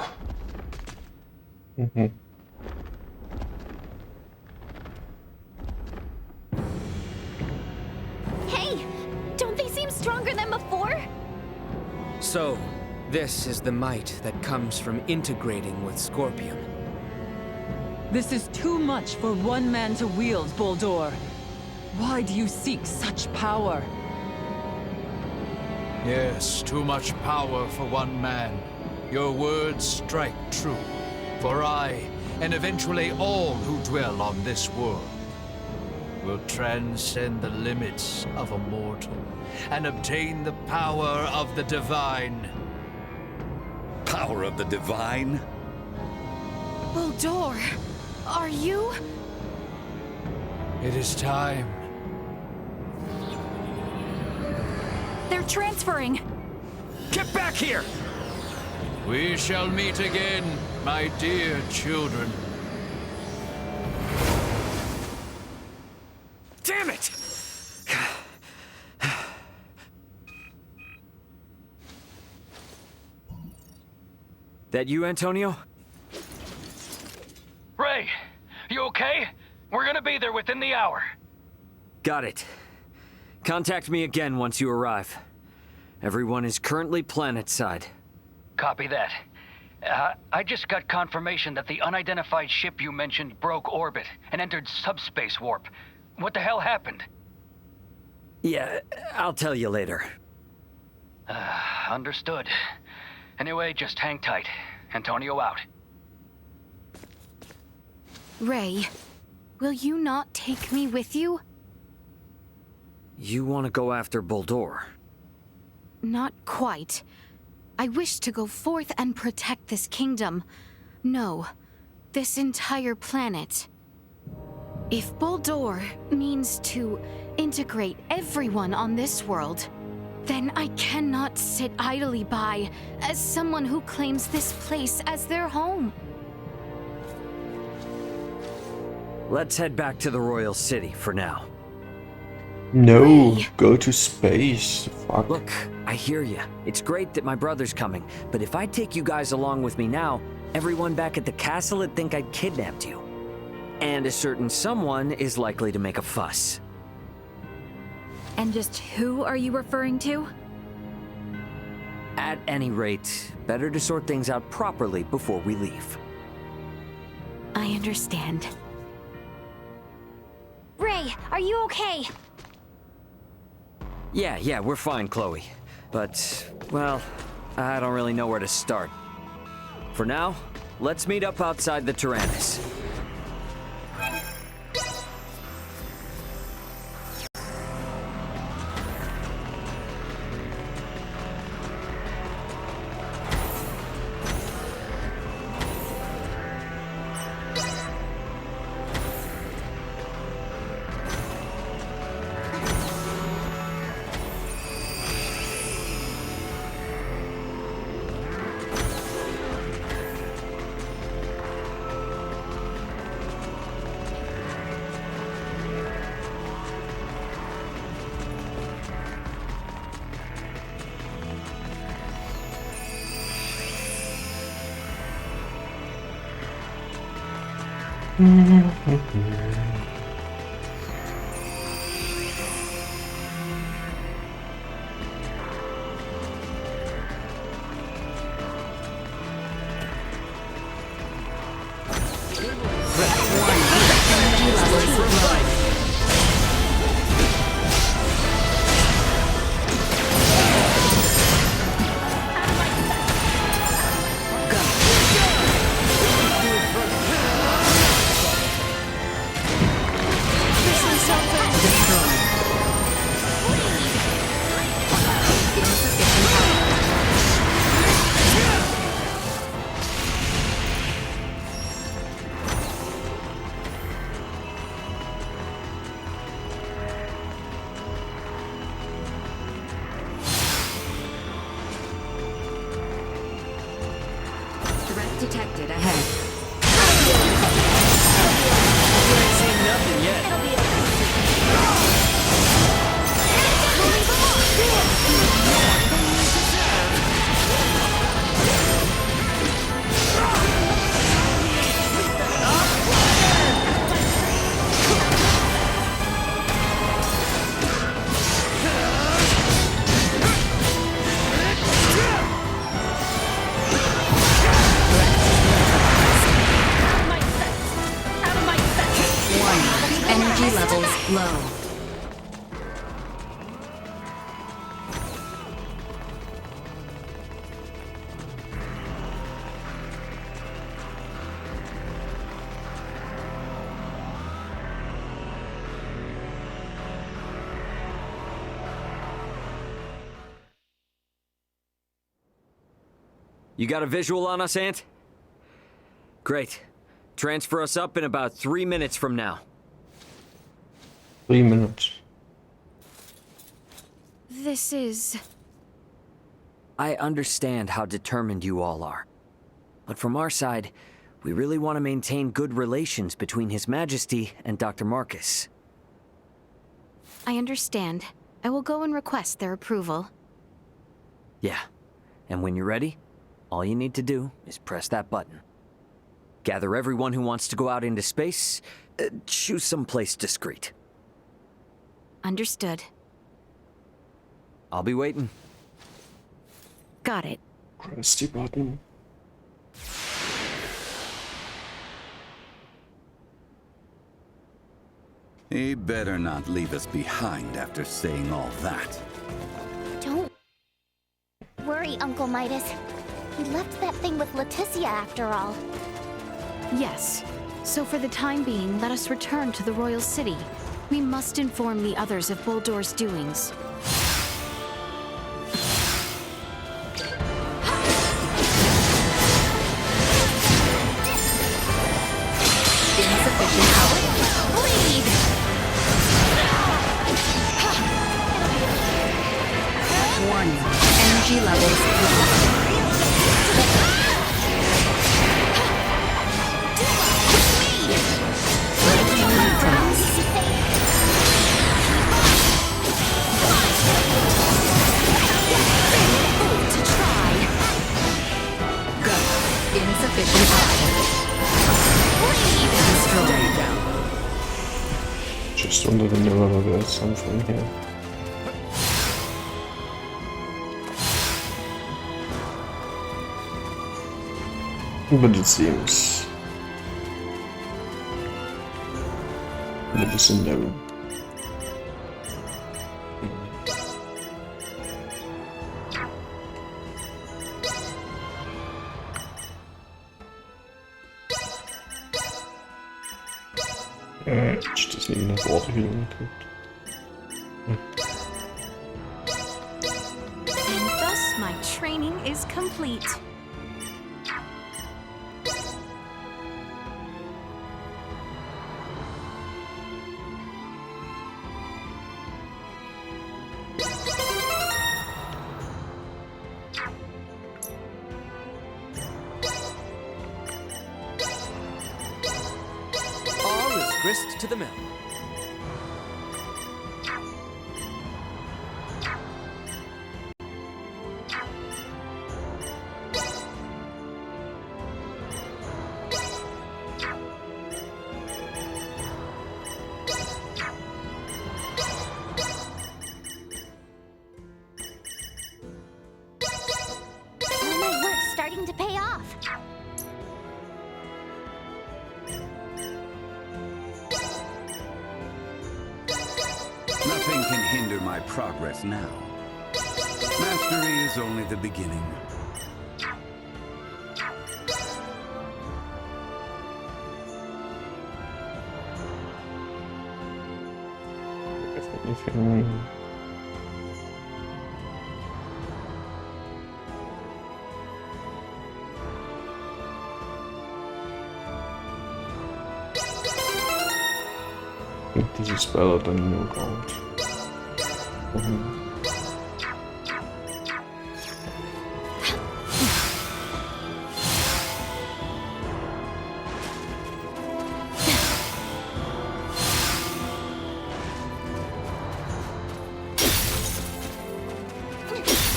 Hey! Don't they seem stronger than before? So, this is the might that comes from integrating with Scorpium. This is too much for one man to wield, Boldor. Why do you seek such power? Yes, too much power for one man. Your words strike true. For I, and eventually all who dwell on this world, will transcend the limits of a mortal and obtain the power of the divine. Power of the divine? Boldor, are you? It is time. They're transferring. Get back here! We shall meet again, my dear children. Damn it! That you, Antonio? Ray, you okay? We're gonna be there within the hour. Got it. Contact me again once you arrive. Everyone is currently planetside. Copy that. I just got confirmation that the unidentified ship you mentioned broke orbit and entered subspace warp. What the hell happened? Yeah, I'll tell you later. Understood. Anyway, just hang tight. Antonio out. Ray, will you not take me with you? You want to go after Boldor? Not quite. I wish to go forth and protect this kingdom. No, this entire planet. If Boldor means to integrate everyone on this world, then I cannot sit idly by as someone who claims this place as their home. Let's head back to the Royal City for now. No, go to space. Fuck. Look, I hear you. It's great that my brother's coming, but if I take you guys along with me now, everyone back at the castle would think I'd kidnapped you. And a certain someone is likely to make a fuss. And just who are you referring to? At any rate, better to sort things out properly before we leave. I understand. Ray, are you okay? Yeah, we're fine, Chloe. But, well, I don't really know where to start. For now, let's meet up outside the Tyrannus. Threat detected ahead. You ain't seen nothing yet. Energy levels low. You got a visual on us, Ant? Great. Transfer us up in about 3 minutes from now. 3 minutes. This is... I understand how determined you all are. But from our side, we really want to maintain good relations between His Majesty and Dr. Marcus. I understand. I will go and request their approval. Yeah. And when you're ready, all you need to do is press that button. Gather everyone who wants to go out into space. Choose some place discreet. Understood. I'll be waiting. Got it. Press the button. He better not leave us behind after saying all that. Don't worry, Uncle Midas. He left that thing with Leticia after all. Yes. So for the time being, let us return to the Royal City. We must inform the others of Boldor's doings. Insufficient power. Bleed! Warning. Energy levels low. Insufficient power. Destroyed. Just under the mirror, there's something here. But it seems it is in there. Just doesn't even have water healing equipped. And thus my training is complete. All is grist to the mill. hinder my progress now. Mastery is only the beginning. Anything. I think this is better than no ground.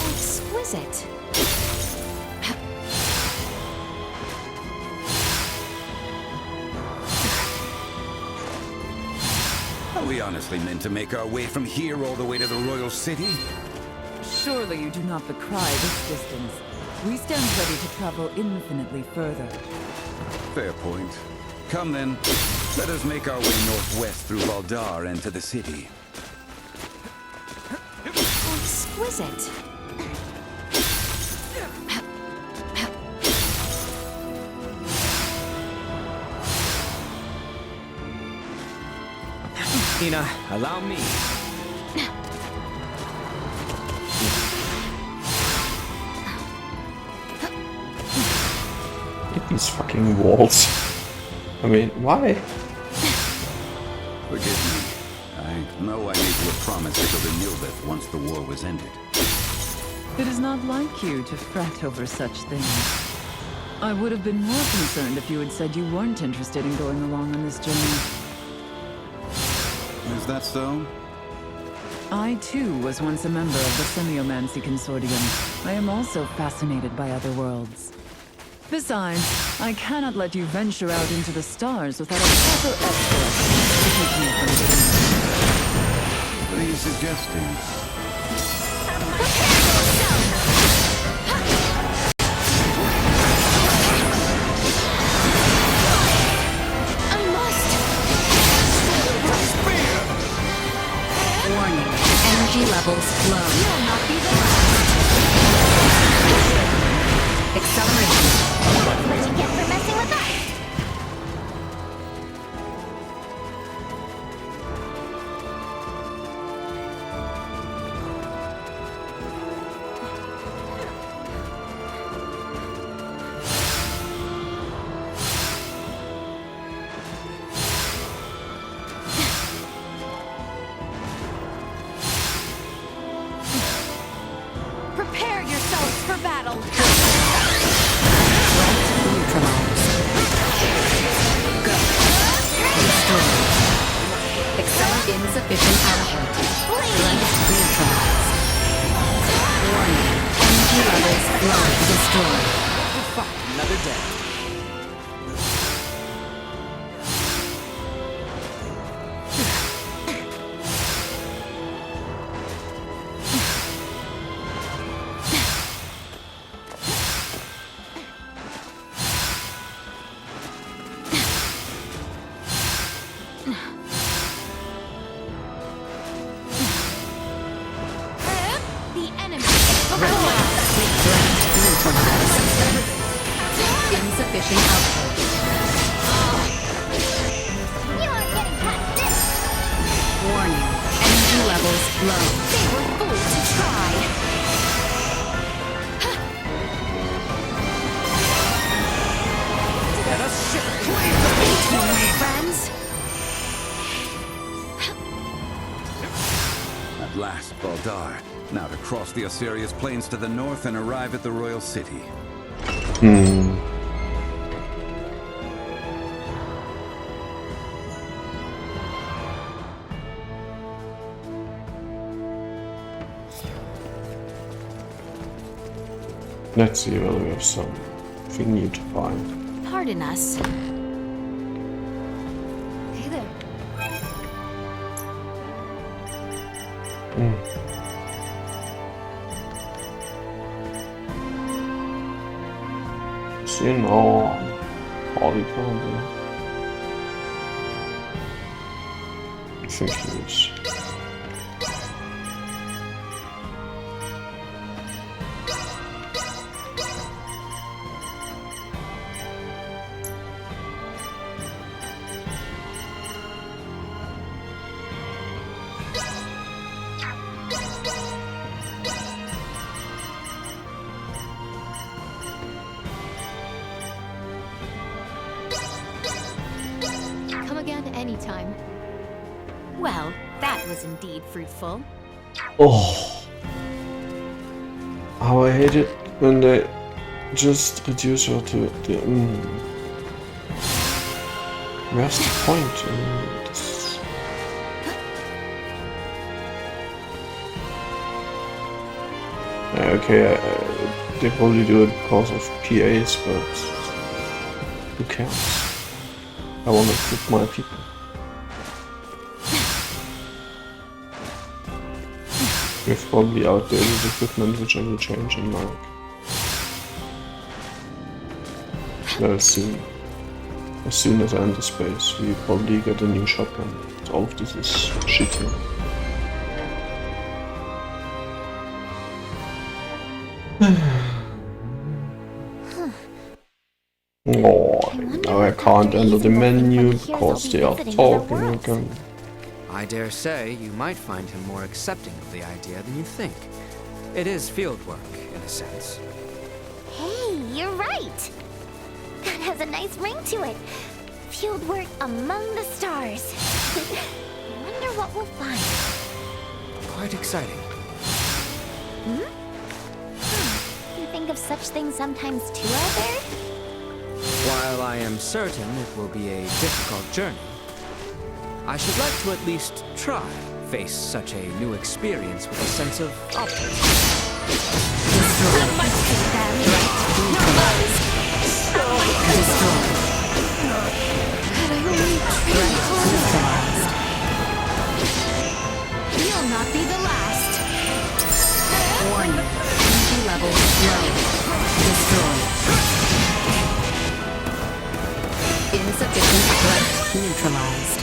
Exquisite. Are we honestly meant to make our way from here all the way to the Royal City? Surely you do not decry this distance. We stand ready to travel infinitely further. Fair point. Come then, let us make our way northwest through Valdar and to the city. Exquisite. Ina, allow me. Get these fucking walls. I mean, why? Forgive me. I know I made you a promise to go to Nilbeth once the war was ended. It is not like you to fret over such things. I would have been more concerned if you had said you weren't interested in going along on this journey. Is that so? I, too, was once a member of the Semiomancy Consortium. I am also fascinated by other worlds. Besides, I cannot let you venture out into the stars without a proper escort to keep me from getting hurt. What are you suggesting? Warning, energy levels low. You'll not be the Acceleration. That's what you get for messing with us! Prepare yourselves for battle. Insufficient output. Blend neutralized. Warning. Energy levels low. Destroyed. Fuck, another day. Insufficient output. You aren't getting past this! Warning. Energy levels low. They were fools to try. Let us shift Into my friends. At last, Valdar. Now to cross the Osirius Plains to the north and arrive at the Royal City. Let's see whether we have something new to find. Pardon us. Hey there. See now, polygon. I think he is. again anytime. Well, that was indeed fruitful. Oh. How I hate it when they just reduce her to the. Where's the point in this? Okay, they probably do it because of PAs, but who cares? I want to equip my people. We have probably outdated equipment which I will change in like very soon. As soon as I enter space, we probably get a new shotgun. All of this is shitty. Oh, now I can't enter the menu because they are talking again. I dare say you might find him more accepting of the idea than you think. It is fieldwork, in a sense. Hey, you're right. That has a nice ring to it. Field work among the stars. Wonder what we'll find. Quite exciting. You think of such things sometimes too, Albert? While I am certain it will be a difficult journey, I should like to at least try face such a new experience with a sense of optimism. You'll not be the last. Warning. Energy level low. Destroyed. Insufficient threat neutralized.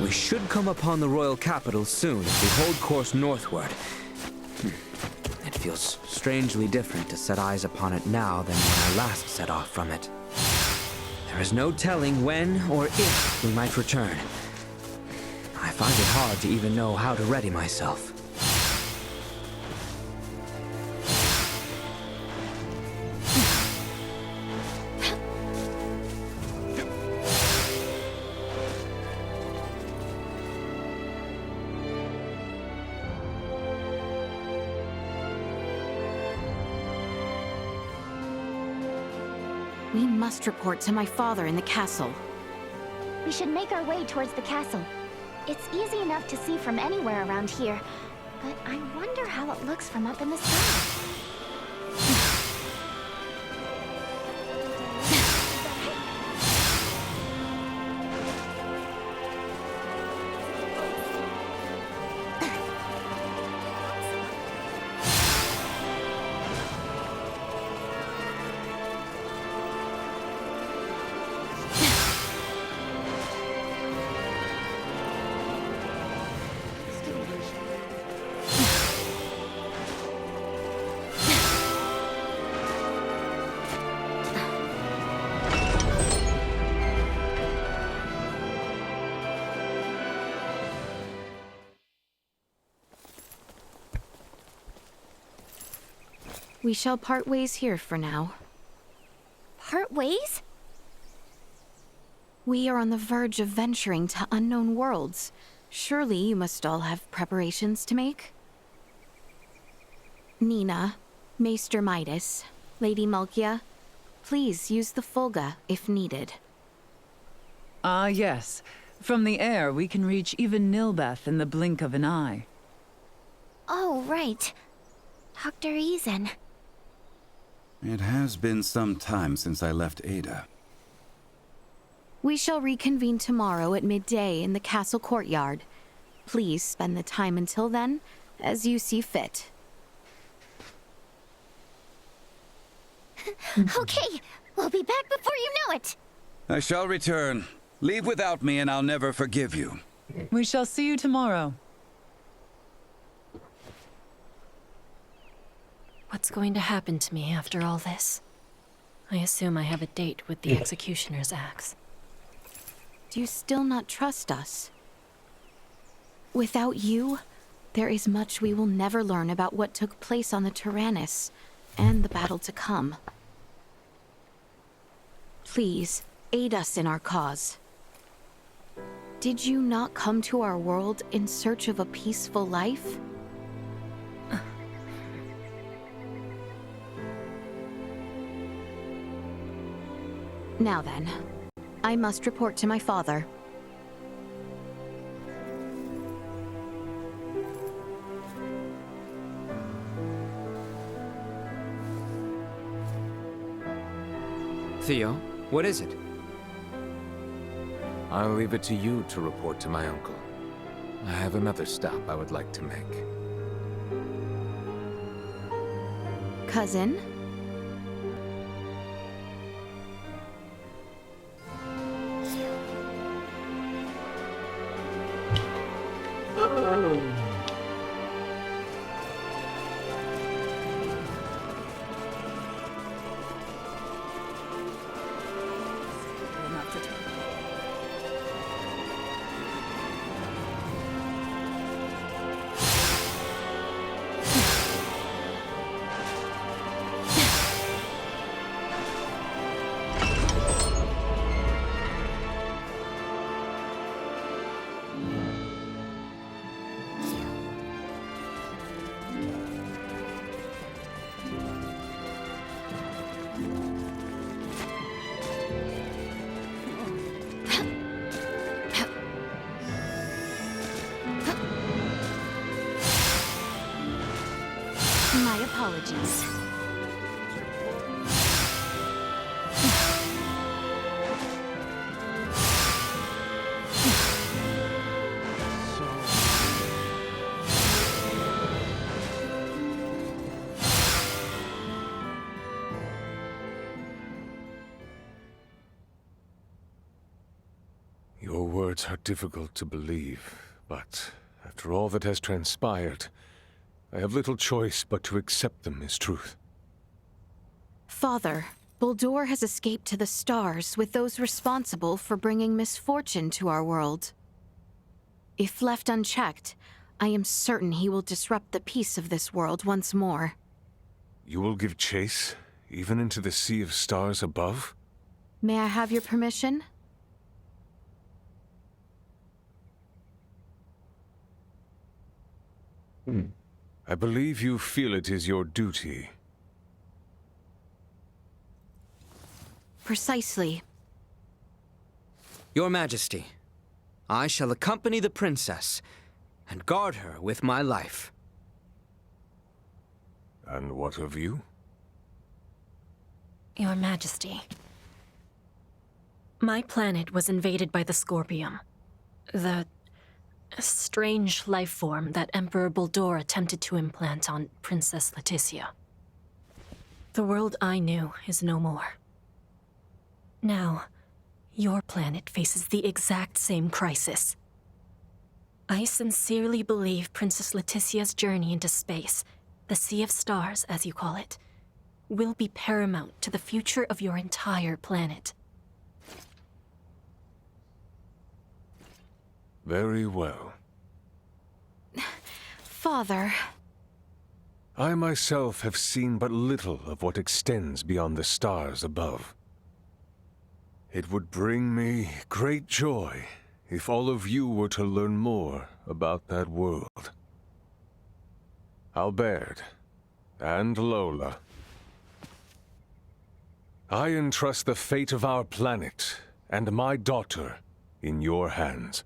We should come upon the royal capital soon if we hold course northward. It feels strangely different to set eyes upon it now than when I last set off from it. There is no telling when or if we might return. I find it hard to even know how to ready myself. We must report to my father in the castle. We should make our way towards the castle. It's easy enough to see from anywhere around here, but I wonder how it looks from up in the sky. We shall part ways here for now. Part ways? We are on the verge of venturing to unknown worlds. Surely you must all have preparations to make? Nina, Maester Midas, Lady Malkia, please use the Fulga if needed. Ah, yes. From the air, we can reach even Nilbeth in the blink of an eye. Oh, right. Dr. Eason. It has been some time since I left Ada. We shall reconvene tomorrow at midday in the castle courtyard. Please spend the time until then as you see fit. Okay, we'll be back before you know it. I shall return. Leave without me and I'll never forgive you. We shall see you tomorrow. What's going to happen to me after all this? I assume I have a date with the Executioner's axe. Do you still not trust us? Without you, there is much we will never learn about what took place on the Tyrannus and the battle to come. Please, aid us in our cause. Did you not come to our world in search of a peaceful life? Now then, I must report to my father. Theo, what is it? I'll leave it to you to report to my uncle. I have another stop I would like to make. Cousin? My apologies. Your words are difficult to believe, but after all that has transpired, I have little choice but to accept them as truth. Father, Baldur has escaped to the stars with those responsible for bringing misfortune to our world. If left unchecked, I am certain he will disrupt the peace of this world once more. You will give chase, even into the sea of stars above? May I have your permission? I believe you feel it is your duty. Precisely. Your Majesty, I shall accompany the princess and guard her with my life. And what of you? Your Majesty, my planet was invaded by the Scorpium. The strange life form that Emperor Baldur attempted to implant on Princess Leticia. The world I knew is no more. Now, your planet faces the exact same crisis. I sincerely believe Princess Leticia's journey into space, the Sea of Stars, as you call it, will be paramount to the future of your entire planet. Very well. Father. I myself have seen but little of what extends beyond the stars above. It would bring me great joy if all of you were to learn more about that world. Albert and Lola, I entrust the fate of our planet and my daughter in your hands.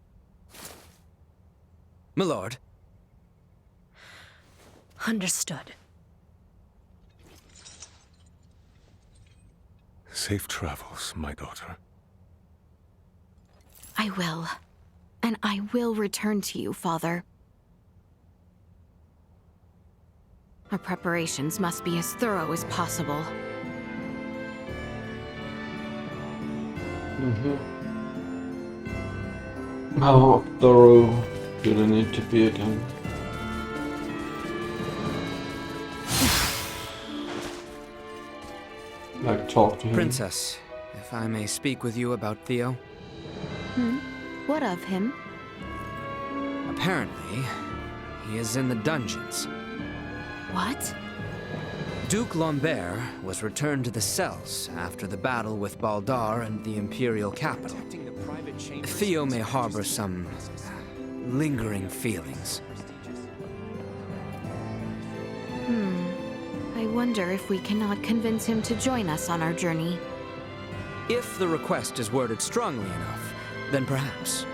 My lord. Understood. Safe travels, my daughter. I will. And I will return to you, Father. Our preparations must be as thorough as possible. How thorough do they need to be again? Like, talk to him. Princess, if I may speak with you about Theo. What of him? Apparently, he is in the dungeons. What? Duke Lambert was returned to the cells after the battle with Baldar and the Imperial capital. Theo may harbor some lingering feelings. I wonder if we cannot convince him to join us on our journey. If the request is worded strongly enough, then perhaps.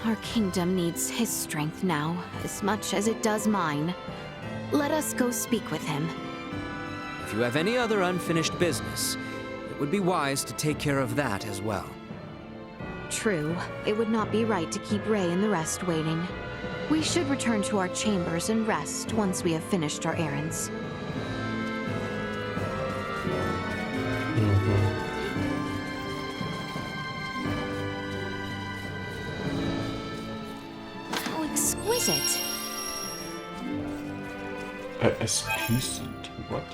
Our kingdom needs his strength now, as much as it does mine. Let us go speak with him. If you have any other unfinished business, it would be wise to take care of that as well. True, it would not be right to keep Ray and the rest waiting. We should return to our chambers and rest once we have finished our errands. How exquisite! Exquisite? What?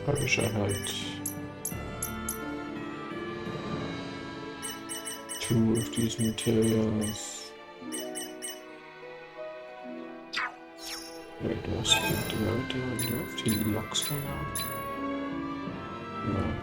I wish I had 2 of these materials. Wait, do I split the road there and do I have the locks hang out? No.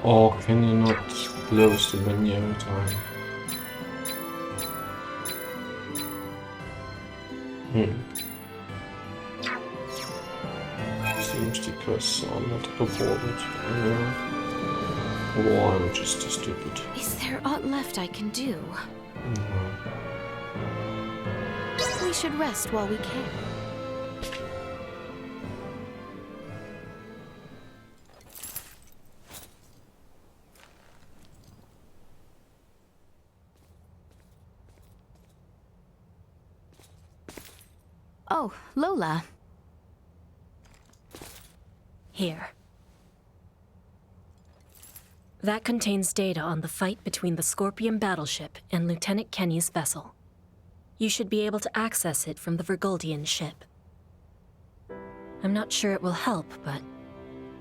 Or can you not close the menu every time? Seems the quests are not performed anywhere. Or I'm just stupid. Is there aught left I can do? We should rest while we can. Oh, Lola. Here. That contains data on the fight between the Scorpion battleship and Lieutenant Kenny's vessel. You should be able to access it from the Vergoldian ship. I'm not sure it will help, but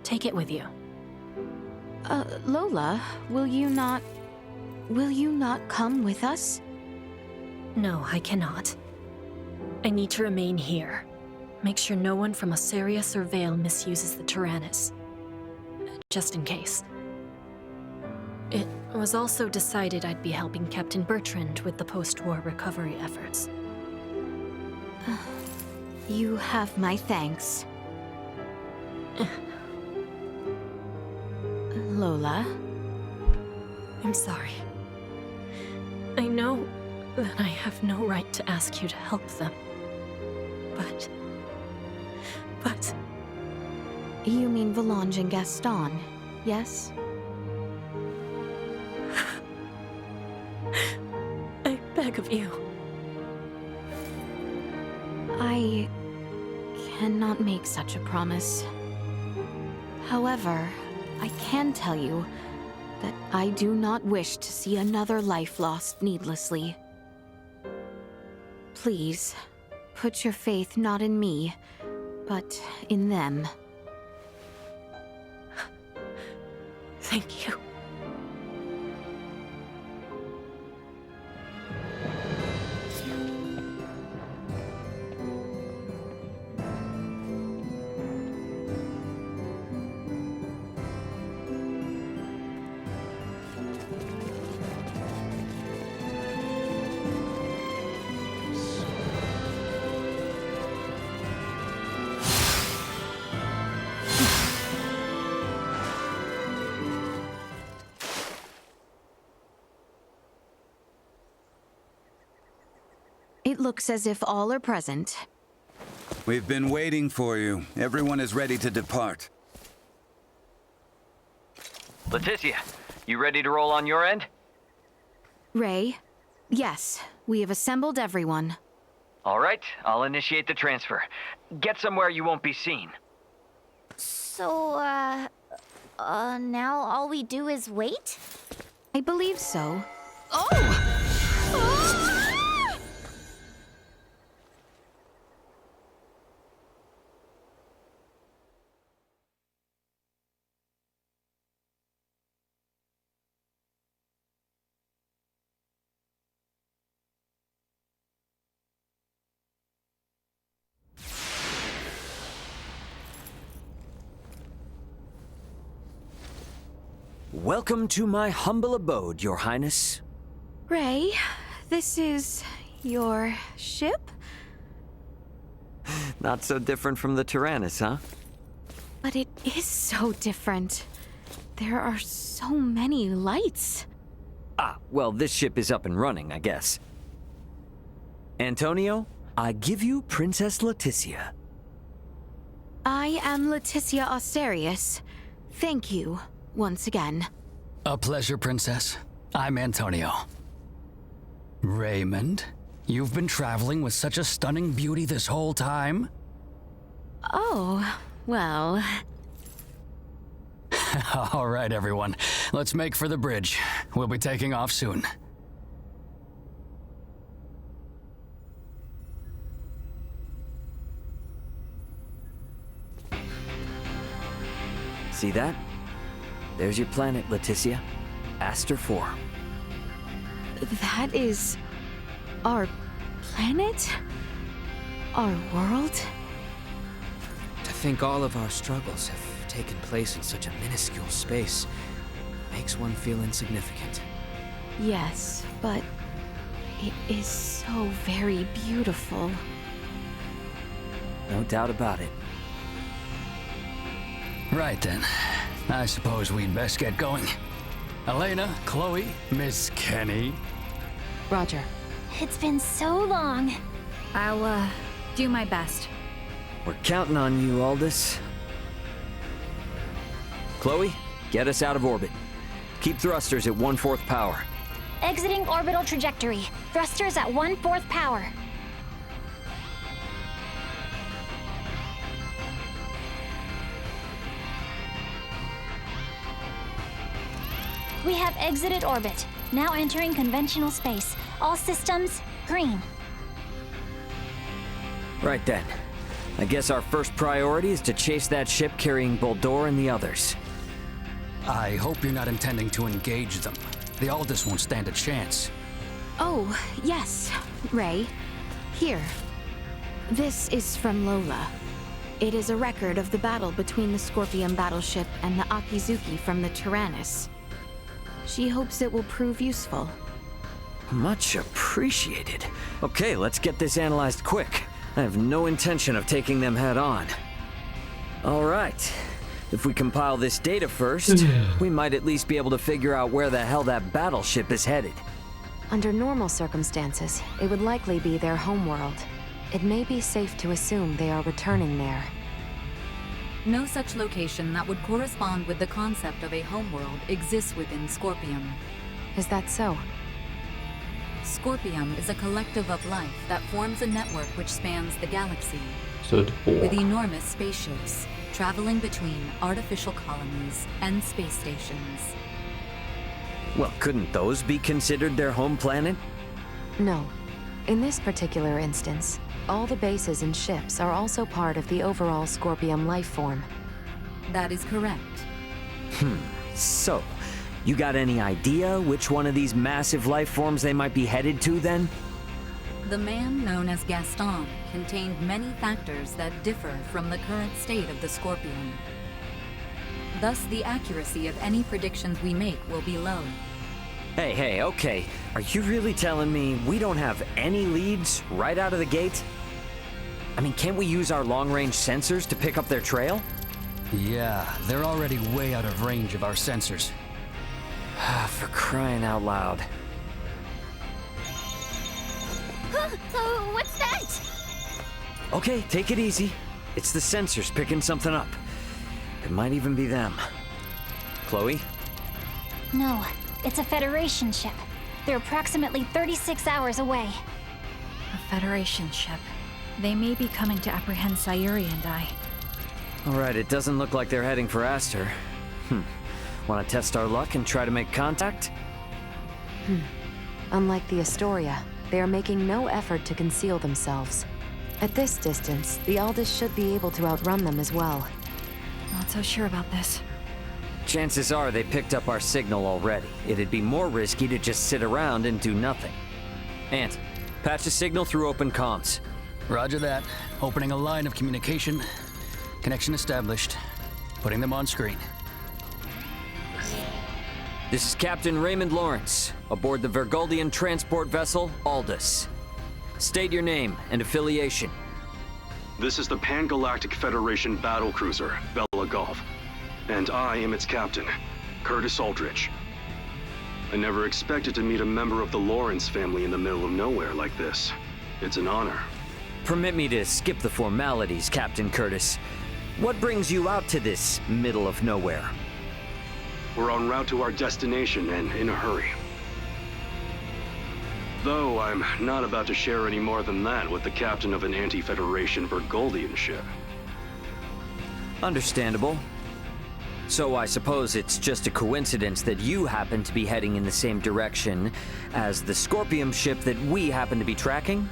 take it with you. Lola, will you not come with us? No, I cannot. I need to remain here. Make sure no one from Osirius or Vale misuses the Tyrannus. Just in case. It was also decided I'd be helping Captain Bertrand with the post-war recovery efforts. You have my thanks. Lola? I'm sorry. I know that I have no right to ask you to help them. But... You mean Volange and Gaston, yes? I beg of you. I cannot make such a promise. However, I can tell you that I do not wish to see another life lost needlessly. Please, put your faith not in me, but in them. Thank you. It looks as if all are present. We've been waiting for you. Everyone is ready to depart. Leticia, you ready to roll on your end? Ray? Yes, we have assembled everyone. All right, I'll initiate the transfer. Get somewhere you won't be seen. So, now all we do is wait? I believe so. Oh! Welcome to my humble abode, Your Highness. Ray, this is your ship? Not so different from the Tyrannus, huh? But it is so different. There are so many lights. Ah, well, this ship is up and running, I guess. Antonio, I give you Princess Leticia. I am Leticia Asterius. Thank you, once again. A pleasure, Princess. I'm Antonio. Raymond, you've been traveling with such a stunning beauty this whole time? Oh, well... All right, everyone. Let's make for the bridge. We'll be taking off soon. See that? There's your planet, Leticia. Aster 4. That is... our planet? Our world? To think all of our struggles have taken place in such a minuscule space makes one feel insignificant. Yes, but it is so very beautiful. No doubt about it. Right then. I suppose we'd best get going. Elena, Chloe, Miss Kenny. Roger. It's been so long. I'll, do my best. We're counting on you, Aldous. Chloe, get us out of orbit. Keep thrusters at 1/4 power. Exiting orbital trajectory. Thrusters at 1/4 power. We have exited orbit. Now entering conventional space. All systems green. Right then. I guess our first priority is to chase that ship carrying Boldore and the others. I hope you're not intending to engage them. The Aldous won't stand a chance. Oh, yes, Ray. Here. This is from Lola. It is a record of the battle between the Scorpion battleship and the Akizuki from the Tyrannus. She hopes it will prove useful. Much appreciated. Okay, let's get this analyzed quick. I have no intention of taking them head on. All right. If we compile this data first, we might at least be able to figure out where the hell that battleship is headed. Under normal circumstances, it would likely be their homeworld. It may be safe to assume they are returning there. No such location that would correspond with the concept of a homeworld exists within Scorpium. Is that so? Scorpium is a collective of life that forms a network which spans the galaxy, So the with war. enormous spaceships traveling between artificial colonies and space stations. Well, couldn't those be considered their home planet? No. In this particular instance, all the bases and ships are also part of the overall Scorpium life form. That is correct. So, you got any idea which one of these massive life forms they might be headed to then? The man known as Gaston contained many factors that differ from the current state of the Scorpion. Thus, the accuracy of any predictions we make will be low. Hey, okay. Are you really telling me we don't have any leads right out of the gate? I mean, can't we use our long-range sensors to pick up their trail? Yeah, they're already way out of range of our sensors. For crying out loud. What's that? Okay, take it easy. It's the sensors picking something up. It might even be them. Chloe? No, it's a Federation ship. They're approximately 36 hours away. A Federation ship. They may be coming to apprehend Sayuri and I. Alright, it doesn't look like they're heading for Aster. Want to test our luck and try to make contact? Unlike the Astoria, they are making no effort to conceal themselves. At this distance, the Aldous should be able to outrun them as well. Not so sure about this. Chances are they picked up our signal already. It'd be more risky to just sit around and do nothing. Ant, patch a signal through open comms. Roger that. Opening a line of communication. Connection established. Putting them on screen. This is Captain Raymond Lawrence, aboard the Vergoldian transport vessel Aldous. State your name and affiliation. This is the Pan-Galactic Federation battlecruiser, Bella Golf, and I am its captain, Curtis Aldrich. I never expected to meet a member of the Lawrence family in the middle of nowhere like this. It's an honor. Permit me to skip the formalities, Captain Curtis. What brings you out to this middle of nowhere? We're en route to our destination and in a hurry. Though I'm not about to share any more than that with the captain of an anti-Federation Vergoldian ship. Understandable. So I suppose it's just a coincidence that you happen to be heading in the same direction as the Scorpium ship that we happen to be tracking?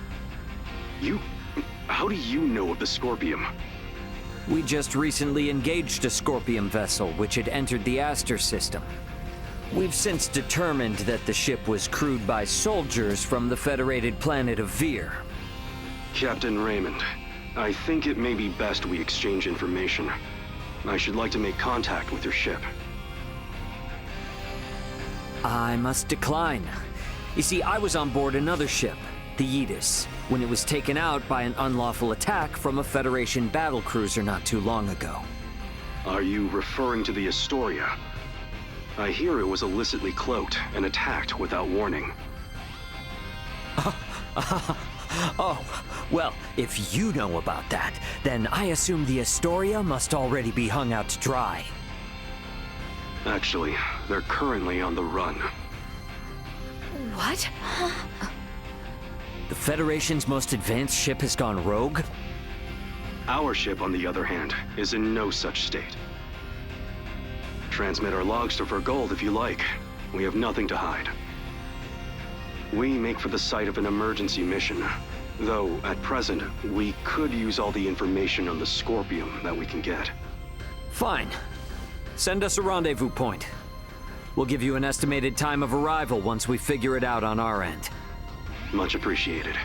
How do you know of the Scorpium? We just recently engaged a Scorpium vessel which had entered the Aster system. We've since determined that the ship was crewed by soldiers from the federated planet of Vir. Captain Raymond, I think it may be best we exchange information. I should like to make contact with your ship. I must decline. You see, I was on board another ship, the Aegis, when it was taken out by an unlawful attack from a Federation battlecruiser not too long ago. Are you referring to the Astoria? I hear it was illicitly cloaked and attacked without warning. Oh, well, if you know about that, then I assume the Astoria must already be hung out to dry. Actually, they're currently on the run. What? The Federation's most advanced ship has gone rogue? Our ship, on the other hand, is in no such state. Transmit our logs to Vergold if you like. We have nothing to hide. We make for the site of an emergency mission, though at present, we could use all the information on the Scorpium that we can get. Fine. Send us a rendezvous point. We'll give you an estimated time of arrival once we figure it out on our end. Much appreciated.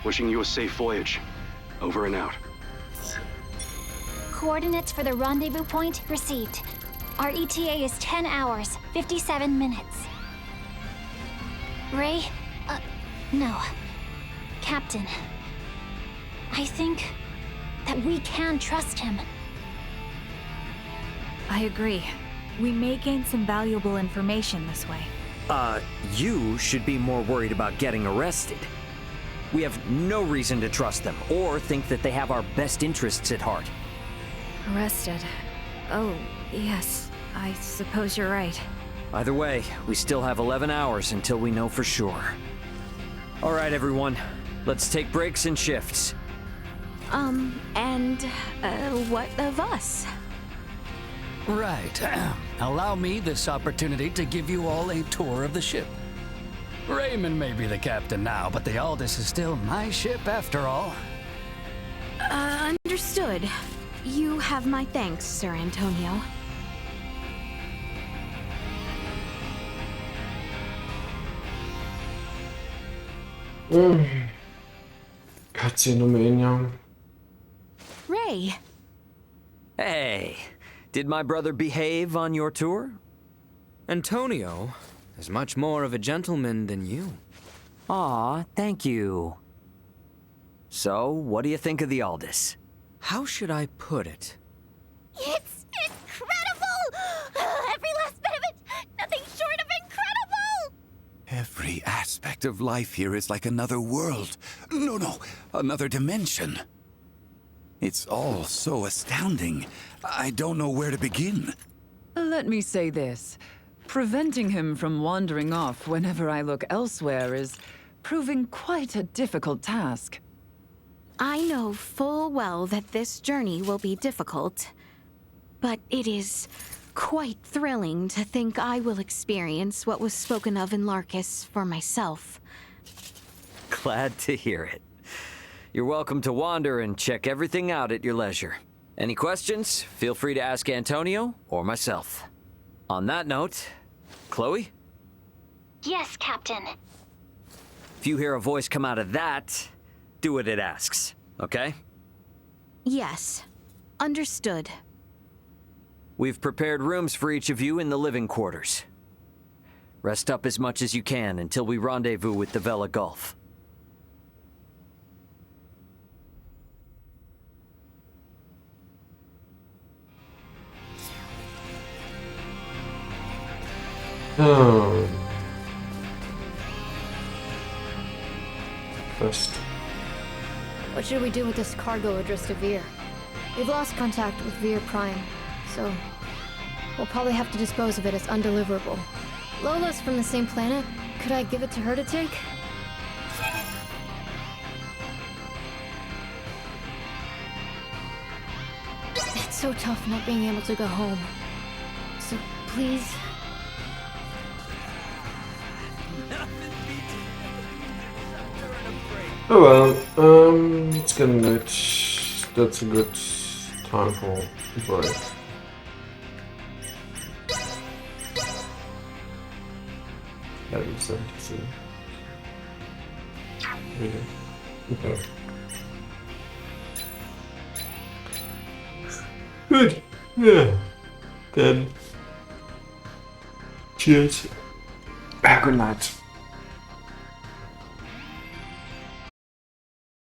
Wishing you a safe voyage. Over and out. Coordinates for the rendezvous point received. Our ETA is 10 hours, 57 minutes. Ray? No. Captain. I think that we can trust him. I agree. We may gain some valuable information this way. You should be more worried about getting arrested. We have no reason to trust them, or think that they have our best interests at heart. Arrested. Oh, yes. I suppose you're right. Either way, we still have 11 hours until we know for sure. All right, everyone. Let's take breaks and shifts. What of us? Right. Allow me this opportunity to give you all a tour of the ship. Raymond may be the captain now, but the Aldous is still my ship after all. Understood. You have my thanks, Sir Antonio. Cutscene Nummer 1, ja. Ray. Hey, did my brother behave on your tour? Antonio is much more of a gentleman than you. Aw, thank you. So, what do you think of the Aldous? How should I put it? It's incredible! Every last bit of it! Nothing short of incredible! Every aspect of life here is like another world. No, another dimension. It's all so astounding. I don't know where to begin. Let me say this. Preventing him from wandering off whenever I look elsewhere is proving quite a difficult task. I know full well that this journey will be difficult, but it is quite thrilling to think I will experience what was spoken of in Larkus for myself. Glad to hear it. You're welcome to wander and check everything out at your leisure. Any questions? Feel free to ask Antonio or myself. On that note, Chloe? Yes, Captain. If you hear a voice come out of that, do what it asks, okay? Yes. Understood. We've prepared rooms for each of you in the living quarters. Rest up as much as you can until we rendezvous with the Vela Gulf. First. What should we do with this cargo addressed to Vir? We've lost contact with Vir Prime, so we'll probably have to dispose of it as undeliverable. Lola's from the same planet. Could I give it to her to take? It's so tough not being able to go home. So please... Oh well, it's getting late. That's a good time for a break. Level 72. Really? Okay. Good. Yeah. Then. Cheers. Good night.